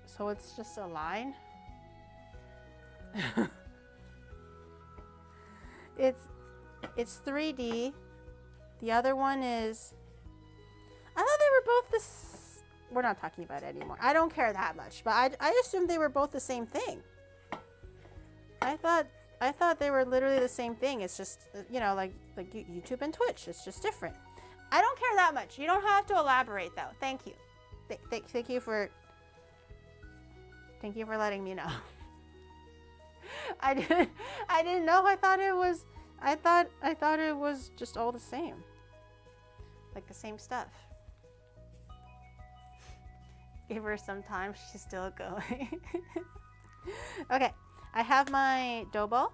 So it's just a line? It's 3D. The other one is, I thought they were both we're not talking about it anymore. I don't care that much, but I assumed they were both the same thing. I thought they were literally the same thing. It's just, you know, like YouTube and Twitch. It's just different. I don't care that much. You don't have to elaborate though. Thank you. Thank you for letting me know. I didn't know. I thought it was just all the same. Like the same stuff. Give her some time, she's still going. Okay, I have my dough ball.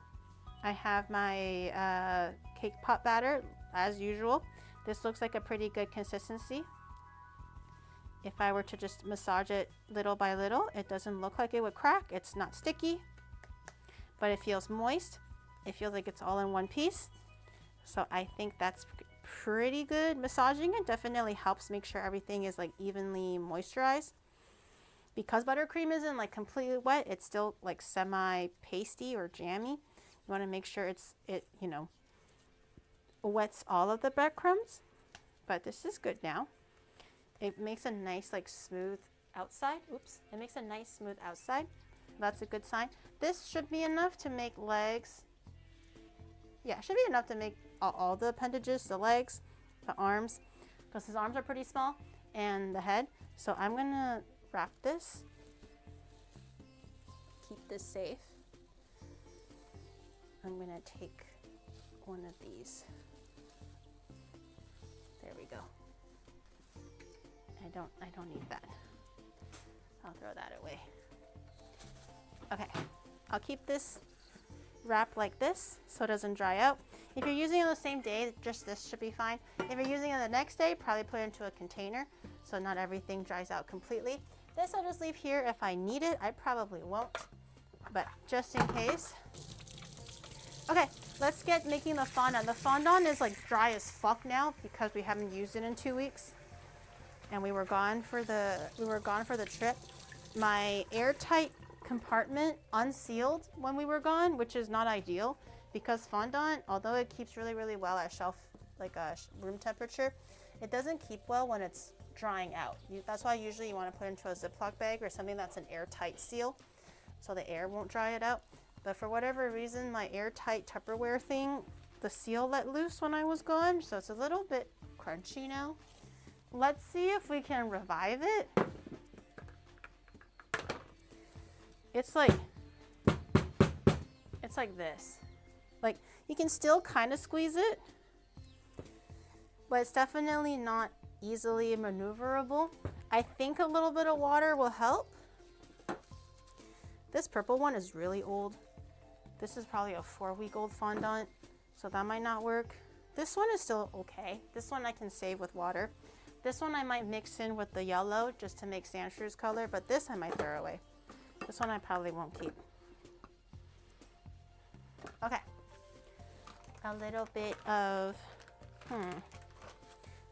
I have my cake pop batter, as usual. This looks like a pretty good consistency. If I were to just massage it little by little, it doesn't look like it would crack. It's not sticky, but it feels moist. It feels like it's all in one piece. So I think that's pretty good. Massaging it definitely helps make sure everything is like evenly moisturized. Because buttercream isn't like completely wet, it's still like semi pasty or jammy. You want to make sure it you know, wets all of the breadcrumbs. But this is good now. It makes a nice like smooth outside. Oops. It makes a nice smooth outside. That's a good sign. This should be enough to make legs. Yeah, it should be enough to make all the appendages, the legs, the arms, because his arms are pretty small, and the head. So I'm gonna wrap this, keep this safe. I'm gonna take one of these. There we go. I don't need that. I'll throw that away. Okay, I'll keep this wrapped like this so it doesn't dry out. If you're using it on the same day, just this should be fine. If you're using it the next day, probably put it into a container so not everything dries out completely. This I'll just leave here if I need it. I probably won't, but just in case. Okay, let's get making the fondant. The fondant is like dry as fuck now because we haven't used it in 2 weeks, and we were gone for the trip. My airtight compartment unsealed when we were gone, which is not ideal because fondant, although it keeps really, really well at shelf, like room temperature, it doesn't keep well when it's drying out. That's why usually you want to put it into a Ziploc bag or something that's an airtight seal so the air won't dry it out. But for whatever reason, my airtight Tupperware thing, the seal let loose when I was gone, so it's a little bit crunchy now. Let's see if we can revive it it's like this. Like, you can still kind of squeeze it, but it's definitely not easily maneuverable. I think a little bit of water will help. This purple one is really old. This is probably a 4-week-old fondant, so that might not work. This one is still okay. This one I can save with water. This one I might mix in with the yellow just to make Sandshrew's color, but this I might throw away. This one I probably won't keep. Okay. A little bit of,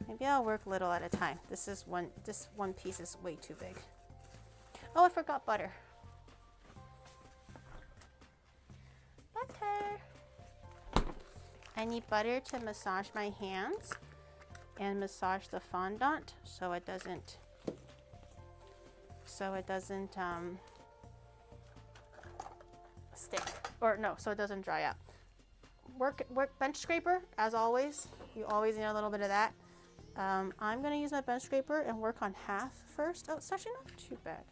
maybe I'll work little at a time. This one piece is way too big. Oh, I forgot butter. Butter. I need butter to massage my hands and massage the fondant so it doesn't stick, or no, so it doesn't dry out. Work bench scraper, as always. You always need a little bit of that. I'm gonna use my bench scraper and work on half first. Oh, it's actually not too bad.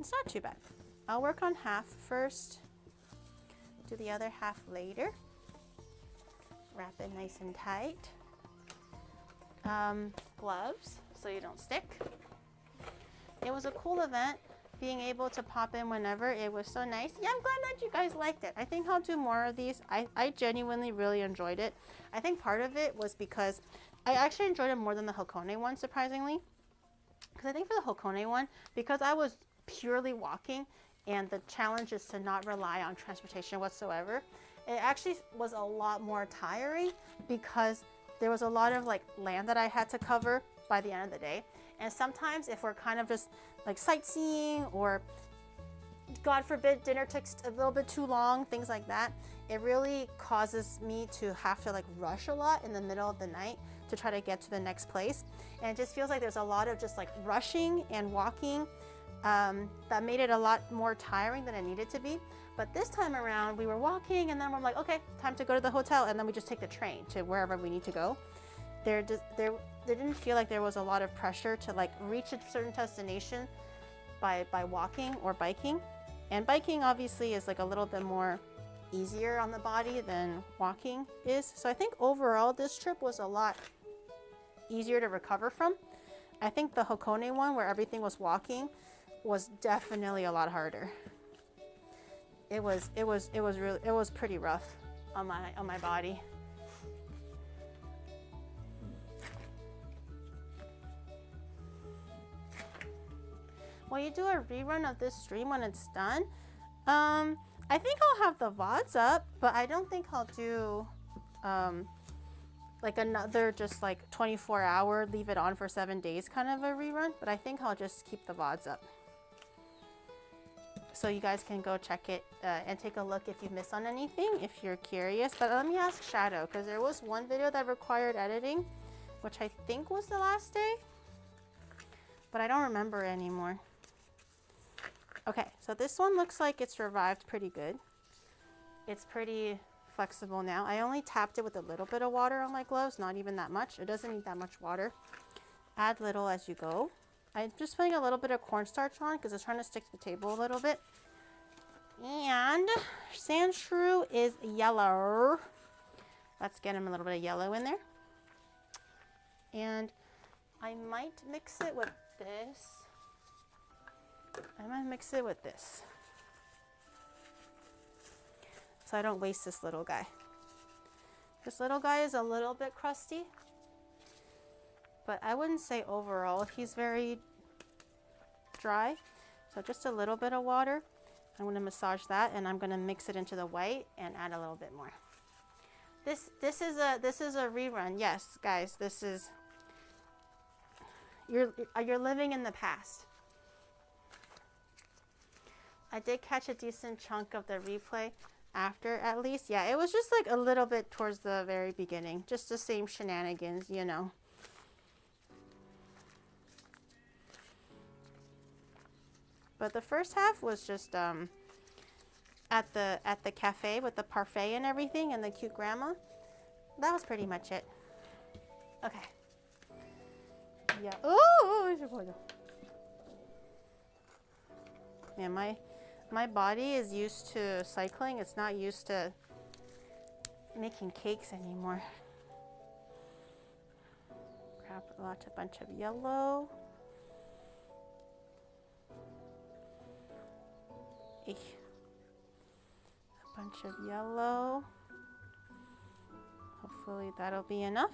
It's not too bad. I'll work on half first, do the other half later. Wrap it nice and tight. Gloves so you don't stick. It was a cool event, being able to pop in whenever. It was so nice. Yeah, I'm glad that you guys liked it. I think I'll do more of these. I genuinely really enjoyed it. I think part of it was because I actually enjoyed it more than the Hakone one, surprisingly. Because I think for the Hakone one, because I was purely walking and the challenge is to not rely on transportation whatsoever, it actually was a lot more tiring because there was a lot of like land that I had to cover by the end of the day. And sometimes if we're kind of just like sightseeing, or God forbid dinner takes a little bit too long, things like that, it really causes me to have to like rush a lot in the middle of the night to try to get to the next place. And it just feels like there's a lot of just like rushing and walking that made it a lot more tiring than it needed to be. But this time around we were walking and then we're like, okay, time to go to the hotel, and then we just take the train to wherever we need to go. There didn't feel like there was a lot of pressure to like reach a certain destination by walking or biking. And biking obviously is like a little bit more easier on the body than walking is. So I think overall this trip was a lot easier to recover from. I think the Hakone one, where everything was walking, was definitely a lot harder. It was pretty rough on my body. Will you do a rerun of this stream when it's done? I think I'll have the VODs up, but I don't think I'll do like another just like 24-hour, leave it on for 7 days kind of a rerun. But I think I'll just keep the VODs up, so you guys can go check it and take a look if you miss on anything, if you're curious. But let me ask Shadow, because there was one video that required editing, which I think was the last day, but I don't remember anymore. Okay, so this one looks like it's revived pretty good. It's pretty flexible now. I only tapped it with a little bit of water on my gloves, not even that much. It doesn't need that much water. Add little as you go. I'm just putting a little bit of cornstarch on because it's trying to stick to the table a little bit. And Sandshrew is yellow. Let's get him a little bit of yellow in there. And I might mix it with this. I'm gonna mix it with this, so I don't waste this little guy. This little guy is a little bit crusty, but I wouldn't say overall he's very dry. So just a little bit of water. I'm gonna massage that, and I'm gonna mix it into the white and add a little bit more. This is a rerun. Yes, guys, this is you're living in the past. I did catch a decent chunk of the replay after, at least. Yeah, it was just like a little bit towards the very beginning. Just the same shenanigans, you know. But the first half was just at the cafe with the parfait and everything and the cute grandma. That was pretty much it. Okay. Yeah. Oh, Man, my body is used to cycling. It's not used to making cakes anymore. Grab a bunch of yellow. A bunch of yellow. Hopefully that'll be enough.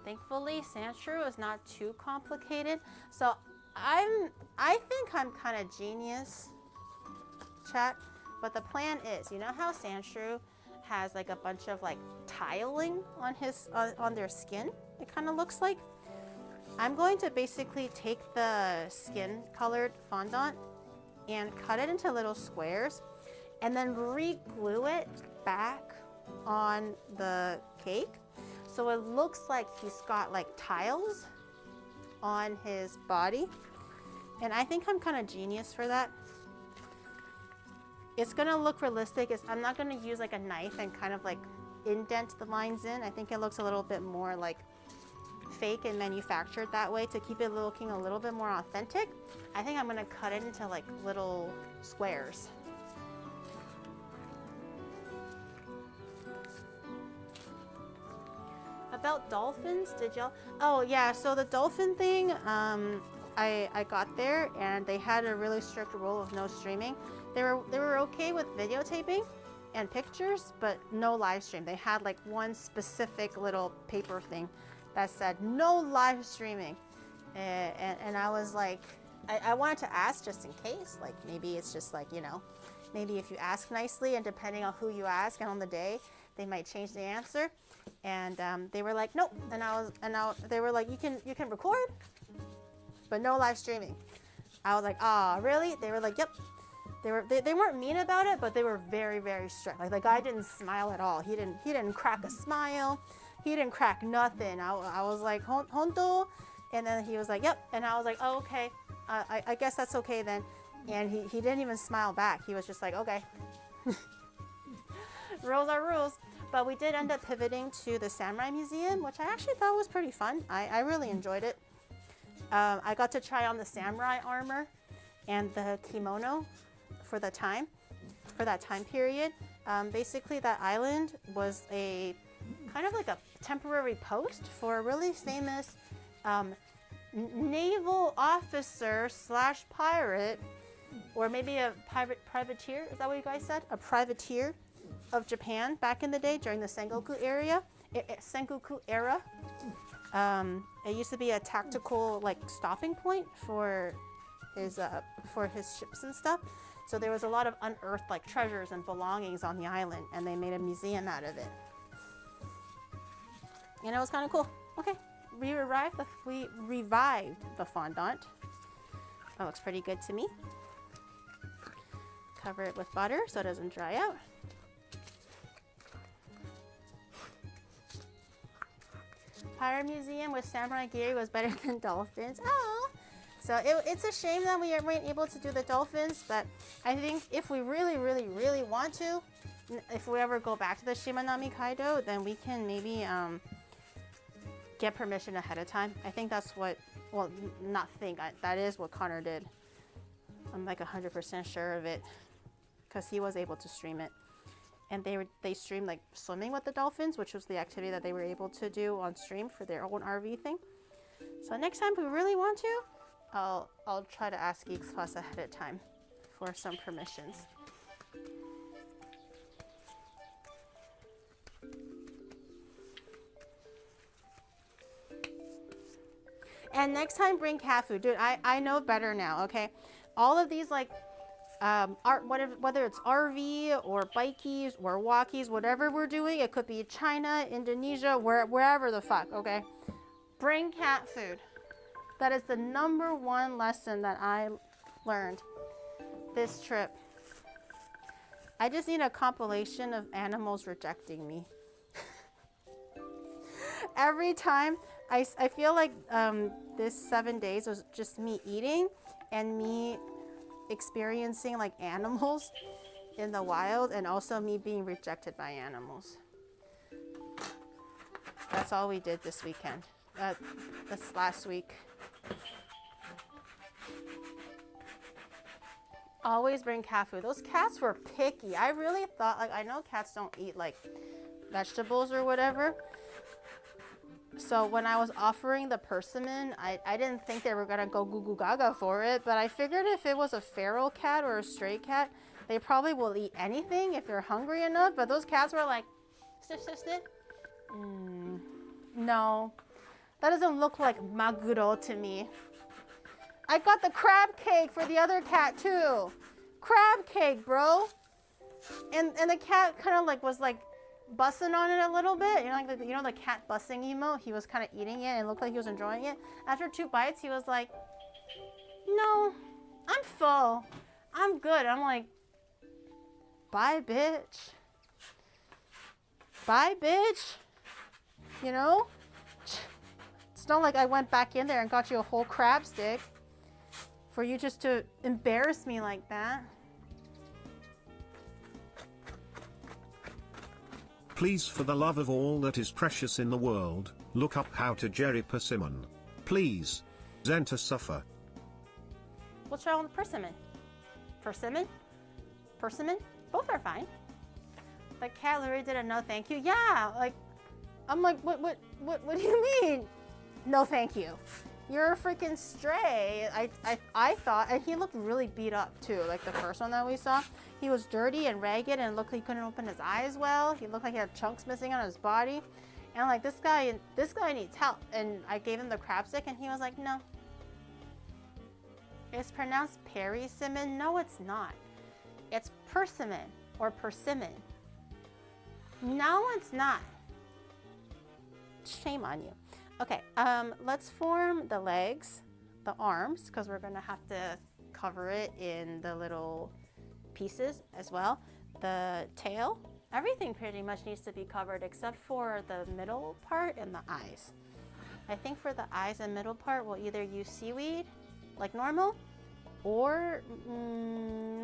Thankfully, Sandshrew is not too complicated. So I think I'm kind of genius, chat. But the plan is, you know how Sandshrew has like a bunch of like tiling on his on their skin? It kind of looks like. I'm going to basically take the skin colored fondant and cut it into little squares and then re-glue it back on the cake. So it looks like he's got like tiles on his body. And I think I'm kind of genius for that. It's gonna look realistic. I'm not gonna use like a knife and kind of like indent the lines in. I think it looks a little bit more like fake and manufactured that way to keep it looking a little bit more authentic. I think I'm gonna cut it into like little squares. About dolphins, did y'all? Oh yeah, so the dolphin thing, I got there and they had a really strict rule of no streaming. They were okay with videotaping and pictures, but no live stream. They had like one specific little paper thing that said no live streaming, and I was like, I wanted to ask just in case, like maybe it's just like, you know, maybe if you ask nicely and depending on who you ask and on the day, they might change the answer. And they were like, nope. And they were like, you can record, but no live streaming. I was like, ah, really? They were like, yep. They weren't mean about it, but they were very, very strict. Like the guy didn't smile at all. He didn't crack a smile. He didn't crack nothing. I was like, Honto? And then he was like, yep. And I was like, oh, okay. I guess that's okay then. And he didn't even smile back. He was just like, okay. Rules are rules. But we did end up pivoting to the Samurai Museum, which I actually thought was pretty fun. I really enjoyed it. I got to try on the samurai armor and the kimono for that time period. Basically, that island was a kind of like a temporary post for a really famous naval officer / pirate, or maybe a privateer. Is that what you guys said? A privateer of Japan back in the day during the Sengoku era. It used to be a tactical like stopping point for his ships and stuff. So there was a lot of unearthed like treasures and belongings on the island, and they made a museum out of it. And it was kind of cool. Okay, we revived the fondant. That looks pretty good to me. Cover it with butter so it doesn't dry out. Pirate Museum with samurai gear was better than dolphins. Oh, so it's a shame that we weren't able to do the dolphins, but I think if we really, really, really want to, if we ever go back to the Shimanami Kaido, then we can maybe get permission ahead of time. I think that's what, well, not think, that is what Connor did. I'm like 100% sure of it, because he was able to stream it. And they streamed like swimming with the dolphins, which was the activity that they were able to do on stream for their own RV thing. So next time if we really want to, I'll try to ask Geeks Plus ahead of time for some permissions. And next time bring cat food. Dude, I know better now, okay? All of these like whether it's RV or bikies or walkies, whatever we're doing, it could be China, Indonesia, wherever the fuck, okay? Bring cat food. That is the #1 lesson that I learned this trip. I just need a compilation of animals rejecting me. Every time, I feel like this 7 days was just me eating and me experiencing like animals in the wild, and also me being rejected by animals. That's all we did this weekend. This last week. Always bring cat food. Those cats were picky. I really thought, like, I know cats don't eat like vegetables or whatever. So when I was offering the persimmon, I didn't think they were gonna go goo goo gaga for it, but I figured if it was a feral cat or a stray cat, they probably will eat anything if they're hungry enough. But those cats were like, sniff, sniff, sniff. No, that doesn't look like maguro to me. I got the crab cake for the other cat too. Crab cake, bro. And the cat kind of like was like bussing on it a little bit. You know the cat bussing emote? He was kind of eating it and it looked like he was enjoying it. After 2 bites, he was like, no, I'm full. I'm good. I'm like, bye, bitch. Bye, bitch. You know? It's not like I went back in there and got you a whole crab stick for you just to embarrass me like that. Please, for the love of all that is precious in the world, look up how to Jerry Persimmon. Please. Zenta suffer. What's wrong with persimmon? Persimmon? Persimmon? Both are fine. The cat literally did a no thank you. Yeah, like, I'm like, what do you mean? No thank you. You're a freaking stray. I thought, and he looked really beat up too, like the first one that we saw. He was dirty and ragged and looked like he couldn't open his eyes well. He looked like he had chunks missing on his body. And like, this guy needs help. And I gave him the crab stick and he was like, no. It's pronounced persimmon. No, it's not. It's persimmon or persimmon. No, it's not. Shame on you. Okay, let's form the legs, the arms, because we're gonna have to cover it in the little pieces as well. The tail, everything pretty much needs to be covered except for the middle part and the eyes. I think for the eyes and middle part, we'll either use seaweed, like normal, or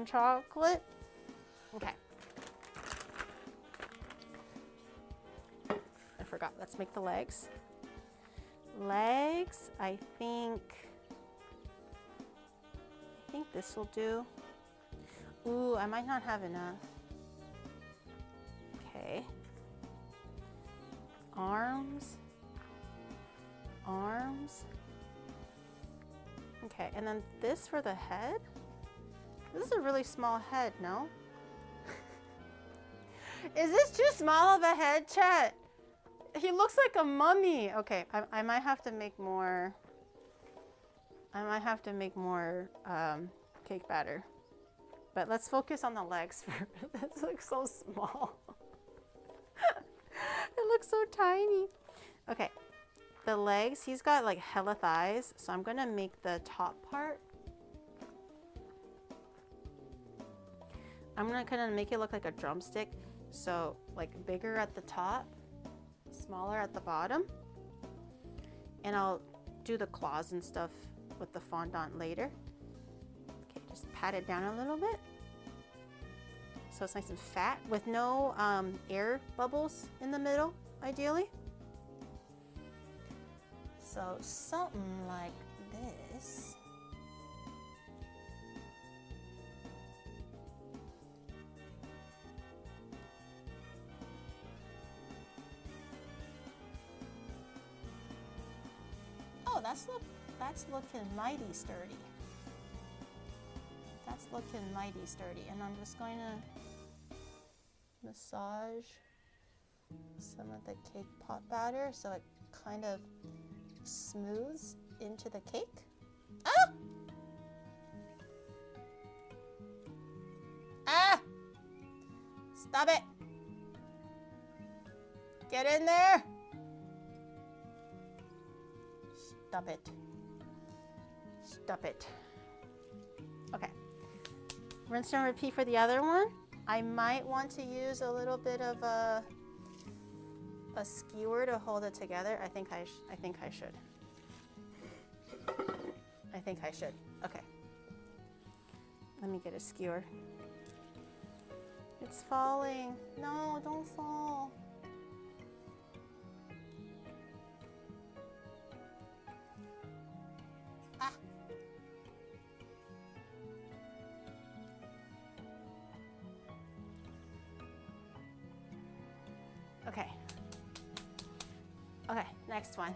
chocolate. Okay. I forgot, let's make the legs. Legs, I think this will do. Ooh, I might not have enough. Okay. Arms. Okay, and then this for the head. This is a really small head, no? Is this too small of a head, Chet? He looks like a mummy. Okay, I might have to make more. Cake batter. But let's focus on the legs first. This looks so small. It looks so tiny. Okay, the legs. He's got like hella thighs, so I'm gonna make the top part. I'm gonna kind of make it look like a drumstick. So like bigger at the top, smaller at the bottom, and I'll do the claws and stuff with the fondant later. Okay, just pat it down a little bit so it's nice and fat with no air bubbles in the middle, ideally. So something like this. Oh, that's looking mighty sturdy. That's looking mighty sturdy. And I'm just going to massage some of the cake pop batter so it kind of smooths into the cake. Ah! Ah! Stop it! Get in there! Stop it. Stop it. Okay. Rinse and repeat for the other one. I might want to use a little bit of a skewer to hold it together. I think I should. I think I should. Okay. Let me get a skewer. It's falling. No, don't fall. Ah. Next one.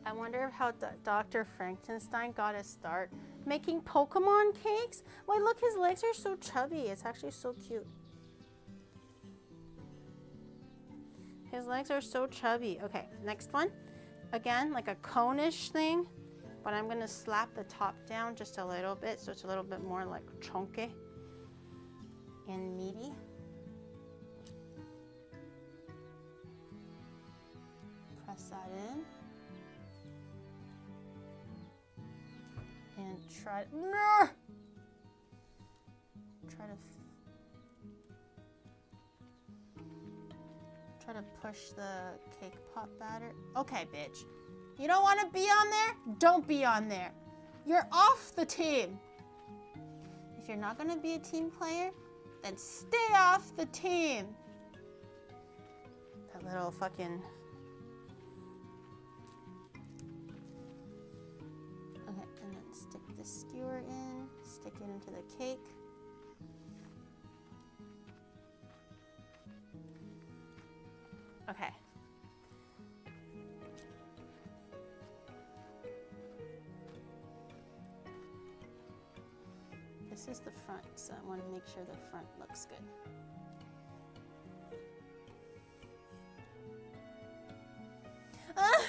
I wonder how Dr. Frankenstein got his start making Pokemon cakes. Why, look, his legs are so chubby. It's actually so cute. His legs are so chubby. Okay, next one. Again, like a cone-ish thing, but I'm gonna slap the top down just a little bit so it's a little bit more like chunky and meaty. Press that in. And try to push the cake pop batter. Okay, bitch. You don't want to be on there? Don't be on there. You're off the team. If you're not going to be a team player, then stay off the team. That little fucking... Okay, and then stick the skewer in, stick it into the cake. Okay. This is the front, so I want to make sure the front looks good. Ah!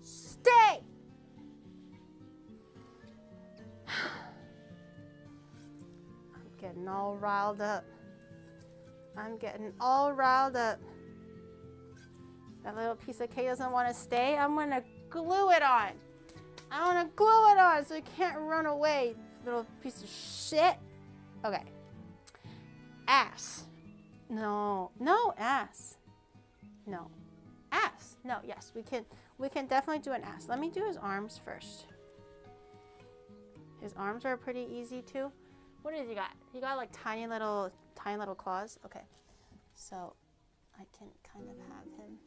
Stay! I'm getting all riled up. I'm getting all riled up. That little piece of cake doesn't want to stay. I'm going to glue it on. I want to glue it on so it can't run away, little piece of shit. Okay. Ass. No. No, ass. No. Ass. No, yes, we can definitely do an ass. Let me do his arms first. His arms are pretty easy too. What does he got? He got like tiny little claws. Okay, so I can kind of have him.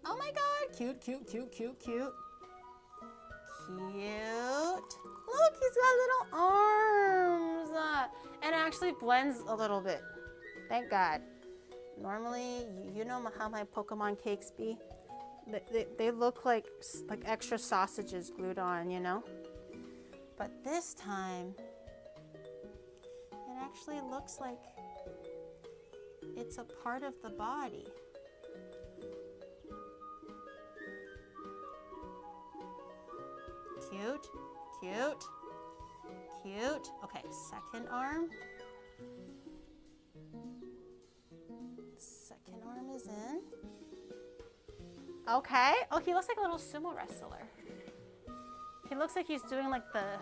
Oh my God, cute, cute, cute, cute, cute. Cute. Look, he's got little arms. And it actually blends a little bit. Thank God. Normally, you know how my Pokemon cakes be? They look like extra sausages glued on, you know? But this time, it actually looks like it's a part of the body. Cute, cute, cute. Okay, second arm. Second arm is in. Okay. Oh, he looks like a little sumo wrestler. He looks like he's doing like the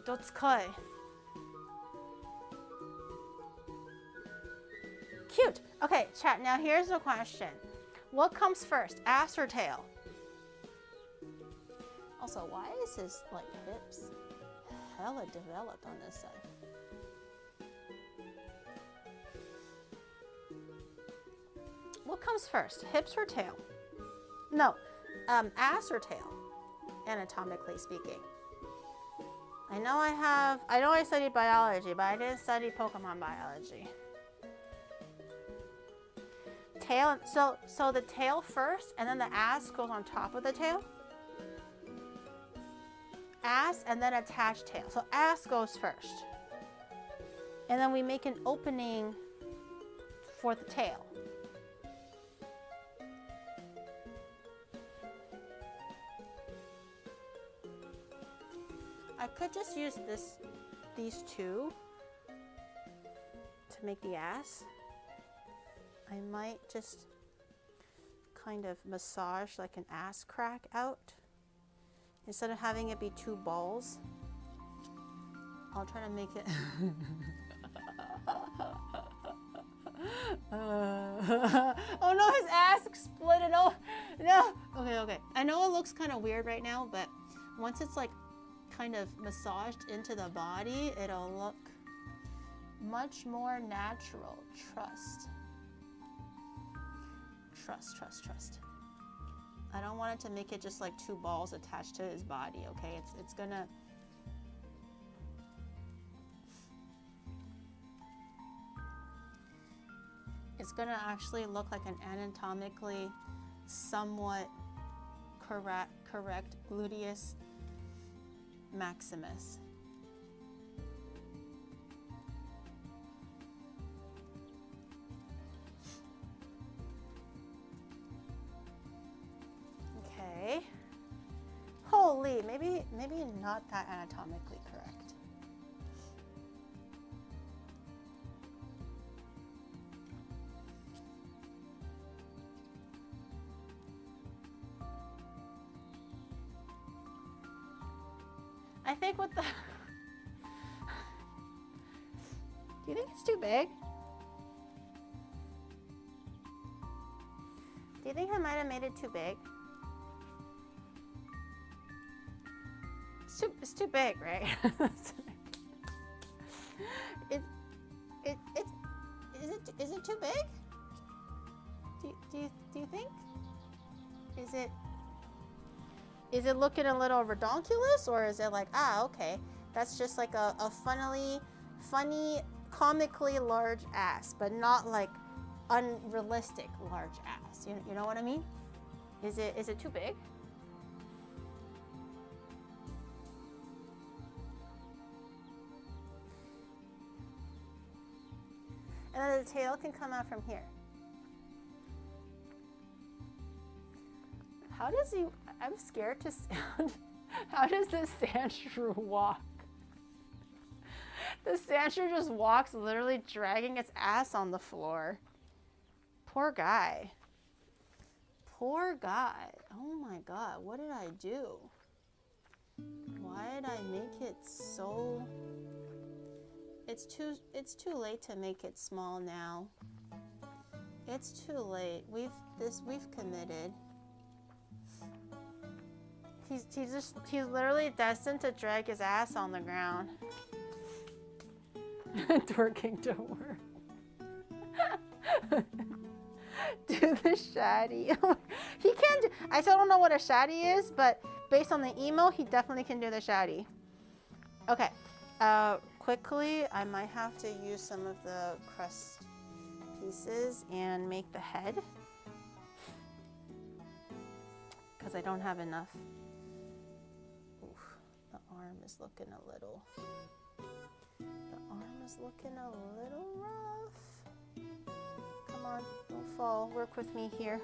dotsukoi. Cute. Okay, chat. Now here's the question. What comes first, ass or tail? Also, why is his like hips hella developed on this side? What comes first, hips or tail? No, ass or tail, anatomically speaking. I know I studied biology, but I didn't study Pokemon biology. Tail, so the tail first, and then the ass goes on top of the tail? Ass and then attached tail. So ass goes first. And then we make an opening for the tail. I could just use these two to make the ass. I might just kind of massage like an ass crack out. Instead of having it be two balls, I'll try to make it. Oh no, his ass exploded. Oh no. Okay. I know it looks kind of weird right now, but once it's like kind of massaged into the body, it'll look much more natural. Trust. Trust. I don't want it to make it just like two balls attached to his body, okay? It's gonna... It's gonna actually look like an anatomically somewhat correct gluteus maximus. Okay. Holy, maybe not that anatomically correct. I think with the... Do you think it's too big? Do you think I might have made it too big? It's too big, right? Is it too big? Do you think? Is it looking a little redonkulous, or is it like, okay, that's just like a funny, comically large ass, but not like unrealistic large ass. You know what I mean? Is it too big? And then the tail can come out from here. How does he... I'm scared to sound... How does the Sandshrew walk? The Sandshrew just walks, literally dragging its ass on the floor. Poor guy. Poor guy. Oh my god, what did I do? Why did I make it so... It's too late to make it small now. It's too late. We've committed. He's literally destined to drag his ass on the ground. Twerking to work. Do the shaddy. He can do, I still don't know what a shaddy is, but based on the email, he definitely can do the shaddy. Okay. Quickly, I might have to use some of the crust pieces and make the head, because I don't have enough. Oof, the arm is looking a little rough. Come on, don't fall. Work with me here.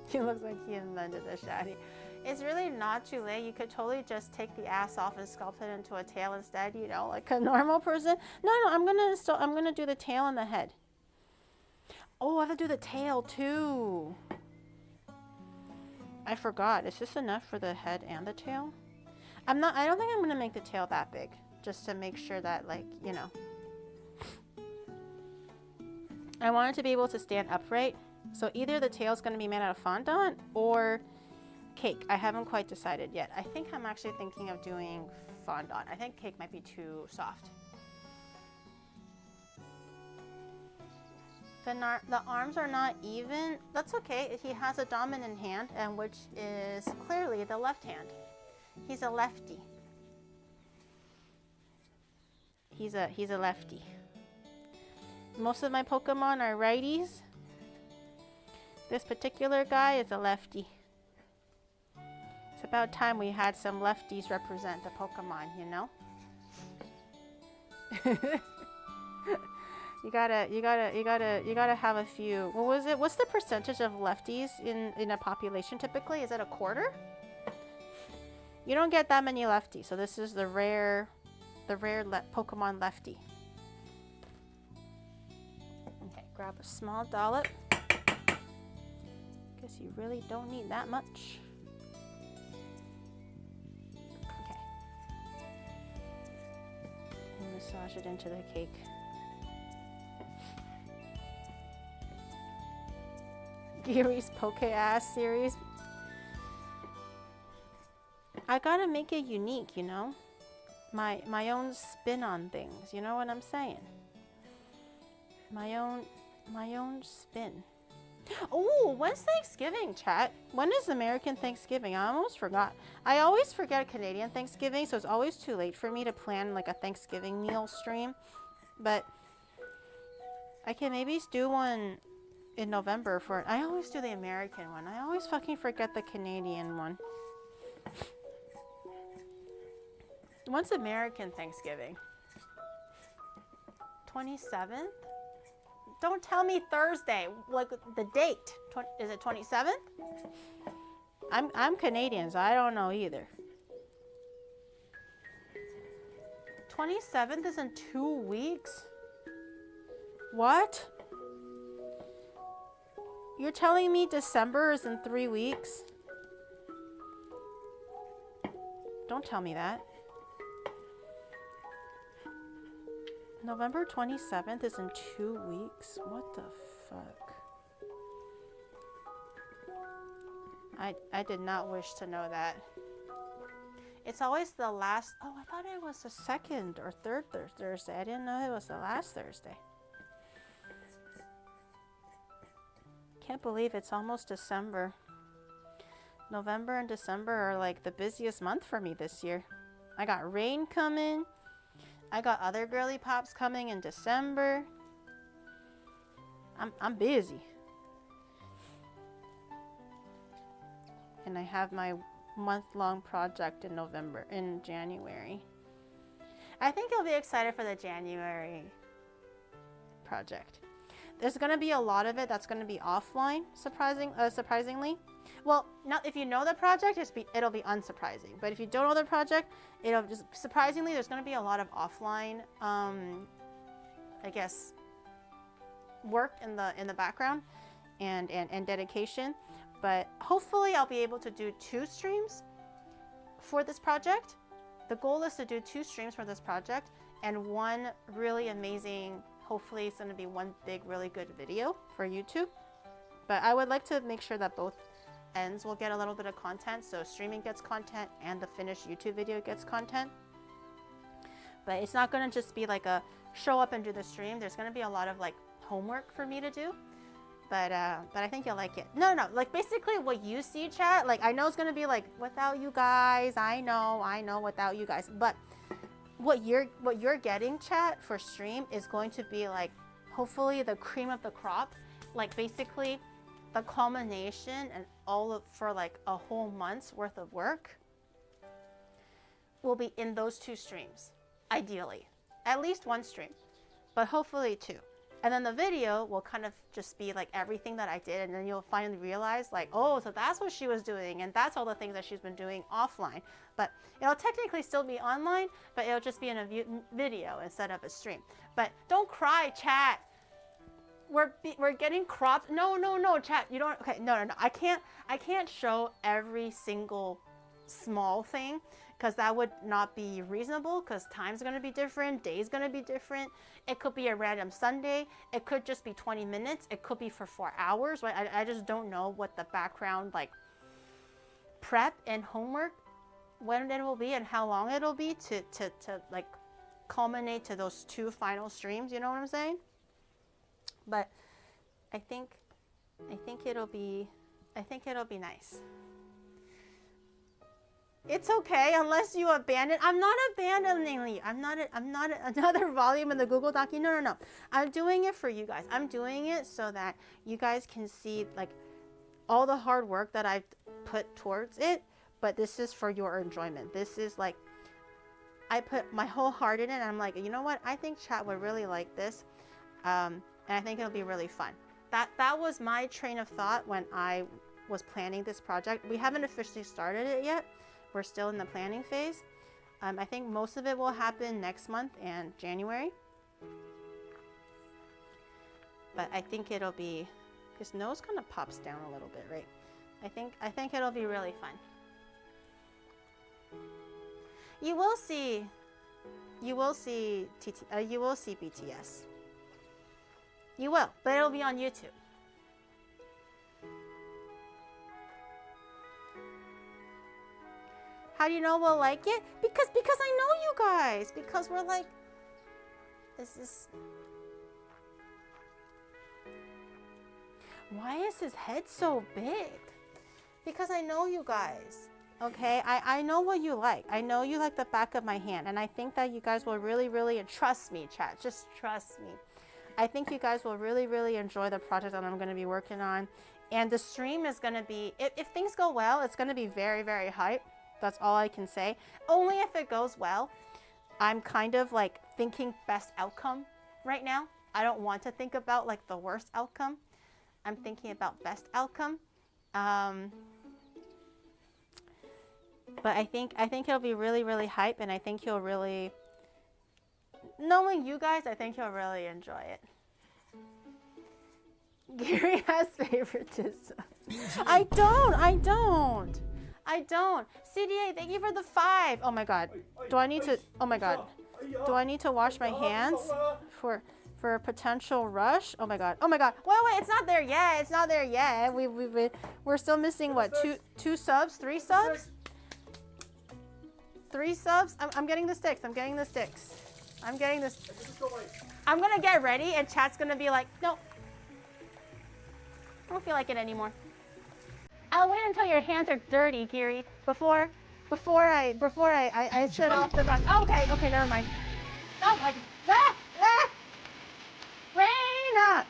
He looks like he invented the shaddy. It's really not too late. You could totally just take the ass off and sculpt it into a tail instead, you know, like a normal person. No, I'm gonna do the tail and the head. Oh, I have to do the tail too. I forgot. Is this enough for the head and the tail? I don't think I'm gonna make the tail that big, just to make sure that, like, you know. I want it to be able to stand upright. So either the tail is gonna be made out of fondant or cake. I haven't quite decided yet. I think I'm actually thinking of doing fondant. I think cake might be too soft. The arms are not even. That's okay. He has a dominant hand, and which is clearly the left hand. He's a lefty. He's a lefty. Most of my Pokemon are righties. This particular guy is a lefty. It's about time we had some lefties represent the Pokemon, you know? You gotta have a few. What was it? What's the percentage of lefties in a population typically? Is it a quarter? You don't get that many lefties, so this is the rare Pokemon lefty. Okay, grab a small dollop. Guess you really don't need that much. Okay. And massage it into the cake. Gary's Poke Ass series. I gotta make it unique, you know? My own spin on things, you know what I'm saying? My own spin. Oh, when's Thanksgiving, chat? When is American Thanksgiving? I almost forgot. I always forget Canadian Thanksgiving, so it's always too late for me to plan like a Thanksgiving meal stream. But I can maybe do one in November for, I always do the American one. I always fucking forget the Canadian one. When's American Thanksgiving? 27th? Don't tell me Thursday, like the date. Is it 27th? I'm Canadian, so I don't know either. 27th is in 2 weeks? What? You're telling me December is in 3 weeks? Don't tell me that. November 27th is in 2 weeks? What the fuck? I did not wish to know that. It's always the last, oh, I thought it was the second or third Thursday. I didn't know it was the last Thursday. Can't believe it's almost December. November and December are like the busiest month for me this year. I got rain coming. I got other girly pops coming in December. I'm busy. And I have my month-long project in January. I think you'll be excited for the January project. There's going to be a lot of it that's going to be offline, surprisingly. Well, now if you know the project, it'll be unsurprising. But if you don't know the project, it'll just surprisingly there's going to be a lot of offline, I guess, work in the background and dedication. But hopefully I'll be able to do 2 streams for this project. The goal is to do 2 streams for this project and one really amazing, hopefully it's going to be one big, really good video for YouTube. But I would like to make sure that both ends will get a little bit of content. So streaming gets content and the finished YouTube video gets content. But it's not going to just be like a show up and do the stream. There's going to be a lot of like homework for me to do. But I think you'll like it. No, like basically what you see, chat, like I know it's gonna be like without you guys. I know without you guys. But what you're getting, chat, for stream is going to be like hopefully the cream of the crop. Like basically the culmination and all of for like a whole month's worth of work will be in those 2 streams. Ideally. At least 1 stream. But hopefully 2. And then the video will kind of just be like everything that I did, and then you'll finally realize like, oh, so that's what she was doing, and that's all the things that she's been doing offline. But it'll technically still be online, but it'll just be in a video instead of a stream. But don't cry, chat. We're getting cropped. No, chat. You don't. Okay, no. I can't show every single small thing, because that would not be reasonable, because time's going to be different, day's going to be different. It could be a random Sunday. It could just be 20 minutes. It could be for 4 hours. Right? I just don't know what the background like prep and homework, when it will be and how long it'll be to like culminate to those 2 final streams. You know what I'm saying? But I think it'll be nice. It's okay unless you abandon. I'm not abandoning you. I'm not another volume in the Google Doc. No. I'm doing it for you guys. I'm doing it so that you guys can see like all the hard work that I've put towards it. But this is for your enjoyment. This is like I put my whole heart in it. And I'm like, you know what? I think chat would really like this, and I think it'll be really fun. That was my train of thought when I was planning this project. We haven't officially started it yet. We're still in the planning phase. I think most of it will happen next month and January. But I think it'll be, his nose kind of pops down a little bit, right? I think it'll be really fun. You will see BTS. You will, but it'll be on YouTube. How do you know we'll like it? Because I know you guys. Because we're like, this is. Why is his head so big? Because I know you guys. Okay, I know what you like. I know you like the back of my hand, and I think that you guys will really, really, and trust me, chat, just trust me. I think you guys will really, really enjoy the project that I'm going to be working on. And the stream is going to be, if things go well, it's going to be very, very hype. That's all I can say. Only if it goes well. I'm kind of like thinking best outcome right now. I don't want to think about like the worst outcome. I'm thinking about best outcome. But I think it'll be really, really hype, and I think you'll really, knowing you guys, I think you'll really enjoy it. Gary has favoritism. I don't. CDA, thank you for the 5. Oh my God. Do I need to? Oh my God. Do I need to wash my hands for a potential rush? Oh my God. Oh my God. Wait, it's not there yet. It's not there yet. We're still missing what? Two subs? 3 subs? 3 subs? I'm getting the sticks. I'm getting this. I'm gonna get ready, and chat's gonna be like, no. I don't feel like it anymore. I'll wait until your hands are dirty, Gary, before I sit off the run. Okay, never mind. Oh my God. Raina!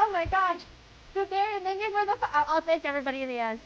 Oh my gosh. Good there, and thank you for the. I'll thank everybody in the end.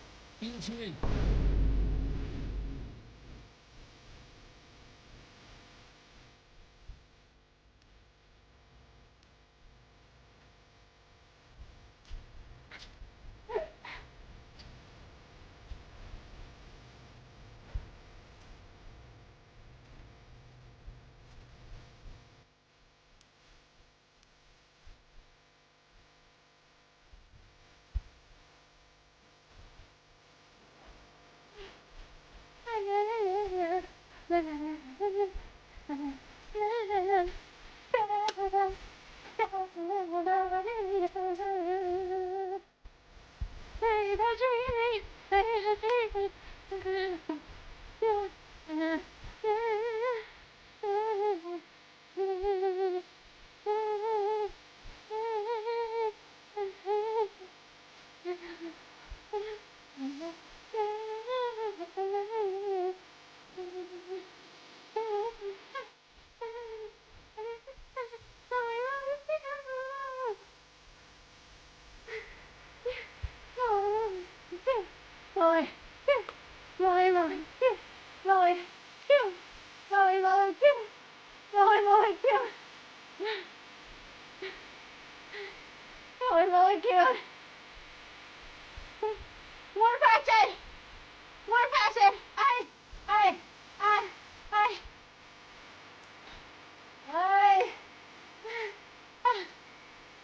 More passion!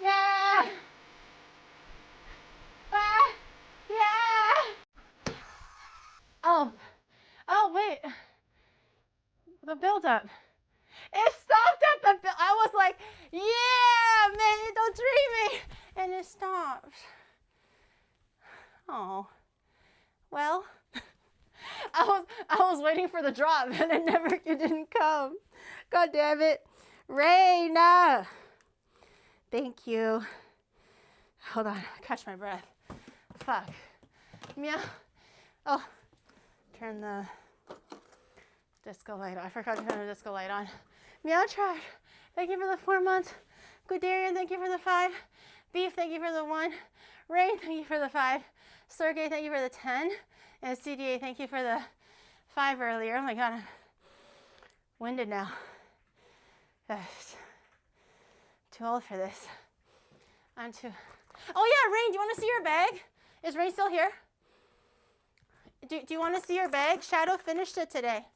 Yeah! Yeah! Oh, wait. The build-up. It stopped at the I was like, yeah, man, don't treat me. And it stopped. Oh. Well, I was waiting for the drop, and it didn't come. God damn it. Raina. Thank you. Hold on, catch my breath. Fuck. Meow. Oh, turn the disco light on. I forgot to turn the disco light on. Meow Trash, thank you for the 4 months. Guderian, thank you for the 5. Beef, thank you for the 1. Rain, thank you for the 5. Sergey, thank you for the 10. And CDA, thank you for the 5 earlier. Oh my God, I'm winded now. Gosh, too old for this. I'm too. Oh yeah, Rain, do you want to see your bag? Is Rain still here? Do you want to see your bag? Shadow finished it today.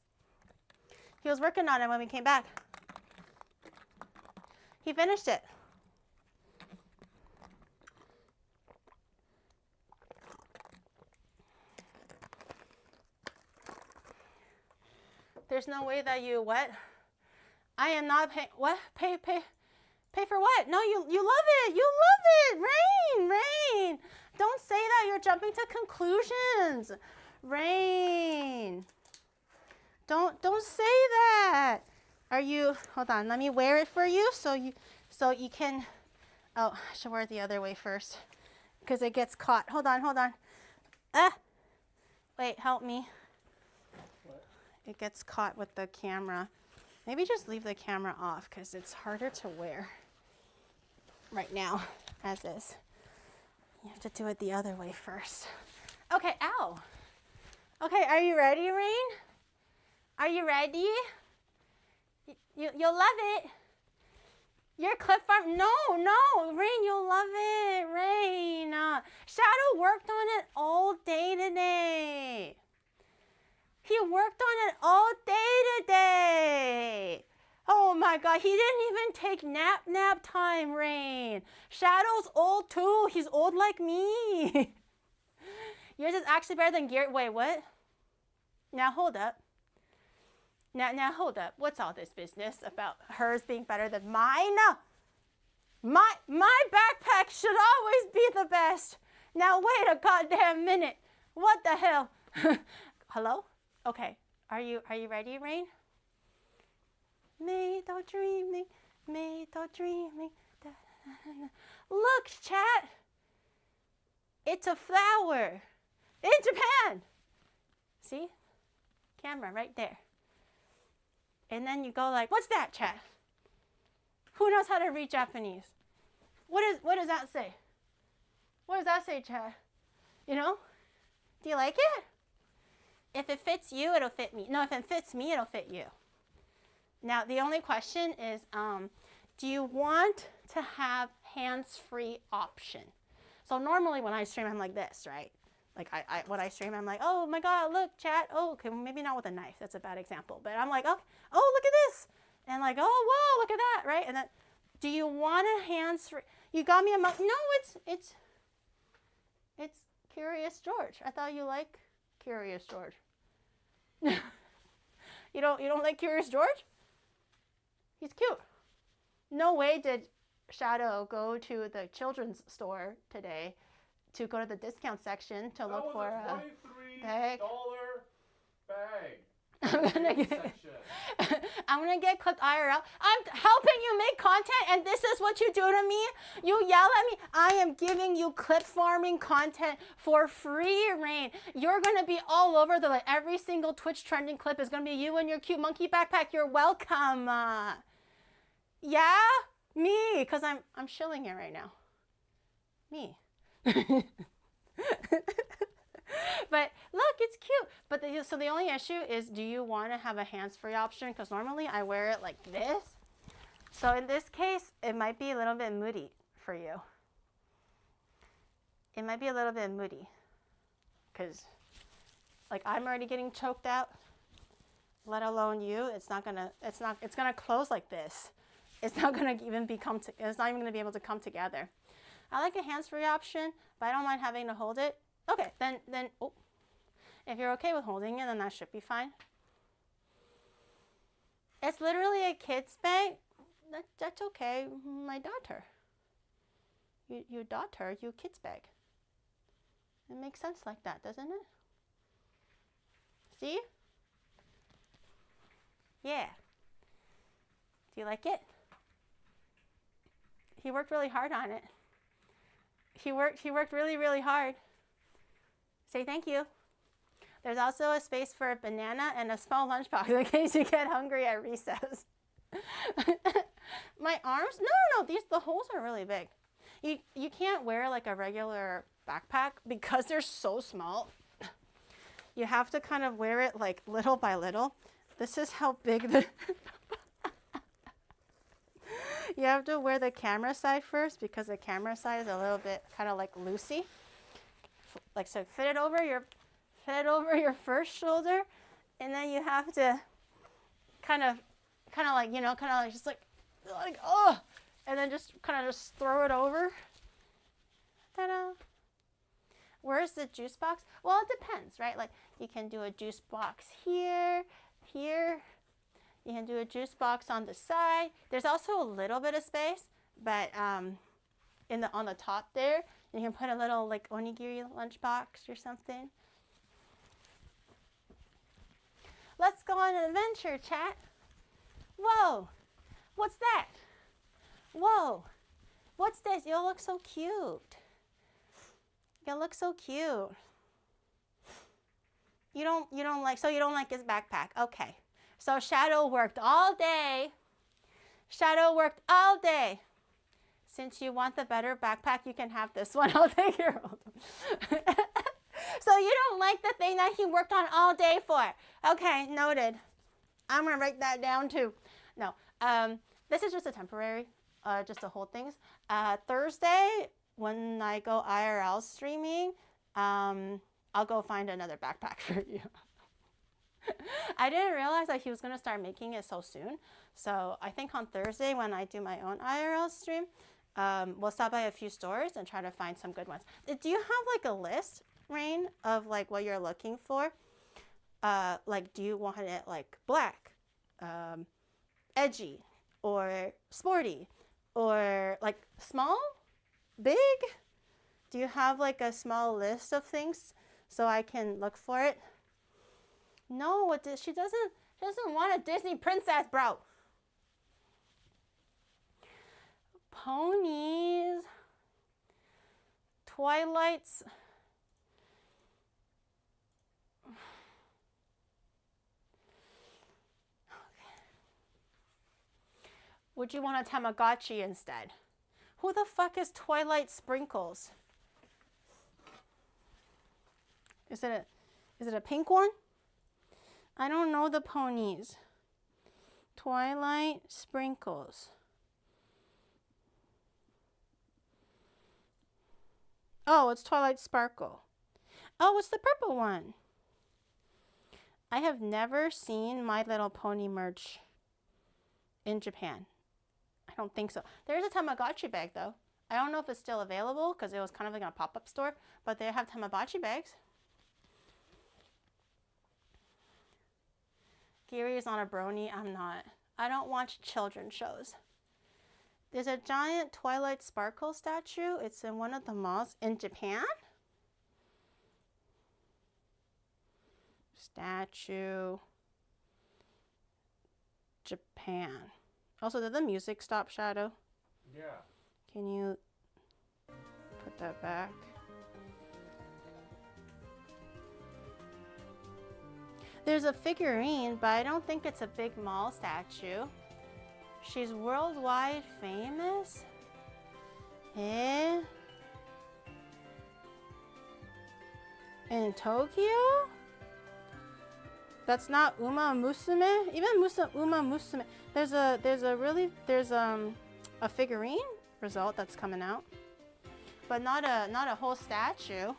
He was working on it when we came back. He finished it. There's no way that you what? I am not paying. What? Pay for what? No, you love it. You love it. Rain. Don't say that. You're jumping to conclusions. Rain. Don't say that. Are you? Hold on. Let me wear it for you so you can. Oh, I should wear it the other way first because it gets caught. Hold on. Wait, help me. What? It gets caught with the camera. Maybe just leave the camera off because it's harder to wear right now as is. You have to do it the other way first. Okay, ow. Okay, are you ready, Rain? Are you ready? You'll love it. Your clip farm, no, Rain, you'll love it, Rain. Shadow worked on it all day today. He worked on it all day today. Oh my God, he didn't even take nap time, Rain. Shadow's old too. He's old like me. Yours is actually better than Gear. Wait, what? Now hold up. Now hold up. What's all this business about hers being better than mine? My backpack should always be the best. Now wait a goddamn minute. What the hell? Hello? Okay. Are you ready, Rain? Made of dreaming. Look, chat. It's a flower. In Japan. See? Camera right there. And then you go like, what's that, chat? Who knows how to read Japanese? What does that say? What does that say, chat? You know? Do you like it? If it fits you, it'll fit me. No, if it fits me, it'll fit you. Now, the only question is, do you want to have hands-free option? So normally when I stream, I'm like this, right? Like when I stream, I'm like, oh my God, look, chat. Oh, okay, maybe not with a knife. That's a bad example. But I'm like, oh, look at this. And like, oh, whoa, look at that, right? And then, do you want a hands-free? You got me a mouse. No, it's Curious George. I thought you like Curious George. You don't like Curious George? He's cute. No way did Shadow go to the children's store today to go to the discount section to look for a bag. I'm gonna get clipped IRL. I'm helping you make content, and this is what you do to me. You yell at me. I am giving you clip farming content for free, Rain. You're gonna be all over every single Twitch trending clip is gonna be you and your cute monkey backpack. You're welcome. Yeah, me, cause I'm shilling it right now. Me. But look, it's cute. But so the only issue is, do you want to have a hands-free option? Because normally I wear it like this. So in this case, it might be a little bit moody for you. It might be a little bit moody. Because like I'm already getting choked out, let alone you. It's gonna close like this. It's not gonna even it's not even gonna be able to come together. I like a hands-free option, but I don't mind having to hold it. Okay, then, oh, if you're okay with holding it, then that should be fine. It's literally a kid's bag. That's okay. My daughter. Your daughter, your kid's bag. It makes sense like that, doesn't it? See? Yeah. Do you like it? He worked really hard on it. He worked really, really hard. Say thank you. There's also a space for a banana and a small lunchbox in case you get hungry at recess. My arms? No. The holes are really big. You can't wear like a regular backpack because they're so small. You have to kind of wear it like little by little. This is how big the... You have to wear the camera side first because the camera side is a little bit kind of like loosey. Like, so fit it over your first shoulder, and then you have to kind of like, you know, kind of like just like oh, and then just kind of just throw it over. Ta-da. Where's the juice box? Well, it depends, right? Like you can do a juice box here, here. You can do a juice box on the side. There's also a little bit of space, but on the top there, you can put a little like onigiri lunchbox or something. Let's go on an adventure, chat. Whoa, what's that? Whoa, what's this? You look so cute. You look so cute. You don't like his backpack. Okay. So Shadow worked all day. Shadow worked all day. Since you want the better backpack, you can have this one. I'll take your old one. So you don't like the thing that he worked on all day for. Okay, noted. I'm gonna write that down too. No, this is just a temporary, just to hold things. Thursday, when I go IRL streaming, I'll go find another backpack for you. I didn't realize that he was gonna start making it so soon. So I think on Thursday when I do my own IRL stream, we'll stop by a few stores and try to find some good ones. Do you have like a list, Rain, of like what you're looking for? Like, do you want it like black, edgy, or sporty, or like small, big? Do you have like a small list of things so I can look for it? No, she doesn't want a Disney princess, bro. Ponies. Twilight's. Would you want a Tamagotchi instead? Who the fuck is Twilight Sprinkles? Is it a pink one? I don't know the ponies. Twilight Sprinkles. Oh, it's Twilight Sparkle. Oh, it's the purple one. I have never seen My Little Pony merch in Japan. I don't think so. There's a Tamagotchi bag though. I don't know if it's still available because it was kind of like in a pop-up store, but they have Tamagotchi bags. Gary is on a brony. I'm not. I don't watch children's shows. There's a giant Twilight Sparkle statue. It's in one of the malls in Japan. Statue. Japan. Also, did the music stop, Shadow? Yeah. Can you put that back? There's a figurine, but I don't think it's a big mall statue. She's worldwide famous? Eh? In Tokyo? That's not Uma Musume? Even Uma Musume. There's a figurine result that's coming out. But not a whole statue.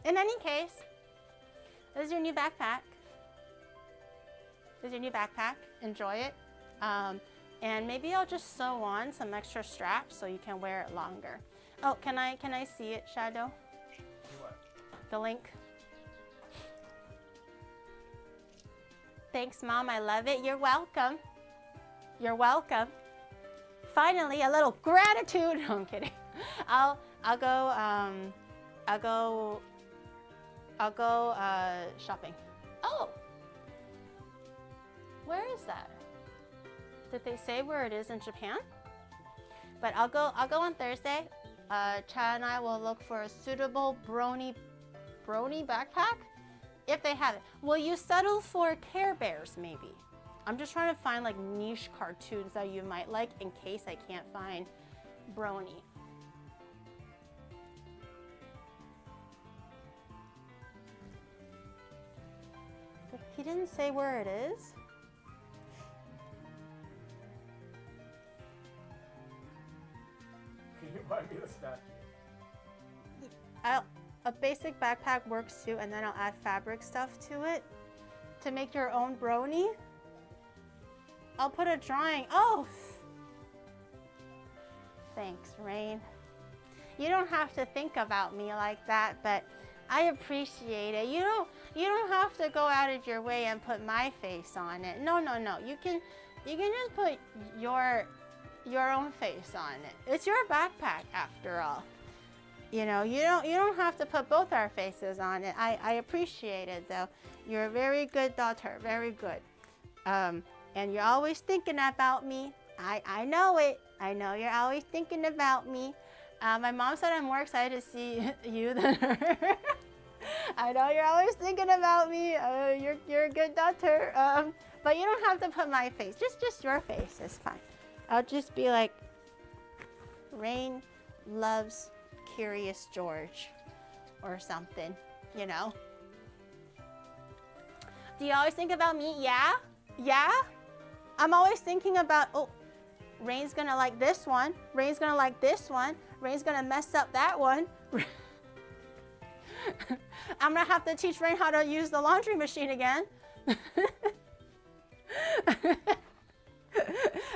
In any case, this is your new backpack. This is your new backpack. Enjoy it. And maybe I'll just sew on some extra straps so you can wear it longer. Oh, can I see it, Shadow? What? The link. Thanks, Mom. I love it. You're welcome. You're welcome. Finally, a little gratitude. No, I'm kidding. I'll go shopping. Oh, where is that? Did they say where it is in Japan? But I'll go on Thursday. Chad and I will look for a suitable brony backpack if they have it. Will you settle for Care Bears maybe? I'm just trying to find like niche cartoons that you might like in case I can't find brony. He didn't say where it is. Can you buy me the statue? A basic backpack works too, and then I'll add fabric stuff to it to make your own brony. I'll put a drawing. Oh, thanks, Rain. You don't have to think about me like that, but I appreciate it. You don't have have to go out of your way and put my face on it. No. You can just put your own face on it. It's your backpack after all. You know, you don't have to put both our faces on it. I appreciate it though. You're a very good daughter, very good. And you're always thinking about me. I know it. I know you're always thinking about me. My mom said I'm more excited to see you than her. I know you're always thinking about me. You're a good daughter. But you don't have to put my face. Just your face is fine. I'll just be like, Rain loves Curious George or something, you know. Do you always think about me? Yeah? I'm always thinking about, oh, Rain's gonna like this one. Rain's gonna like this one. Rain's gonna mess up that one. I'm gonna have to teach Rain how to use the laundry machine again.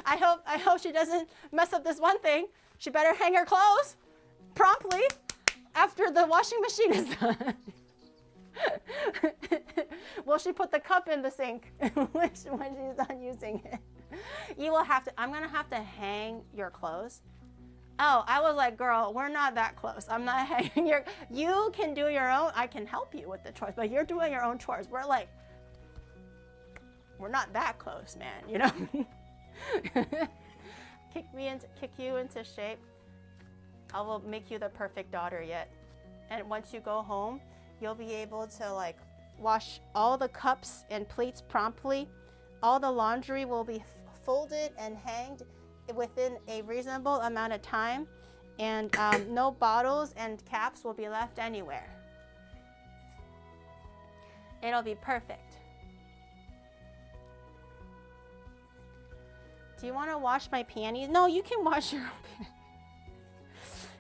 I hope she doesn't mess up this one thing. She better hang her clothes promptly after the washing machine is done. Will she put the cup in the sink when she's done using it? You will have to, I'm gonna have to hang your clothes. Oh, I was like, girl, we're not that close. I'm not hanging you can do your own, I can help you with the chores, but you're doing your own chores. We're not that close, man, you know? Kick you into shape. I will make you the perfect daughter yet. And once you go home, you'll be able to like wash all the cups and plates promptly. All the laundry will be folded and hanged within a reasonable amount of time, and no bottles and caps will be left anywhere. It'll be perfect. Do you want to wash my panties? No, you can wash your own panties.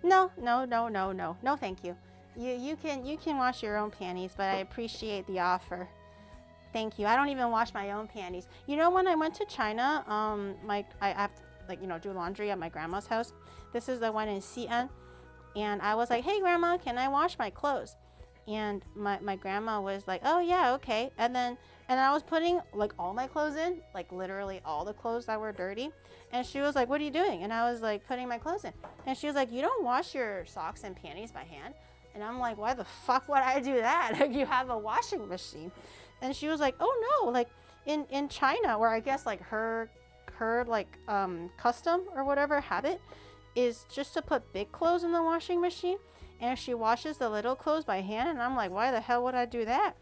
No, thank you. You can wash your own panties, but I appreciate the offer. Thank you. I don't even wash my own panties. You know, when I went to China, I have to, like, you know, do laundry at my grandma's house. This is the one in Xi'an. And I was like, hey, grandma, can I wash my clothes? And my grandma was like, oh, yeah, okay. And I was putting, like, all my clothes in, like, literally all the clothes that were dirty. And she was like, what are you doing? And I was like, putting my clothes in. And she was like, you don't wash your socks and panties by hand. And I'm like, why the fuck would I do that? Like, you have a washing machine. And she was like, oh, no, like, in China, where I guess, like, her like, custom or whatever habit is just to put big clothes in the washing machine. And she washes the little clothes by hand. And I'm like, why the hell would I do that?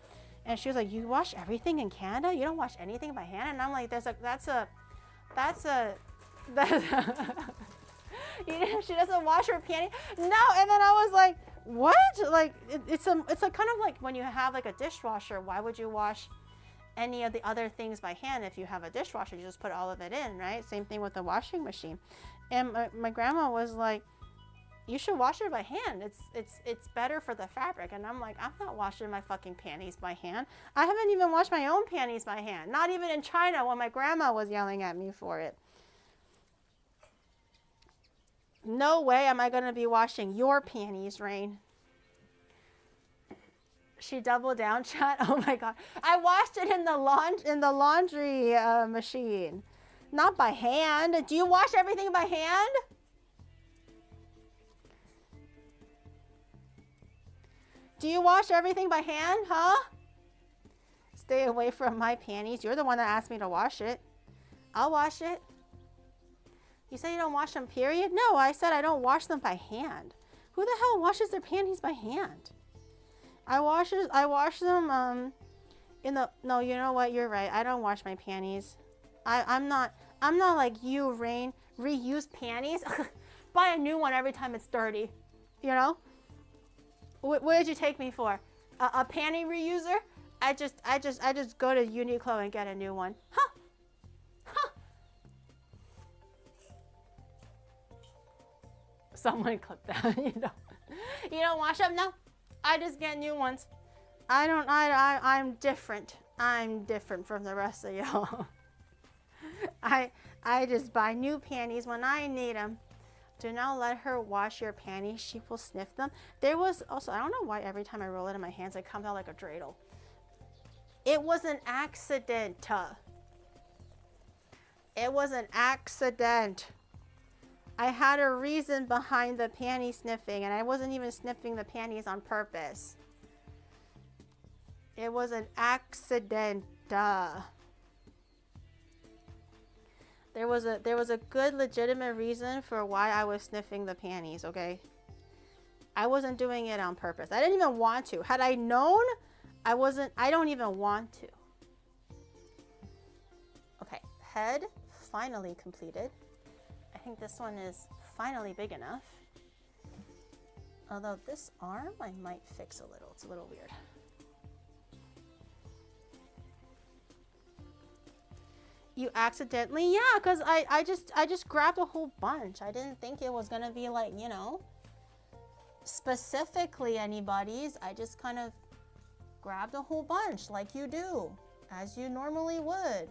And she was like, you wash everything in Canada? You don't wash anything by hand? And I'm like, that's a she doesn't wash her panties. No. And then I was like, what? Like, it's like kind of like when you have like a dishwasher, why would you wash any of the other things by hand? If you have a dishwasher, you just put all of it in, right? Same thing with the washing machine. And my grandma was like, you should wash it by hand. It's better for the fabric. And I'm like, I'm not washing my fucking panties by hand. I haven't even washed my own panties by hand. Not even in China when my grandma was yelling at me for it. No way am I going to be washing your panties, Rain. She doubled down, chat. Oh my God. I washed it in the laundry machine. Not by hand. Do you wash everything by hand? Do you wash everything by hand, huh? Stay away from my panties. You're the one that asked me to wash it. I'll wash it. You said you don't wash them, period? No, I said I don't wash them by hand. Who the hell washes their panties by hand? I wash them no, you know what? You're right. I don't wash my panties. I'm not like you, Rain. Reuse panties. Buy a new one every time it's dirty. You know? What did you take me for? A panty reuser? I just go to Uniqlo and get a new one. Huh? Someone clip that. You don't wash up? No. I just get new ones. I'm different. I'm different from the rest of y'all. I just buy new panties when I need them. Do not let her wash your panties. She will sniff them. There was also, I don't know why every time I roll it in my hands, it comes out like a dreidel. It was an accident. It was an accident. I had a reason behind the panty sniffing, and I wasn't even sniffing the panties on purpose. It was an accident. There was a good legitimate reason for why I was sniffing the panties, okay? I wasn't doing it on purpose. I didn't even want to. Had I known, I don't even want to. Okay, head finally completed. I think this one is finally big enough. Although this arm I might fix a little. It's a little weird. You accidentally? Yeah, because I just grabbed a whole bunch. I didn't think it was gonna be like, you know, specifically anybody's. I just kind of grabbed a whole bunch like you do, as you normally would.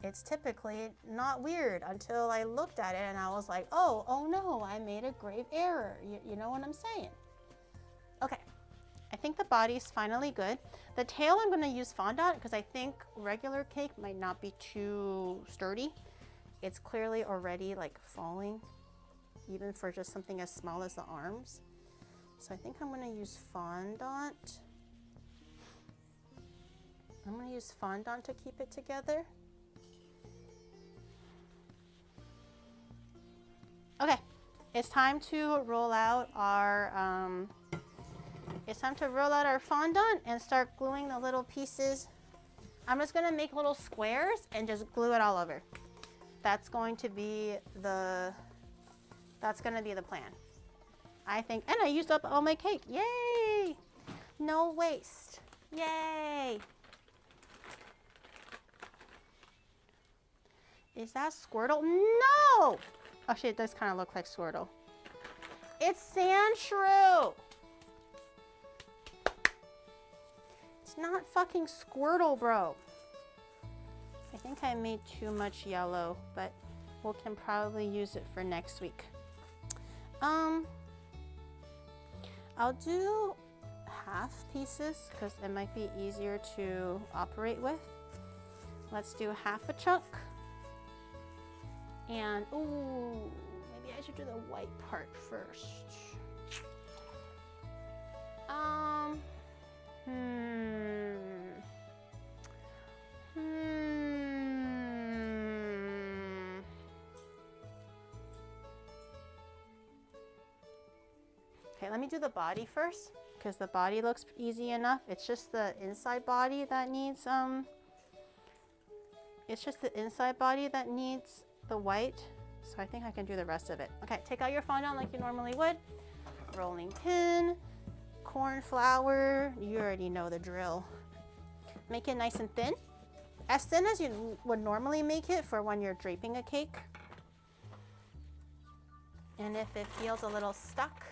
It's typically not weird until I looked at it and I was like, oh no, I made a grave error. You know what I'm saying? Okay, I think the body's finally good. The tail I'm gonna use fondant because I think regular cake might not be too sturdy. It's clearly already like falling, even for just something as small as the arms. So I think I'm gonna use fondant. I'm gonna use fondant to keep it together. Okay, it's time to roll out our fondant and start gluing the little pieces. I'm just gonna make little squares and just glue it all over. That's going to be the plan. I think, and I used up all my cake. Yay! No waste. Yay! Is that Squirtle? No! Oh shit, it does kind of look like Squirtle. It's Sandshrew! It's not fucking Squirtle, bro. I think I made too much yellow, but we can probably use it for next week. I'll do half pieces because it might be easier to operate with. Let's do half a chunk. And, ooh, maybe I should do the white part first. Okay, let me do the body first because the body looks easy enough. It's just the inside body that needs, the white, so I think I can do the rest of it. Okay, take out your fondant like you normally would. Rolling pin, corn flour, you already know the drill. Make it nice and thin as you would normally make it for when you're draping a cake. And if it feels a little stuck,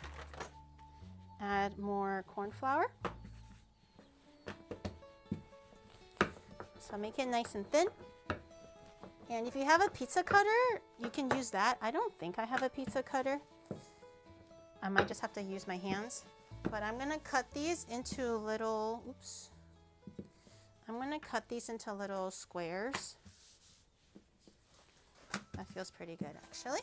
add more corn flour. So make it nice and thin. And if you have a pizza cutter, you can use that. I don't think I have a pizza cutter. I might just have to use my hands. But I'm gonna cut these into little, oops. I'm gonna cut these into little squares. That feels pretty good, actually.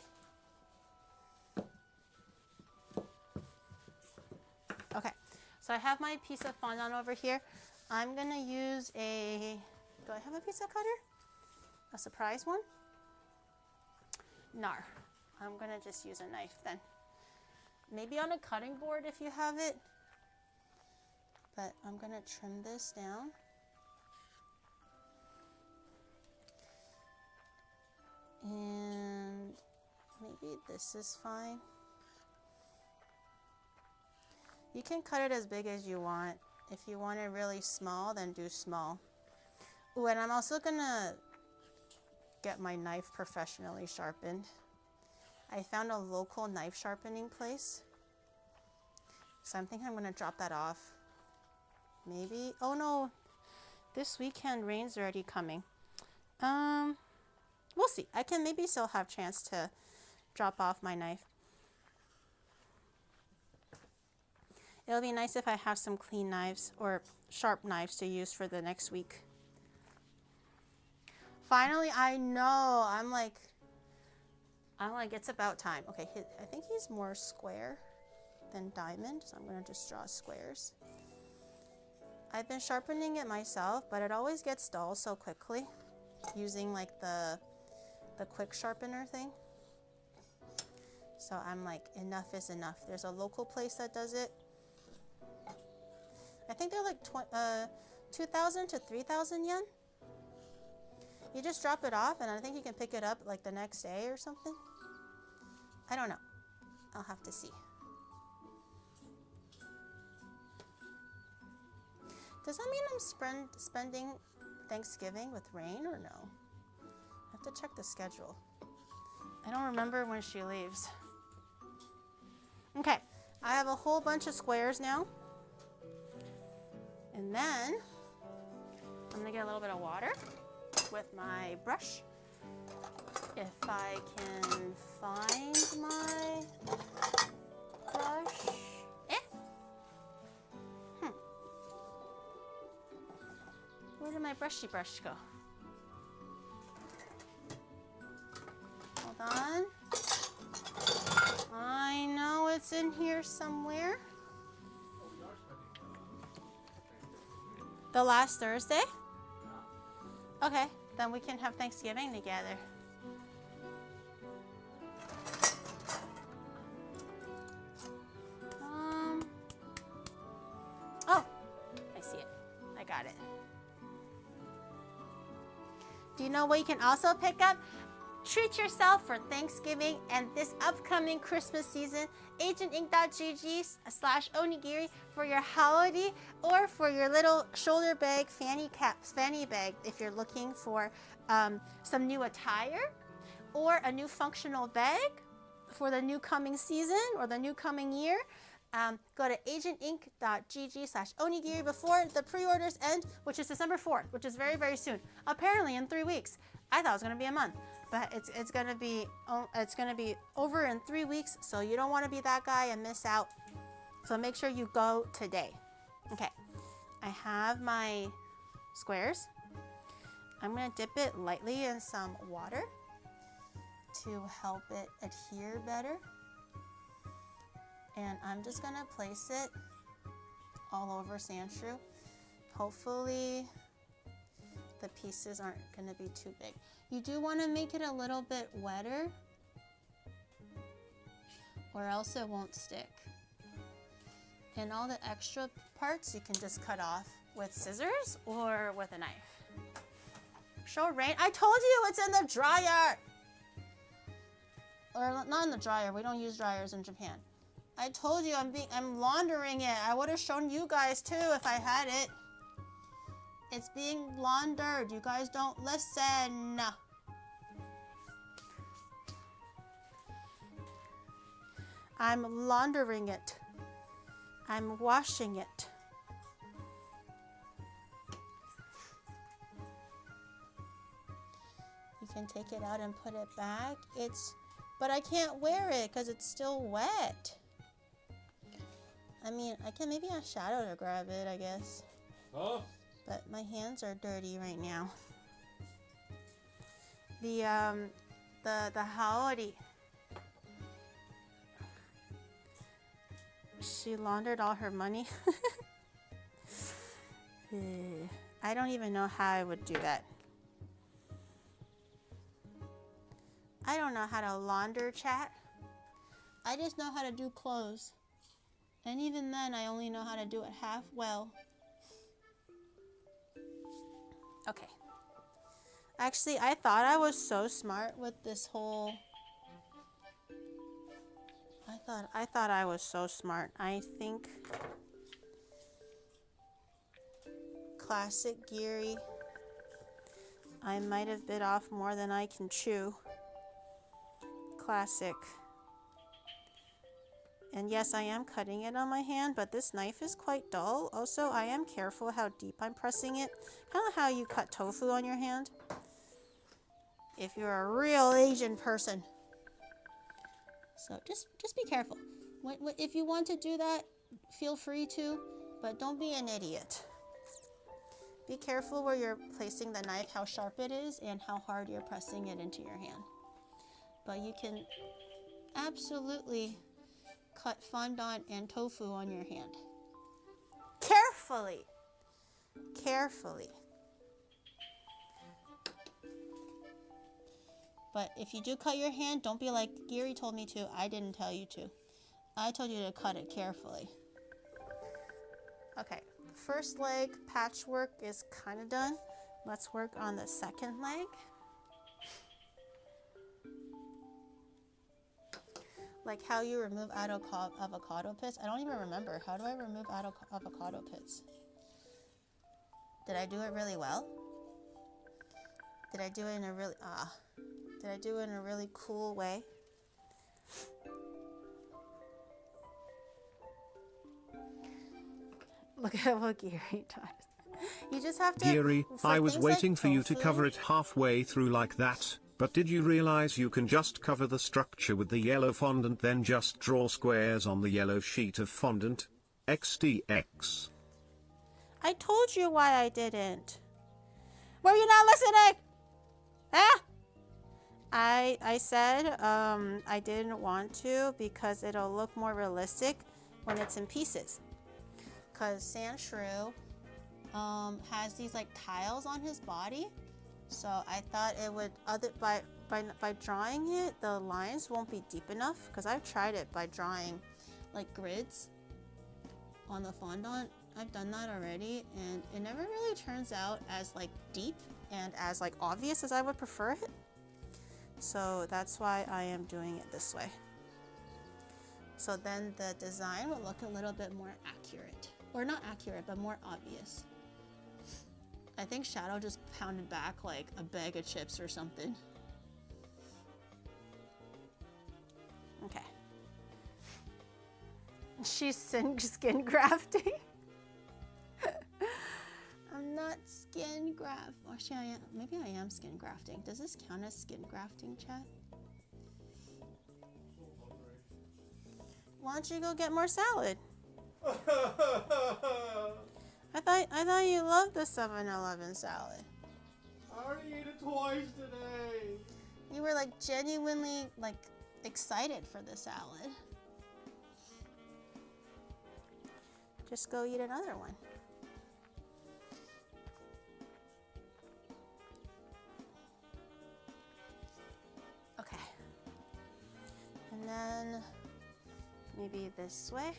Okay, so I have my piece of fondant over here. I'm gonna use do I have a pizza cutter? A surprise one? Nar. I'm gonna just use a knife then. Maybe on a cutting board if you have it. But I'm gonna trim this down. And maybe this is fine. You can cut it as big as you want. If you want it really small, then do small. Ooh, and I'm also gonna get my knife professionally sharpened. I found a local knife sharpening place. So I'm thinking I'm gonna drop that off. Maybe, oh no, this weekend rain's already coming. We'll see. I can maybe still have chance to drop off my knife. It'll be nice if I have some clean knives or sharp knives to use for the next week. Finally, I know. I'm like, it's about time. Okay, I think he's more square than diamond, so I'm going to just draw squares. I've been sharpening it myself, but it always gets dull so quickly using like the quick sharpener thing. So I'm like, enough is enough. There's a local place that does it. I think they're like 2,000 to 3,000 yen. You just drop it off, and I think you can pick it up like the next day or something. I don't know. I'll have to see. Does that mean I'm spending Thanksgiving with Rain or no? I have to check the schedule. I don't remember when she leaves. Okay, I have a whole bunch of squares now. And then I'm gonna get a little bit of water with my brush. If I can find my brush. Where did my brushy brush go? Hold on. I know it's in here somewhere. The last Thursday? Okay, then we can have Thanksgiving together. Oh, I see it. I got it. Do you know what you can also pick up? Treat yourself for Thanksgiving and this upcoming Christmas season. agentink.gg/onigiri for your holiday or for your little shoulder bag, fanny bag if you're looking for some new attire or a new functional bag for the new coming season or the new coming year. Go to agentink.gg/onigiri before the pre-orders end, which is December 4th, which is very, very soon. Apparently in 3 weeks. I thought it was going to be a month, but it's going to be over in 3 weeks, so you don't want to be that guy and miss out. So make sure you go today. Okay, I have my squares. I'm going to dip it lightly in some water to help it adhere better. And I'm just gonna place it all over Sandshrew. Hopefully the pieces aren't gonna be too big. You do wanna make it a little bit wetter or else it won't stick. And all the extra parts you can just cut off with scissors or with a knife. Show Rain, I told you it's in the dryer. Or not in the dryer, we don't use dryers in Japan. I told you I'm laundering it. I would have shown you guys too if I had it. It's being laundered. You guys don't listen. I'm laundering it. I'm washing it. You can take it out and put it back. But I can't wear it because it's still wet. I mean, maybe a shadow to grab it, I guess. Huh? But my hands are dirty right now. The Haori. She laundered all her money. I don't even know how I would do that. I don't know how to launder, chat. I just know how to do clothes. And even then, I only know how to do it half well. Okay. Actually, I thought I was so smart with this whole... I thought I was so smart. I think... Classic Geary. I might have bit off more than I can chew. Classic. And yes, I am cutting it on my hand, but this knife is quite dull. Also, I am careful how deep I'm pressing it. Kind of how you cut tofu on your hand. If you're a real Asian person. So just be careful. If you want to do that, feel free to, but don't be an idiot. Be careful where you're placing the knife, how sharp it is, and how hard you're pressing it into your hand. But you can absolutely cut fondant and tofu on your hand. Carefully. Carefully. But if you do cut your hand, don't be like, Gary told me to, I didn't tell you to. I told you to cut it carefully. Okay, first leg patchwork is kind of done. Let's work on the second leg. Like how you remove avocado pits. I don't even remember. How do I remove avocado pits? Did I do it really well? Did I do it in a really Did I do it in a really cool way? Look at what Gary does. You just have to. Gary, I was waiting for you to cover it halfway through like that, but did you realize you can just cover the structure with the yellow fondant, then just draw squares on the yellow sheet of fondant? XDX. I told you why I didn't. Were you not listening? Ah! I said I didn't want to because it'll look more realistic when it's in pieces. Because Sandshrew has these like tiles on his body, so I thought it would by drawing it, the lines won't be deep enough. Because I've tried it by drawing like grids on the fondant. I've done that already, and it never really turns out as like deep and as like obvious as I would prefer it. So that's why I am doing it this way. So then the design will look a little bit more accurate. Or not accurate, but more obvious. I think Shadow just pounded back like a bag of chips or something. Okay. She's skin grafting. I'm not skin graft. Actually, I am. Maybe I am skin grafting. Does this count as skin grafting, chat? Why don't you go get more salad? I thought you loved the 7-Eleven salad. I already ate it twice today. You were like genuinely like excited for the salad. Just go eat another one. Okay. And then maybe this way.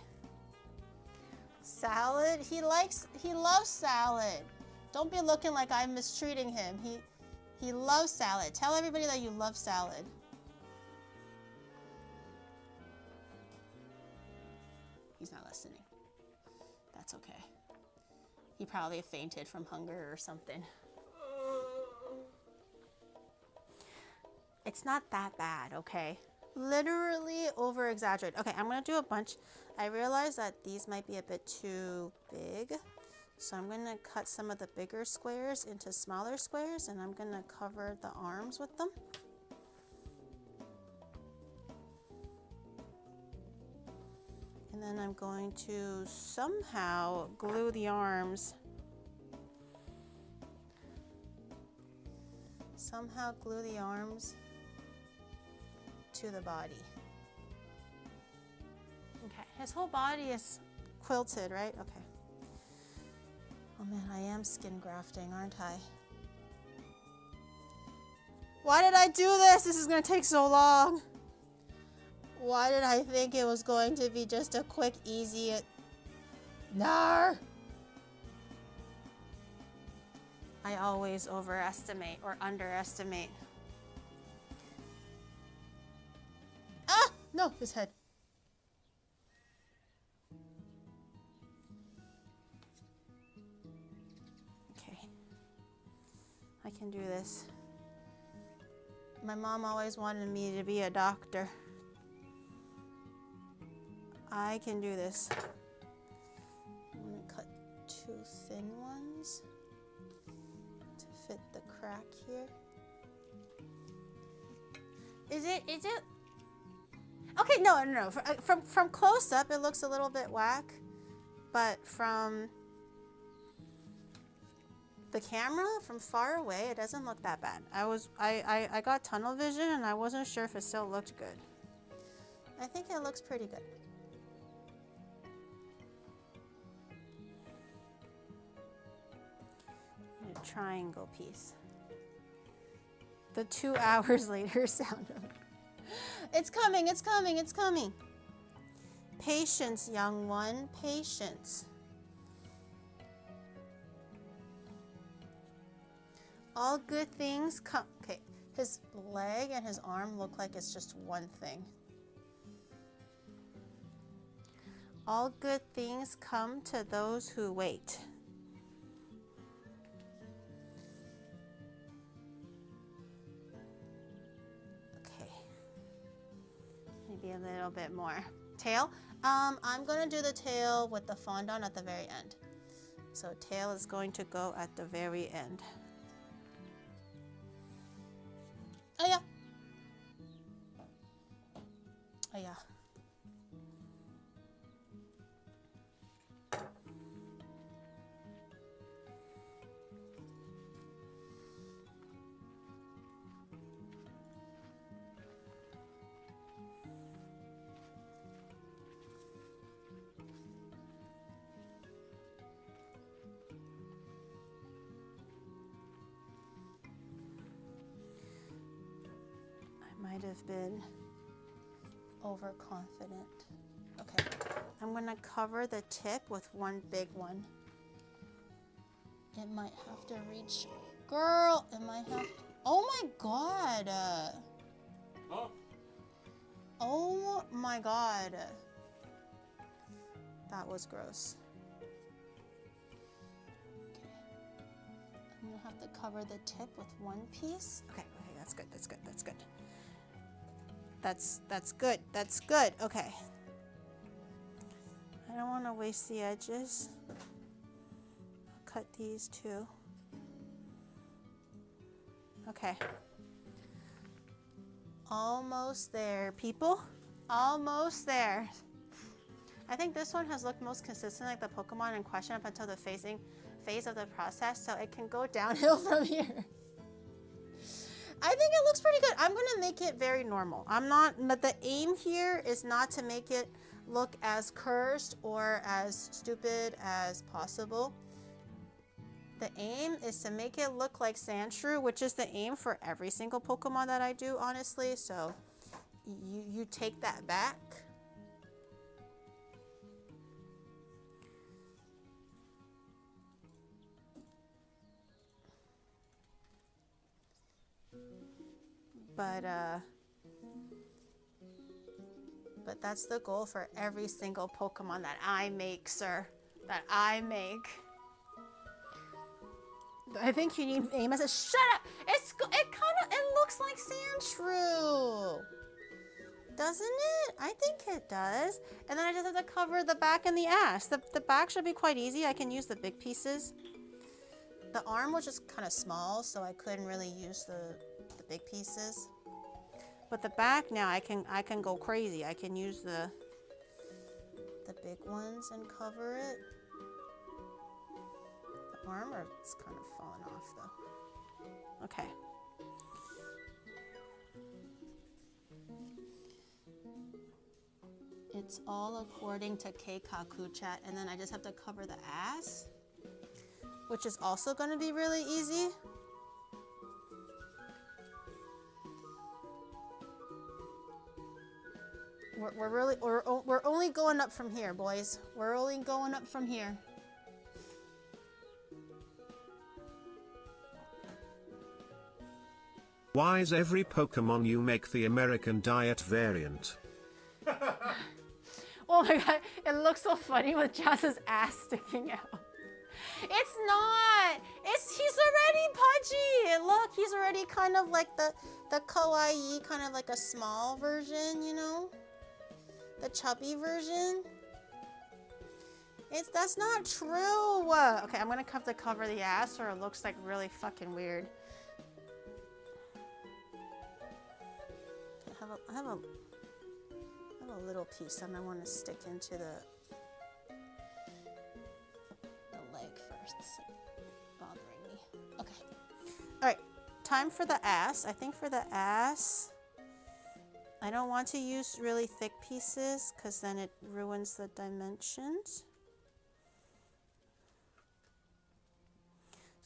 Salad. He loves salad. Don't be looking like I'm mistreating him. He loves salad. Tell everybody that you love salad. He's not listening. That's okay. He probably fainted from hunger or something. It's not that bad, okay? Literally over exaggerate. Okay, I'm gonna do a bunch. I realize that these might be a bit too big, so I'm gonna cut some of the bigger squares into smaller squares, and I'm gonna cover the arms with them. And then I'm going to somehow glue the arms. Somehow glue the arms to the body. Okay, his whole body is quilted, right? Okay. Oh man, I am skin grafting, aren't I? Why did I do this? This is gonna take so long. Why did I think it was going to be just a quick, easy... Nar! I always overestimate or underestimate. Ah! No, his head. Okay. I can do this. My mom always wanted me to be a doctor. I can do this. I'm gonna cut two thin ones to fit the crack here. Is it? Okay, no. From close up, it looks a little bit whack, but from the camera, from far away, it doesn't look that bad. I got tunnel vision, and I wasn't sure if it still looked good. I think it looks pretty good. A triangle piece. The 2 hours later sound of it. It's coming, it's coming, it's coming. Patience, young one, patience. All good things come. Okay, his leg and his arm look like it's just one thing. All good things come to those who wait. Okay. Maybe a little bit more. Tail. I'm going to do the tail with the fondant at the very end. So tail is going to go at the very end. Oh yeah. Oh yeah. Might have been overconfident. Okay, I'm gonna cover the tip with one big one. It might have to reach, girl, it might have, oh my God. Oh. Oh my God. That was gross. Okay, I'm gonna have to cover the tip with one piece. Okay, that's good, that's good, that's good. That's good. That's good. Okay. I don't want to waste the edges. I'll cut these too. Okay. Almost there, people. Almost there. I think this one has looked most consistent like the Pokemon in question up until the phase of the process, so it can go downhill from here. I think it looks pretty good. I'm gonna make it very normal. But the aim here is not to make it look as cursed or as stupid as possible. The aim is to make it look like Sandshrew, which is the aim for every single Pokemon that I do, honestly. So you take that back. But that's the goal for every single Pokemon that I make, sir. That I make. I think you need aim as a shut up. It looks like Sandshrew, doesn't it? I think it does. And then I just have to cover the back and the ass. The back should be quite easy. I can use the big pieces. The arm was just kind of small, so I couldn't really use the big pieces. But the back now I can go crazy. I can use the big ones and cover it. The arm is kind of falling off though. Okay. It's all according to Keikaku chat, and then I just have to cover the ass, which is also going to be really easy. We're only going up from here, boys. We're only going up from here. Why is every Pokemon you make the American Diet variant? Oh my God, it looks so funny with Jazz's ass sticking out. It's not. He's already pudgy. Look, he's already kind of like the kawaii, kind of like a small version, you know? The chubby version. That's not true. Okay, I'm gonna have to cover the ass or it looks like really fucking weird. I have a have a little piece and I want to stick into the leg first. It's bothering me. Okay. All right. Time for the ass. I think for the ass, I don't want to use really thick pieces because then it ruins the dimensions.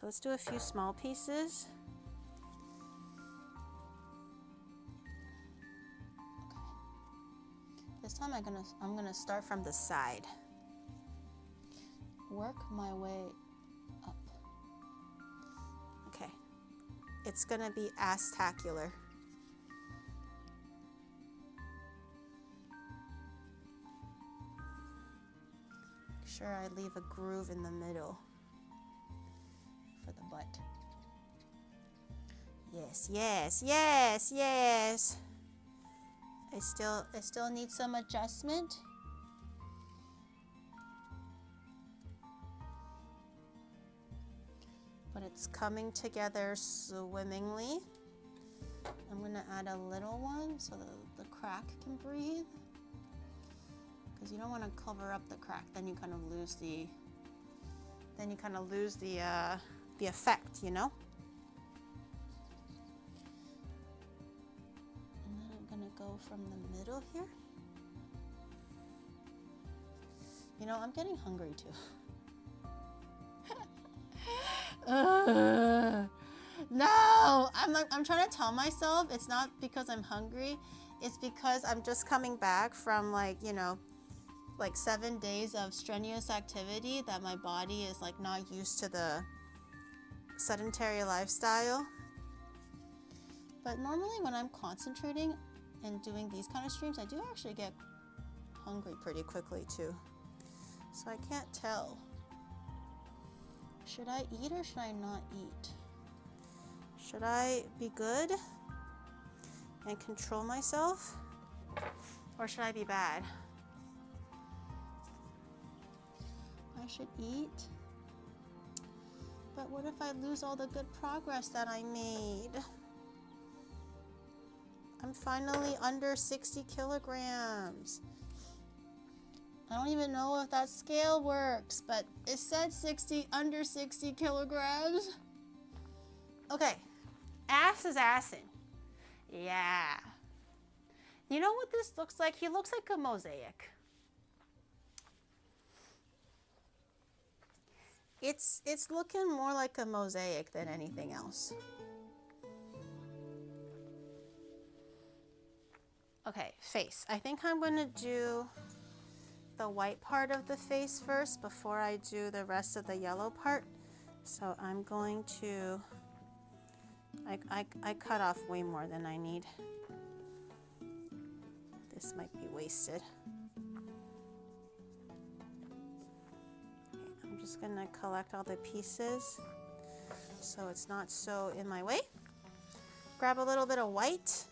So let's do a few small pieces. Okay. This time I'm gonna start from the side. Work my way up. Okay. It's gonna be ass-tacular. Make sure I leave a groove in the middle for the butt. Yes, yes, yes, yes. I still need some adjustment. But it's coming together swimmingly. I'm gonna add a little one so the crack can breathe. Because you don't want to cover up the crack, then you kind of lose the effect, you know? And then I'm gonna go from the middle here. You know, I'm getting hungry too. No, I'm trying to tell myself it's not because I'm hungry. It's because I'm just coming back from like 7 days of strenuous activity that my body is like not used to the sedentary lifestyle. But normally when I'm concentrating and doing these kind of streams, I do actually get hungry pretty quickly too. So I can't tell. Should I eat or should I not eat? Should I be good and control myself? Or should I be bad? I should eat. But what if I lose all the good progress that I made? I'm finally under 60 kilograms. I don't even know if that scale works, but it said under 60 kilograms. Okay, ass is assing. Yeah. You know what this looks like? He looks like a mosaic. It's looking more like a mosaic than anything else. Okay, face. I think I'm going to do the white part of the face first before I do the rest of the yellow part. So I'm going to, I cut off way more than I need. This might be wasted. Okay, I'm just gonna collect all the pieces so it's not so in my way. Grab a little bit of white.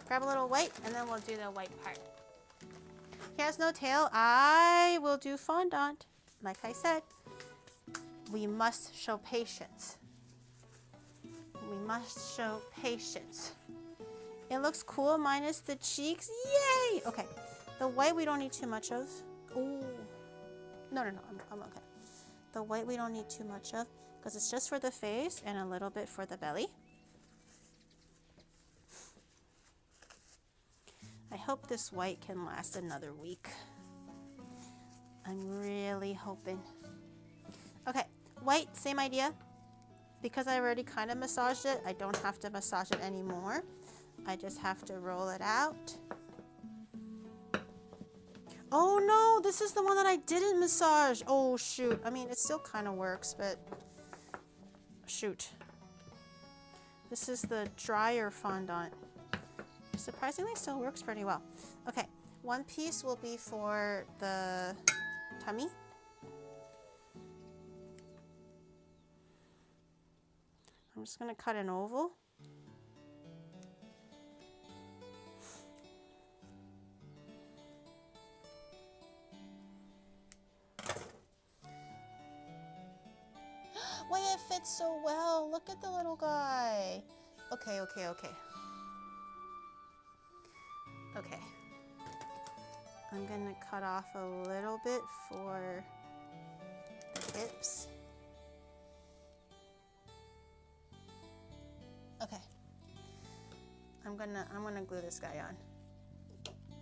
Grab a little white, and then we'll do the white part. He has no tail. I will do fondant. Like I said, we must show patience. We must show patience. It looks cool minus the cheeks. Yay! Okay, the white we don't need too much of. Ooh. No, I'm okay. The white we don't need too much of because it's just for the face and a little bit for the belly. I hope this white can last another week. I'm really hoping. Okay, white, same idea. Because I already kind of massaged it, I don't have to massage it anymore. I just have to roll it out. Oh no, this is the one that I didn't massage. Oh shoot, I mean it still kind of works, but shoot. This is the drier fondant. Surprisingly still works pretty well. Okay, one piece will be for the tummy. I'm just gonna cut an oval. Wait, it fits so well. Look at the little guy. Okay. Okay. I'm gonna cut off a little bit for the hips. Okay. I'm gonna glue this guy on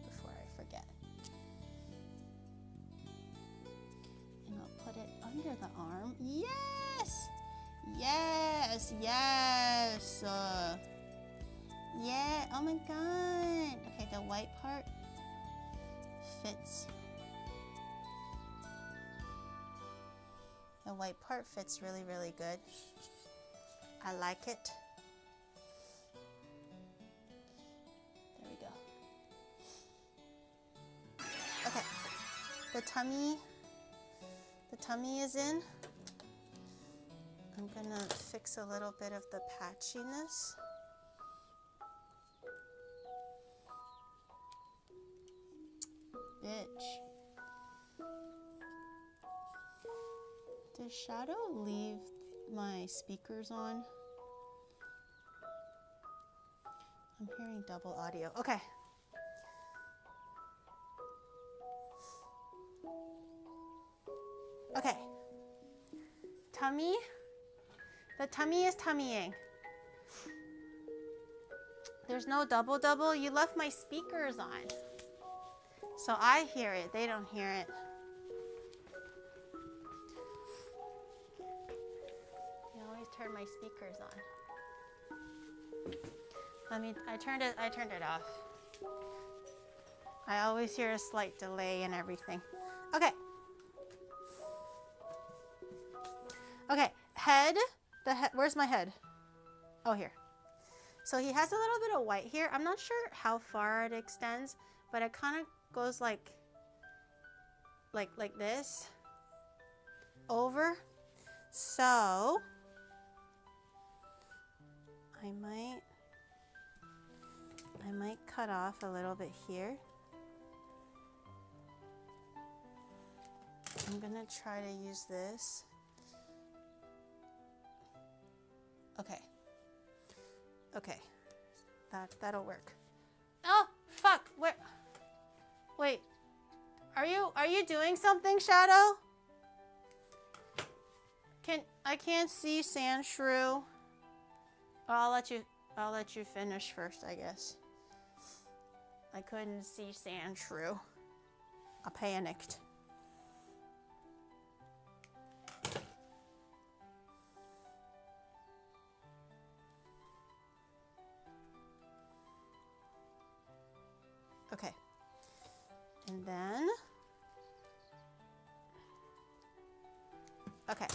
before I forget. And I'll put it under the arm. Yes! Yes! Yes! Yeah, oh my god. Okay, the white part fits. The white part fits really, really good. I like it. There we go. Okay, the tummy is in. I'm gonna fix a little bit of the patchiness. Bitch. Does Shadow leave my speakers on? I'm hearing double audio. Okay. Okay. Tummy. The tummy is tummying. There's no double. You left my speakers on. So I hear it. They don't hear it. You always turn my speakers on. I turned it off. I always hear a slight delay and everything. Okay. Okay, head. Where's my head? Oh, here. So he has a little bit of white here. I'm not sure how far it extends, but it kind of goes like this over. So I might cut off a little bit here. I'm gonna try to use this. Okay, that'll work. Oh, fuck, wait, are you doing something, Shadow? I can't see Sandshrew. I'll let you finish first, I guess. I couldn't see Sandshrew. I panicked. Okay, and then, okay.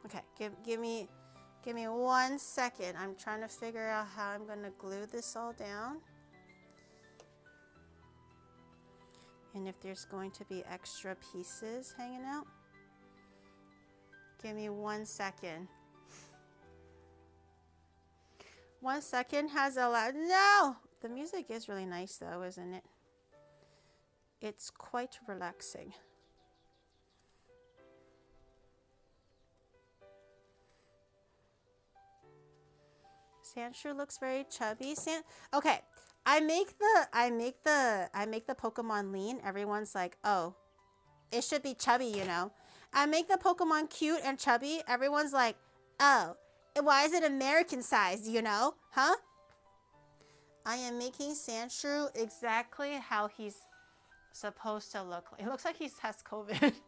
Okay, give me 1 second. I'm trying to figure out how I'm gonna glue this all down. And if there's going to be extra pieces hanging out. Give me 1 second. 1 second has allowed. No! The music is really nice though, isn't it? It's quite relaxing. Sandshrew looks very chubby. Okay, I make the Pokemon lean. Everyone's like, oh, it should be chubby, you know. I make the Pokemon cute and chubby. Everyone's like, oh, why is it American sized, you know? Huh? I am making Sandshrew exactly how he's supposed to look like. It looks like he has COVID.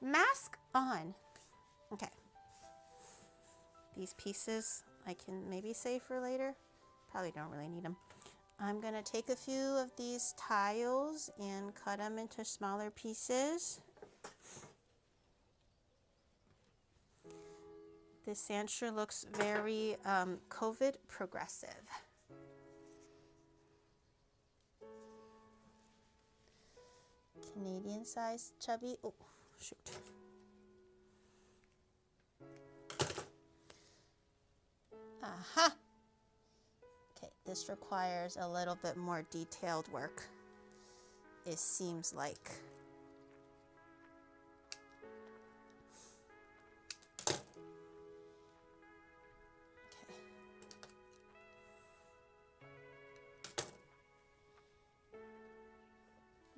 Mask on. Okay. These pieces I can maybe save for later. Probably don't really need them. I'm going to take a few of these tiles and cut them into smaller pieces. This Sandshrew looks very COVID progressive. Canadian size chubby. Oh, shoot. Aha. Okay, This requires a little bit more detailed work, it seems like.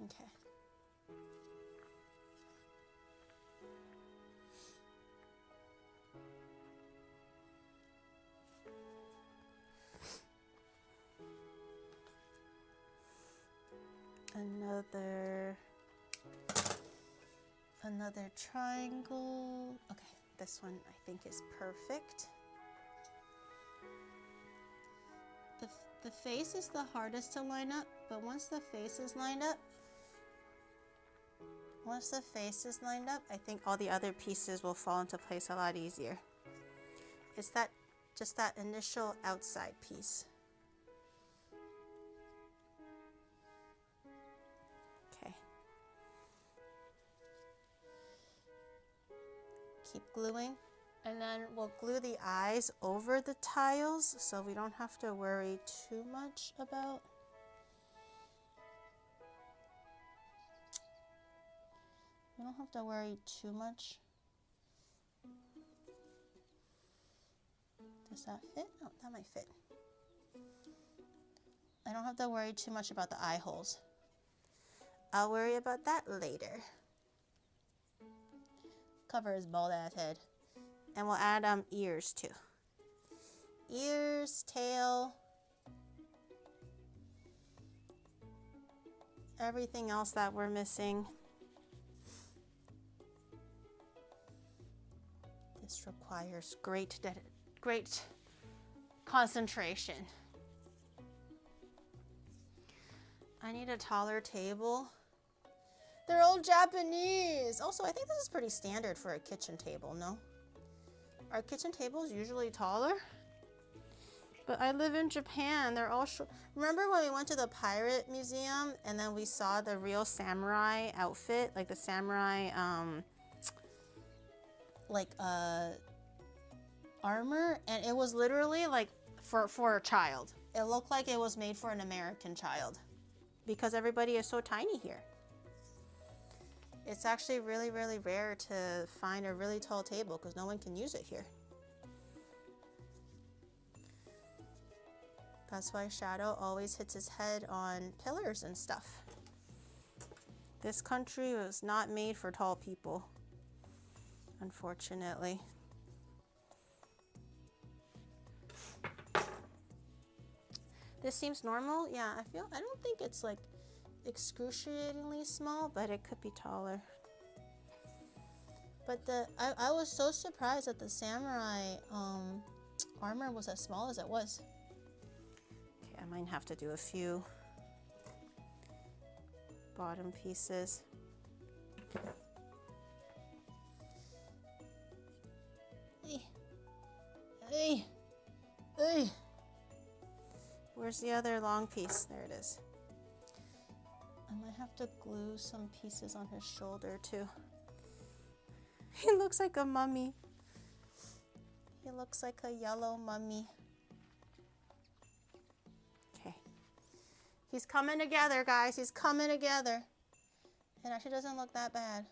Okay. Another triangle. Okay, this one I think is perfect. The face is the hardest to line up, but once the face is lined up, I think all the other pieces will fall into place a lot easier. It's just that initial outside piece. Okay. Keep gluing. And then we'll glue the eyes over the tiles so we don't have to worry too much about. We don't have to worry too much. Does that fit? Oh, that might fit. I don't have to worry too much about the eye holes. I'll worry about that later. Cover his bald ass head. And we'll add ears too. Ears, tail, everything else that we're missing. This requires great concentration. I need a taller table. They're all Japanese. Also, I think this is pretty standard for a kitchen table, no? Are kitchen tables usually taller? But I live in Japan. They're all short. Remember when we went to the pirate museum and then we saw the real samurai outfit, like the samurai armor, and it was literally like for a child. It looked like it was made for an American child because everybody is so tiny here. It's actually really, really rare to find a really tall table because no one can use it here. That's why Shadow always hits his head on pillars and stuff. This country was not made for tall people, unfortunately. This seems normal. Yeah, I don't think it's like excruciatingly small, but it could be taller. But I was so surprised that the samurai armor was as small as it was. Okay, I might have to do a few bottom pieces. Hey. Where's the other long piece? There it is. I might have to glue some pieces on his shoulder too. He looks like a mummy. He looks like a yellow mummy. Okay. He's coming together, guys. He's coming together. It actually doesn't look that bad.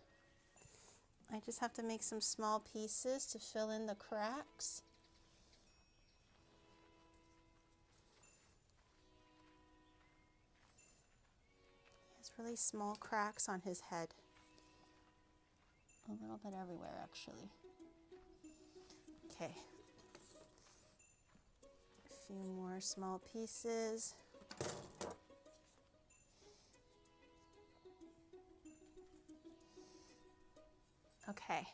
I just have to make some small pieces to fill in the cracks. Really small cracks on his head. A little bit everywhere, actually. Okay. A few more small pieces. Okay.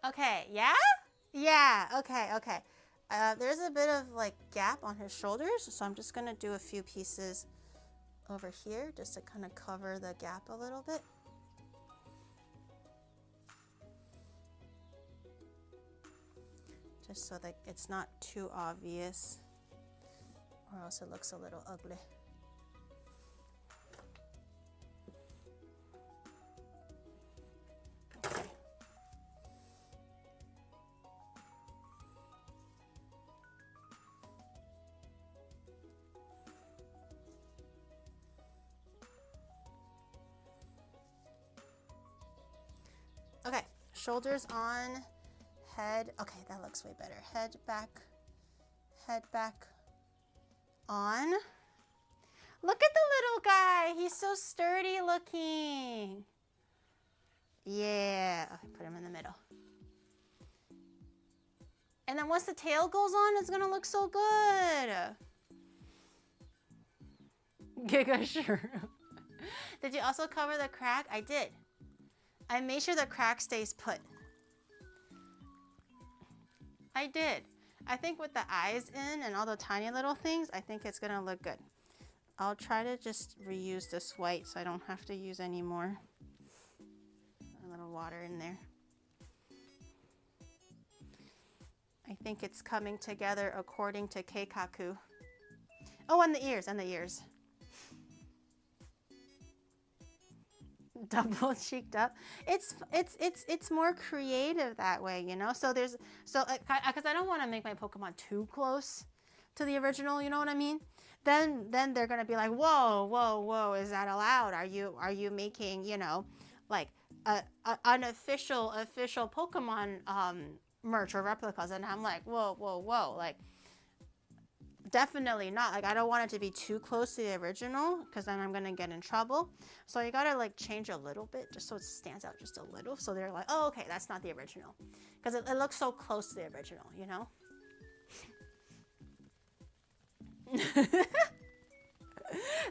Okay, yeah? Yeah, okay. There's a bit of like gap on his shoulders, so I'm just gonna do a few pieces over here just to kind of cover the gap a little bit. Just so that it's not too obvious, or else it looks a little ugly. Okay. Shoulders on, head. Okay, that looks way better. Head back on. Look at the little guy. He's so sturdy looking. Yeah. Okay, put him in the middle. And then once the tail goes on, it's gonna look so good. Giga Shrew. Did you also cover the crack? I did. I made sure the crack stays put. I did. I think with the eyes in and all the tiny little things, I think it's gonna look good. I'll try to just reuse this white so I don't have to use any more. A little water in there. I think it's coming together according to Keikaku. Oh, and the ears, Double cheeked up. It's more creative that way, you know. So because I don't want to make my Pokemon too close to the original, you know what I mean? Then they're gonna be like, whoa, is that allowed? Are you making, you know, like a unofficial Pokemon merch or replicas? And I'm like, whoa, like definitely not. Like I don't want it to be too close to the original because then I'm gonna get in trouble. So you gotta like change a little bit just so it stands out just a little. So they're like, oh, okay, that's not the original because it looks so close to the original, you know.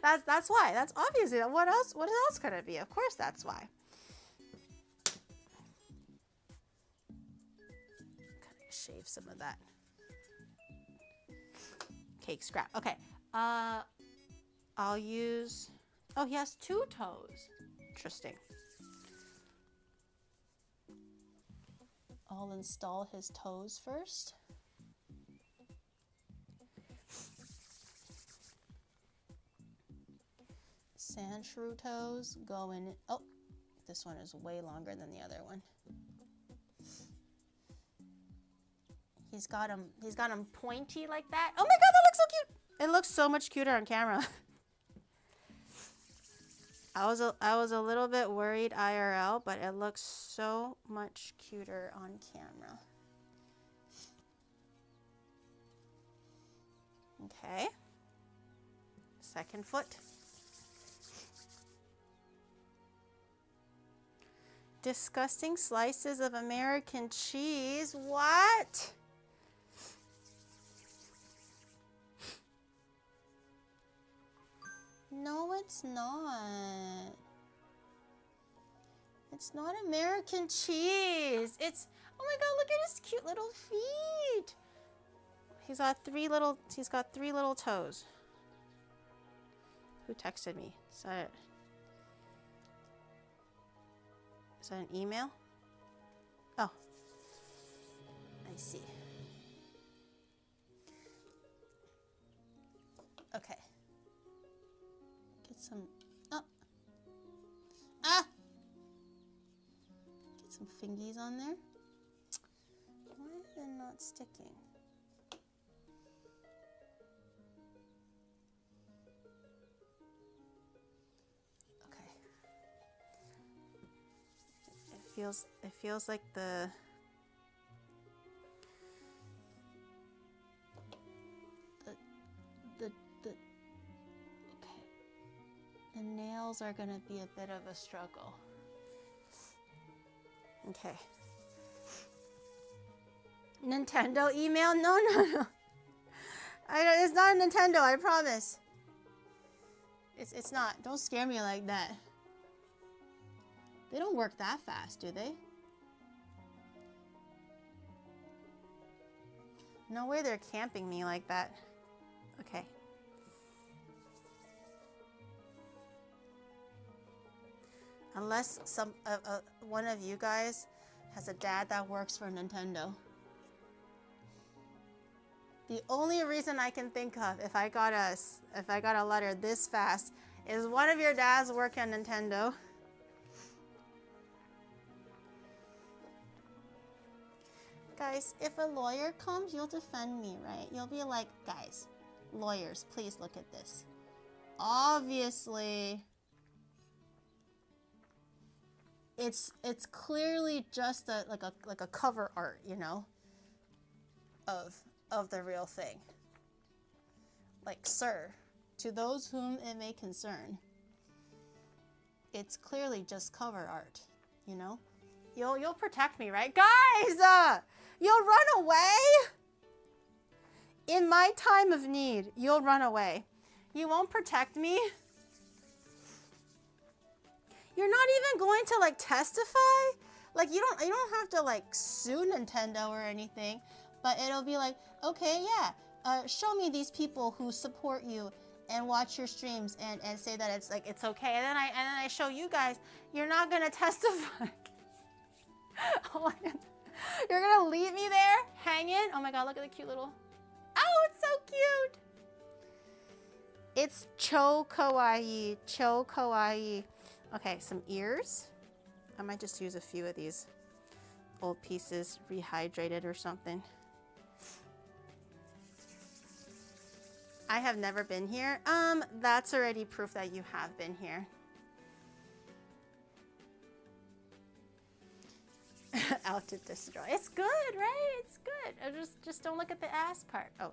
That's why. That's obviously what else could it be? Of course that's why. Kind of shave some of that cake scrap. Okay. I'll use, oh, he has 2 toes. Interesting. I'll install his toes first. Sandshrew toes go in. Oh, this one is way longer than the other one. He's got him pointy like that. Oh my god, that looks so cute. It looks so much cuter on camera. I was a little bit worried IRL, but it looks so much cuter on camera. Okay. Second foot. Disgusting slices of American cheese. What? No, it's not. It's not American cheese. It's, oh my god, look at his cute little feet. He's got 3 little toes. Who texted me? Is that an email? Oh, I see. Okay. Get some, oh. Ah! Get some fingies on there. Why is it not sticking? It feels like the okay. The nails are gonna be a bit of a struggle. Okay. Nintendo email? No. It's not a Nintendo, I promise. It's not. Don't scare me like that. They don't work that fast, do they? No way they're camping me like that. Okay. Unless one of you guys has a dad that works for Nintendo. The only reason I can think of if I got a letter this fast is one of your dads work on Nintendo. Guys, if a lawyer comes, you'll defend me, right? You'll be like, guys, lawyers, please look at this. Obviously, it's clearly just like a cover art, you know, of the real thing. Like, sir, to those whom it may concern, it's clearly just cover art, you know? You'll protect me, right? Guys, you'll run away? In my time of need, you'll run away. You won't protect me? You're not even going to like testify? Like you don't have to like sue Nintendo or anything, but it'll be like, okay, yeah, show me these people who support you and watch your streams and say that it's okay. And then I show you guys, you're not gonna testify. Oh my God. You're gonna leave me there hanging? Oh my God, look at the cute little, oh, it's so cute. It's cho kawaii, cho kawaii. Okay, some ears. I might just use a few of these old pieces, rehydrated or something. I have never been here. That's already proof that you have been here. Out to destroy. It's good, right? It's good. Just don't look at the ass part. Oh,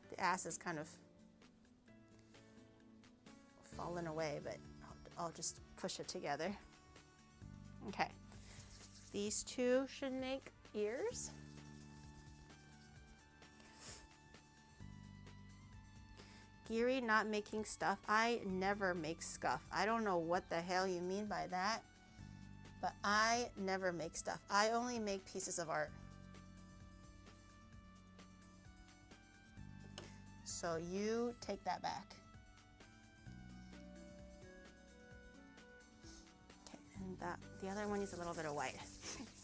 the ass is kind of fallen away, but I'll just push it together. Okay. These two should make ears. Geary not making stuff. I never make stuff. I don't know what the hell you mean by that, but I never make stuff. I only make pieces of art. So you take that back. Okay, and the other one needs a little bit of white.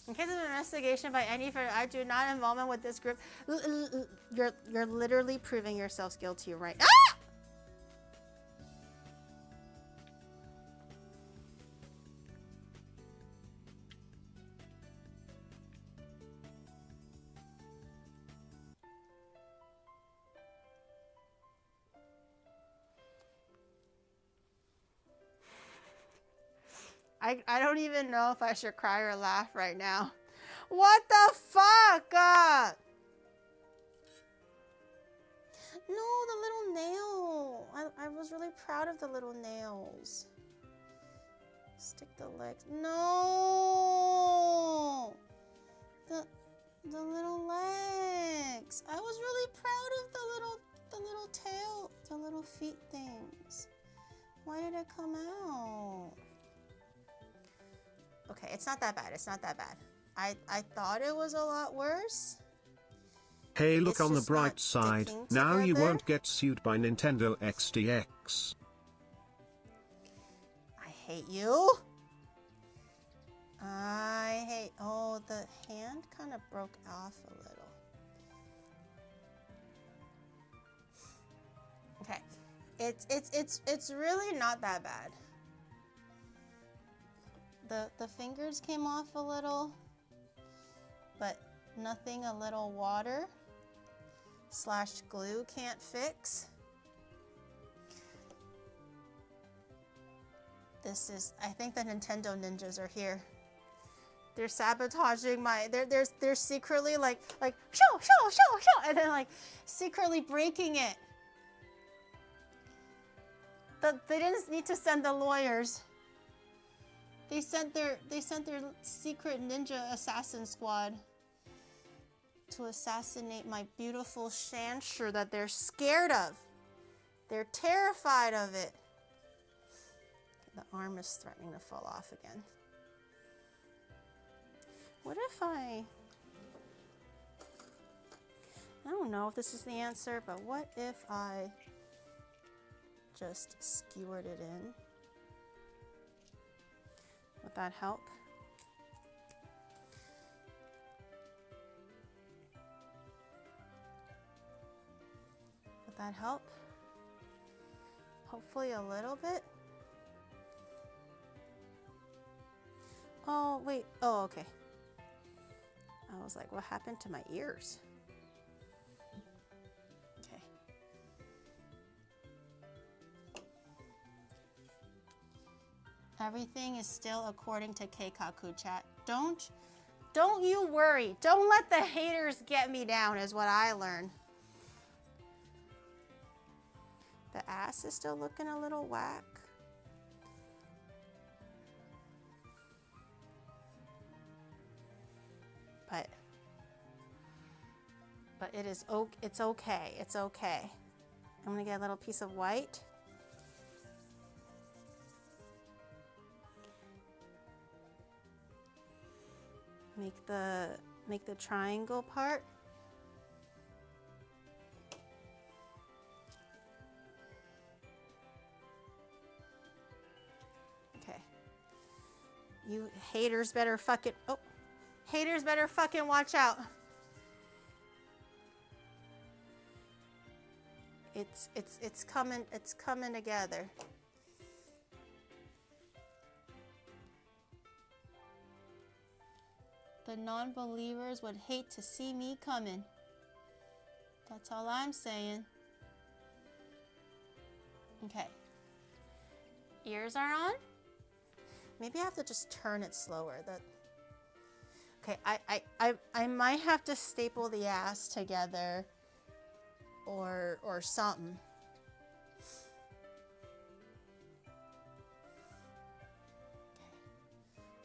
In case of investigation by any further, I do not involvement with this group. You're literally proving yourselves guilty right now. Ah! I don't even know if I should cry or laugh right now. What the fuck? No, the little nail. I was really proud of the little nails. Stick the legs. No! The little legs. I was really proud of the little tail, the little feet things. Why did it come out? Okay, it's not that bad. It's not that bad. I thought it was a lot worse. Hey, look on the bright side. Now you won't get sued by Nintendo XDX. I hate you. I hate. Oh, the hand kind of broke off a little. Okay, it's really not that bad. The fingers came off a little, but nothing a little water / glue can't fix. This is, I think the Nintendo ninjas are here. They're sabotaging my, they're secretly like show, and then like secretly breaking it. They didn't need to send the lawyers. They sent their secret ninja assassin squad to assassinate my beautiful Sandshrew that they're scared of. They're terrified of it. The arm is threatening to fall off again. What if I don't know if this is the answer, but what if I just skewered it in? Would that help? Would that help? Hopefully a little bit. Oh, wait. Oh, okay. I was like, what happened to my ears? Okay. Everything is still according to Keikaku chat. Don't you worry. Don't let the haters get me down is what I learned. The ass is still looking a little whack. But it's okay. It's okay. I'm gonna get a little piece of white. Make the triangle part. Okay. You haters better fucking watch out. It's coming together. The non-believers would hate to see me coming. That's all I'm saying. Okay. Ears are on. Maybe I have to just turn it slower. Okay, I might have to staple the ass together or something.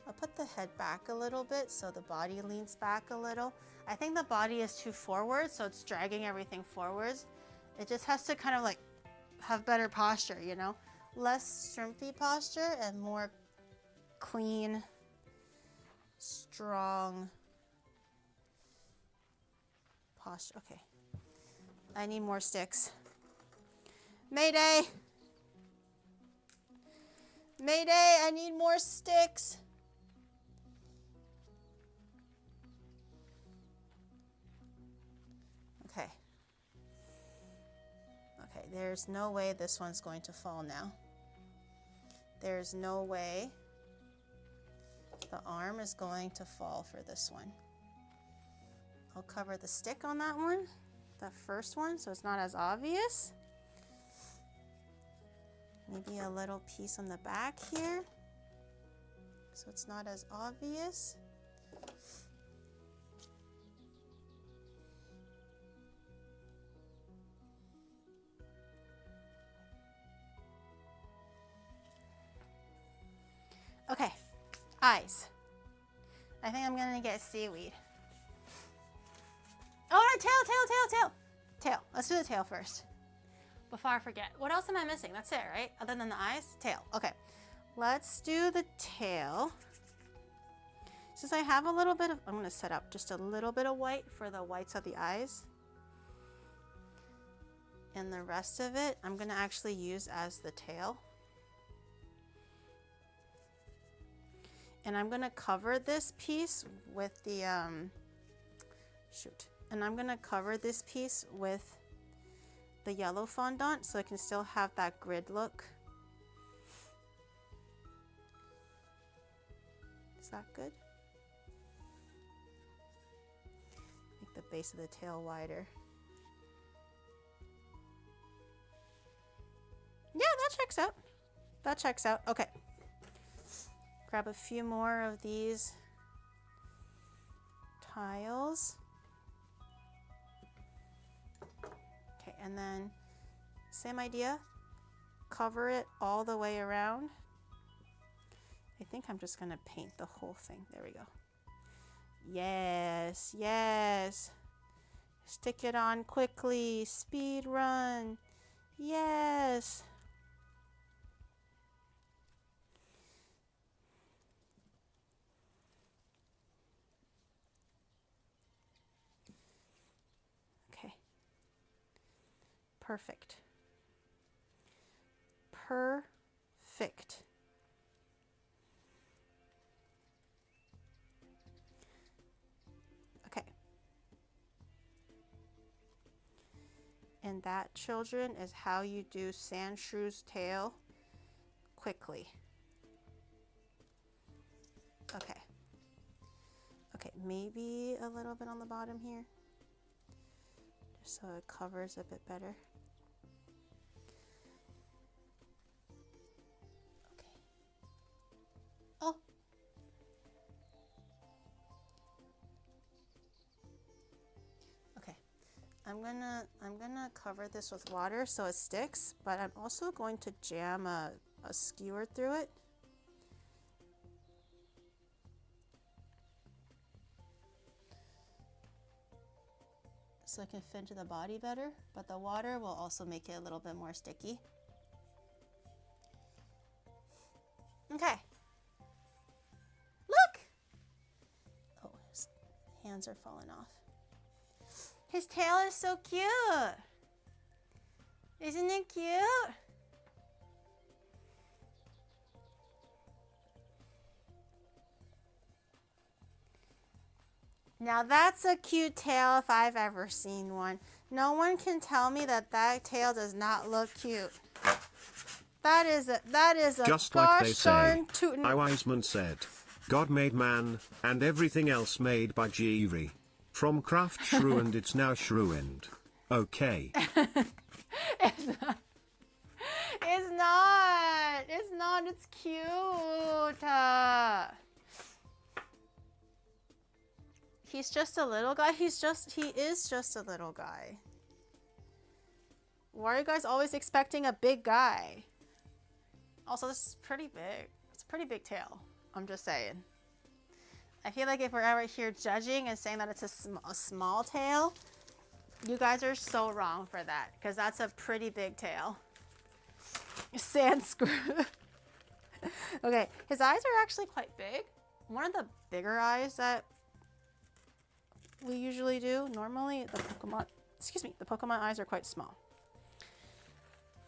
I'll put the head back a little bit so the body leans back a little. I think the body is too forward, so it's dragging everything forwards. It just has to kind of like have better posture, you know? Less shrimpy posture and more clean, strong posture. Okay. I need more sticks. Mayday! Mayday, I need more sticks. Okay. Okay, there's no way this one's going to fall now. There's no way the arm is going to fall for this one. I'll cover the stick on that one, that first one, so it's not as obvious. Maybe a little piece on the back here, so it's not as obvious. Okay, eyes. I think I'm gonna get seaweed. Oh, tail. Tail, let's do the tail first. Before I forget. What else am I missing? That's it, right? Other than the eyes? Tail, okay. Let's do the tail. Since I have a little bit of, I'm gonna set up just a little bit of white for the whites of the eyes. And the rest of it, I'm gonna actually use as the tail. And I'm gonna cover this piece with the, And I'm gonna cover this piece with the yellow fondant so I can still have that grid look. Is that good? Make the base of the tail wider. Yeah, that checks out. That checks out. Okay. Grab a few more of these tiles. Okay, and then same idea. Cover it all the way around. I think I'm just gonna paint the whole thing. There we go. Yes, yes. Stick it on quickly. Speed run. Yes. Perfect. Perfect. Okay. And that, children, is how you do Sandshrew's tail quickly. Okay. Okay, maybe a little bit on the bottom here, just so it covers a bit better. Oh. Okay. I'm gonna cover this with water so it sticks, but I'm also going to jam a skewer through it. So it can fit into the body better, but the water will also make it a little bit more sticky. Okay. Look! Oh, his hands are falling off. His tail is so cute. Isn't it cute? Now that's a cute tail if I've ever seen one. No one can tell me that that tail does not look cute. That is a Just like they gosh say, darn tootin'. a wise man said, God made man, and everything else made by Jiri. From craft shrew and it's now shrew-end. Okay. It's not. It's not. It's not. It's cute. He's just a little guy. He is just a little guy. Why are you guys always expecting a big guy? Also, this is pretty big. It's a pretty big tail. I'm just saying. I feel like if we're ever here judging and saying that it's a small tail, you guys are so wrong for that, because that's a pretty big tail. Sandshrew. Okay, his eyes are actually quite big. One of the bigger eyes that we usually do. Normally, the Pokemon eyes are quite small.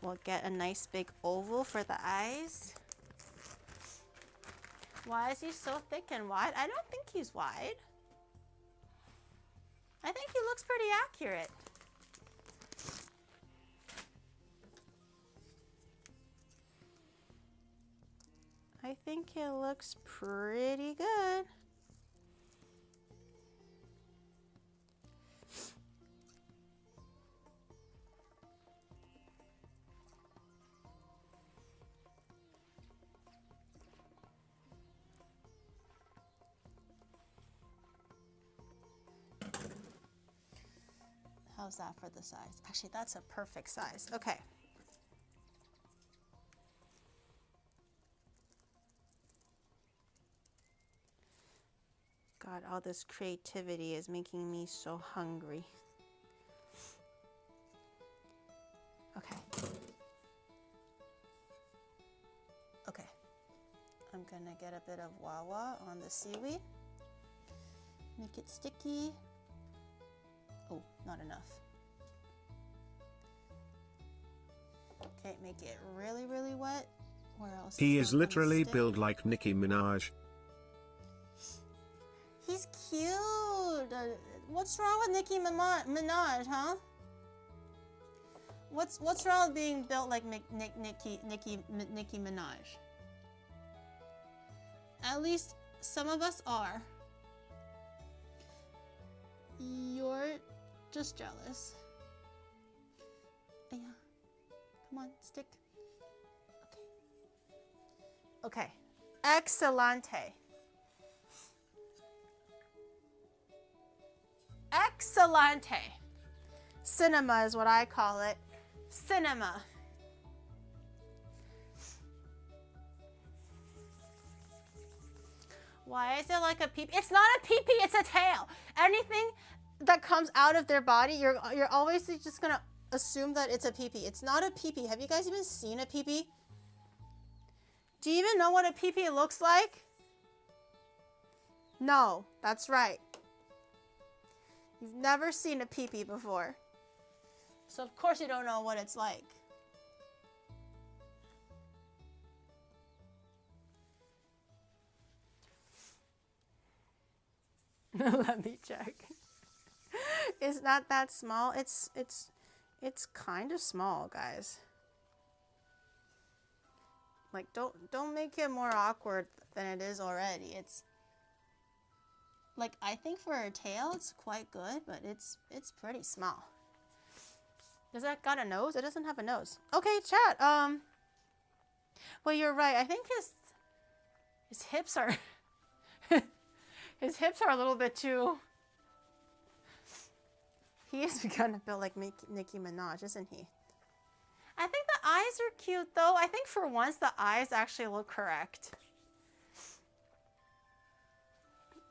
We'll get a nice big oval for the eyes. Why is he so thick and wide? I don't think he's wide. I think he looks pretty accurate. I think it looks pretty good. How's that for the size? Actually, that's a perfect size. Okay. God, all this creativity is making me so hungry. Okay. Okay. I'm gonna get a bit of Wawa on the seaweed. Make it sticky. Oh, not enough. Okay, make it really, really wet. Where else? He is literally built like Nicki Minaj. He's cute. What's wrong with Nicki Minaj, huh? What's wrong with being built like Nicki Minaj? At least some of us are. You're just jealous. Yeah. Come on, stick. Okay. Okay. Excelente. Excelente. Cinema is what I call it. Cinema. Why is it like a peepee? It's not a peepee, it's a tail. Anything that comes out of their body, you're always just gonna assume that it's a peepee. It's not a peepee. Have you guys even seen a peepee? Do you even know what a peepee looks like? No, that's right. You've never seen a peepee before. So of course you don't know what it's like. Let me check. It's not that small. It's kind of small, guys. Like don't make it more awkward than it is already. It's like, I think for a tail it's quite good, but it's pretty small. Does that got a nose? It doesn't have a nose. Okay, chat. Well, you're right. I think His hips are his hips are a little bit too. He is gonna build like Nicki Minaj, isn't he? I think the eyes are cute though. I think for once the eyes actually look correct.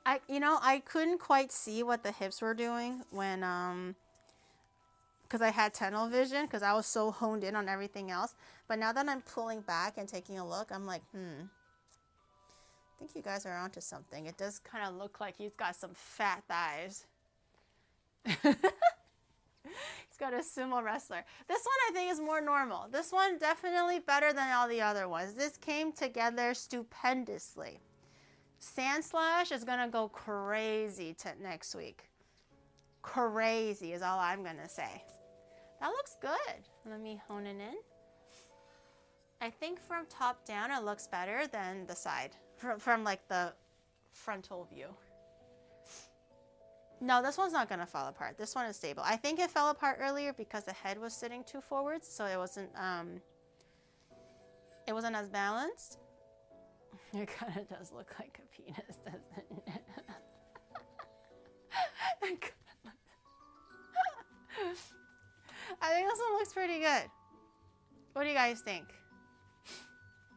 I couldn't quite see what the hips were doing when because I had tunnel vision because I was so honed in on everything else. But now that I'm pulling back and taking a look, I'm like, I think you guys are onto something. It does kind of look like he's got some fat thighs. He's got a sumo wrestler. This one I think is more normal. This one definitely better than all the other ones. This came together stupendously. Sandslash is gonna go crazy next week. Crazy is all I'm gonna say. That looks good. Let me hone it in. I think from top down it looks better than the side. From like the frontal view. No, this one's not gonna fall apart. This one is stable. I think it fell apart earlier because the head was sitting too forwards, so it wasn't as balanced. It kind of does look like a penis, doesn't it? I think this one looks pretty good. What do you guys think?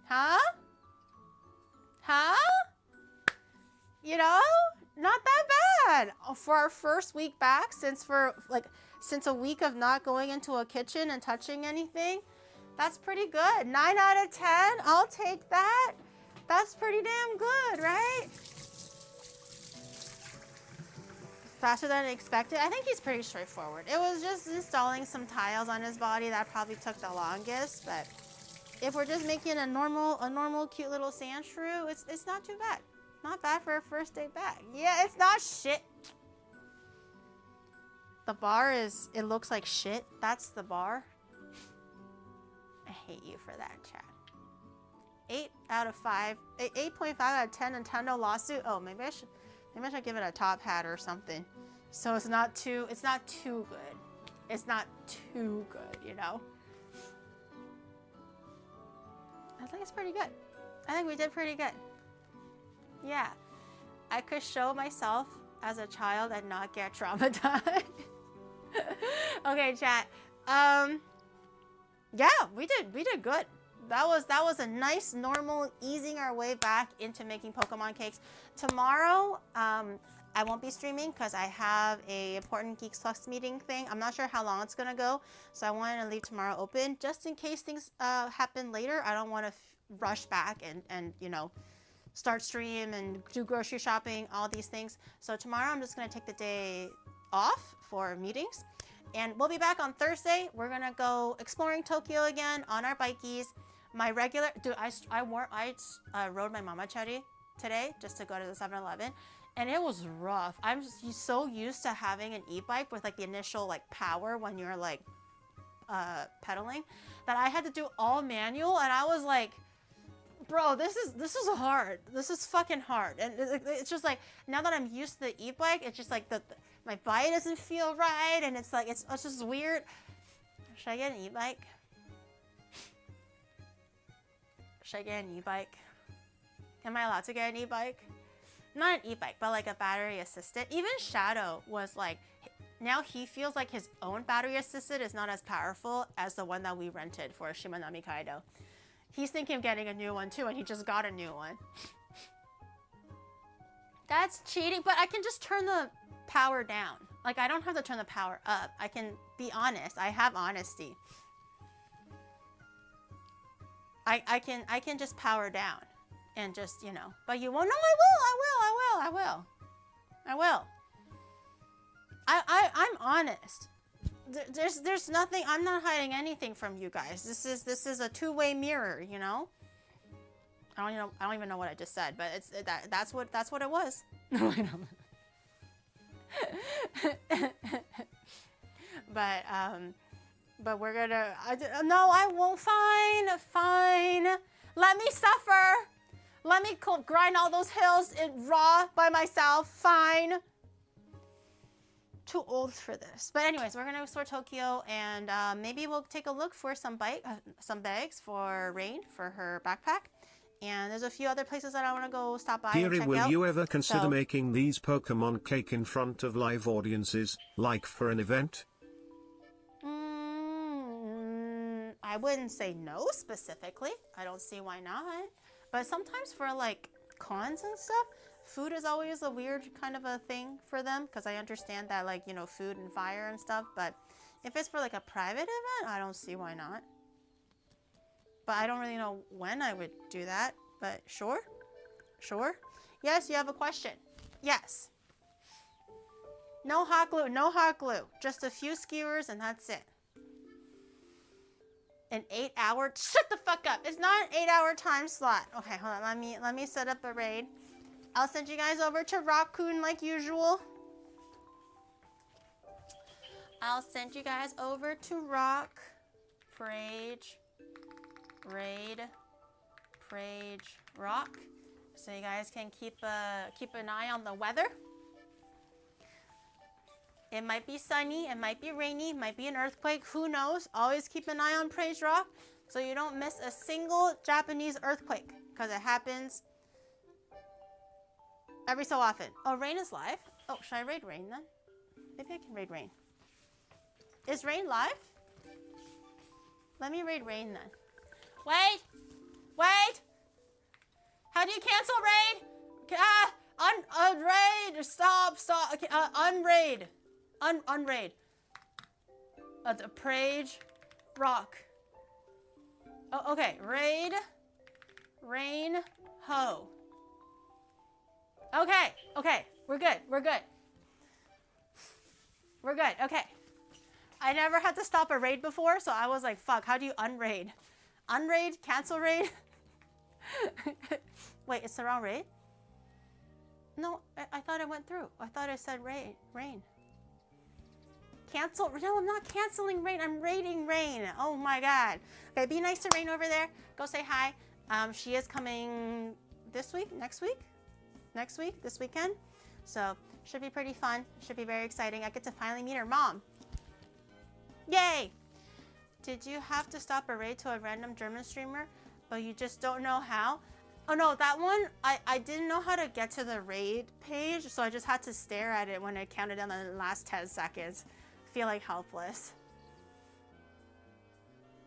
Huh? Huh? You know, not that bad for our first week back since a week of not going into a kitchen and touching anything. That's pretty good. 9 out of 10. I'll take that. That's pretty damn good, right? Faster than expected. I think he's pretty straightforward. It was just installing some tiles on his body that probably took the longest, but if we're just making a normal cute little Sandshrew, it's not too bad. Not bad for a first day back. Yeah, it's not shit. The bar it looks like shit. That's the bar. I hate you for that, chat. 8 out of 5. 8.5 out of 10 Nintendo lawsuit. Oh, maybe I should give it a top hat or something. So it's not too good. It's not too good, you know? I think it's pretty good. I think we did pretty good. Yeah. I could show myself as a child and not get traumatized. Okay, chat. Yeah, we did good. That was a nice, normal, easing our way back into making Pokemon cakes. Tomorrow, I won't be streaming because I have a important Geeks Plus meeting thing. I'm not sure how long it's gonna go, so I wanted to leave tomorrow open just in case things happen later. I don't want to rush back and you know, start stream and do grocery shopping, all these things. So tomorrow I'm just gonna take the day off for meetings, and we'll be back on Thursday. We're gonna go exploring Tokyo again on our bikies. My regular, dude, I rode my mama-chari today just to go to the 7-Eleven, and it was rough. I'm just so used to having an e-bike with like the initial like power when you're like pedaling that I had to do all manual, and I was like, bro, this is hard. This is fucking hard. And it's just like, now that I'm used to the e-bike, it's just like my body doesn't feel right, and it's like it's just weird. Should I get an e-bike? Should I get an e-bike? Am I allowed to get an e-bike? Not an e-bike, but like a battery assisted. Even Shadow was like, now he feels like his own battery assisted is not as powerful as the one that we rented for Shimanami Kaido. He's thinking of getting a new one too, and he just got a new one. That's cheating, but I can just turn the power down. Like, I don't have to turn the power up. I can be honest. I have honesty. I can just power down and just, you know, but you won't. No, I will. I'm honest. There's nothing. I'm not hiding anything from you guys. This is a two-way mirror, you know. I don't even know what I just said, but that's what it was. No, I don't. But we're gonna. No, I won't. Fine. Let me suffer. Let me grind all those hills in raw by myself. Fine. Too old for this. But anyways, we're gonna explore Tokyo, and maybe we'll take a look for some bags for Rain for her backpack, And there's a few other places that I want to go stop by and Kiri, check will out. you ever consider So- making these Pokemon cake in front of live audiences, like for an event? I wouldn't say no specifically. I don't see why not. But sometimes for like cons and stuff, food is always a weird kind of a thing for them because I understand that, like, you know, food and fire and stuff. But if it's for like a private event, I don't see why not. But I don't really know when I would do that. But sure. Sure. Yes, you have a question. Yes. No hot glue. No hot glue. Just a few skewers and that's it. An 8-hour? Shut the fuck up. It's not an 8-hour time slot. Okay, hold on. Let me set up a raid. I'll send you guys over to Raccoon like usual. I'll send you guys over to Rock. Prage. Raid. Prage. Rock. So you guys can keep an eye on the weather. It might be sunny, it might be rainy, it might be an earthquake, who knows? Always keep an eye on Praise Rock so you don't miss a single Japanese earthquake because it happens every so often. Oh, Rain is live? Oh, should I raid Rain then? Maybe I can raid Rain. Is Rain live? Let me raid Rain then. Wait! Wait! How do you cancel raid? Unraid! Stop! Okay, unraid. Unraid. The Prage Rock. Oh, okay. Raid. Rain. Ho. Okay. Okay. We're good. We're good. We're good. Okay. I never had to stop a raid before, so I was like, fuck, how do you unraid? Unraid? Cancel raid? Wait, it's the wrong raid? No, I thought it went through. I thought it said rain. Cancel? No, I'm not canceling Rain. I'm raiding Rain. Oh my god. Okay, be nice to Rain over there. Go say hi. She is coming this week, next week, this weekend. So should be pretty fun. Should be very exciting. I get to finally meet her mom. Yay! Did you have to stop a raid to a random German streamer, but you just don't know how? Oh no, that one, I didn't know how to get to the raid page, so I just had to stare at it when it counted down the last 10 seconds. Feel like helpless.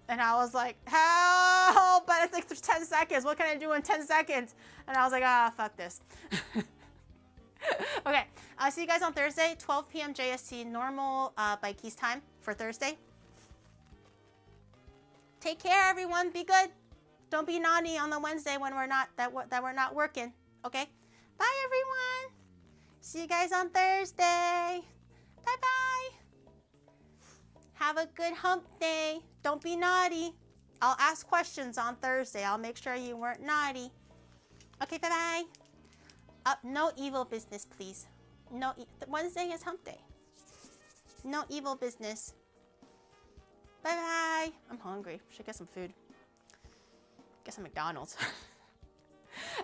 And I was like, help! But it's like 10 seconds. What can I do in 10 seconds? And I was like, fuck this. Okay, I'll see you guys on Thursday, 12 p.m. JST, normal Bikey's time for Thursday. Take care, everyone. Be good. Don't be naughty on the Wednesday when we're not we're not working. Okay? Bye, everyone. See you guys on Thursday. Bye-bye. Have a good hump day. Don't be naughty. I'll ask questions on Thursday. I'll make sure you weren't naughty. Okay, bye-bye. No evil business, please. No, Wednesday is hump day. No evil business. Bye-bye. I'm hungry. Should get some food. Get some McDonald's.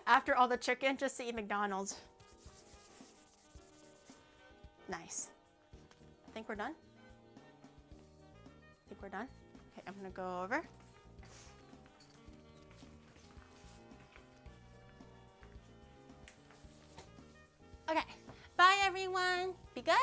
After all the chicken, just to eat McDonald's. Nice. I think we're done. We're done. Okay, I'm gonna go over. Okay, bye everyone. Be good.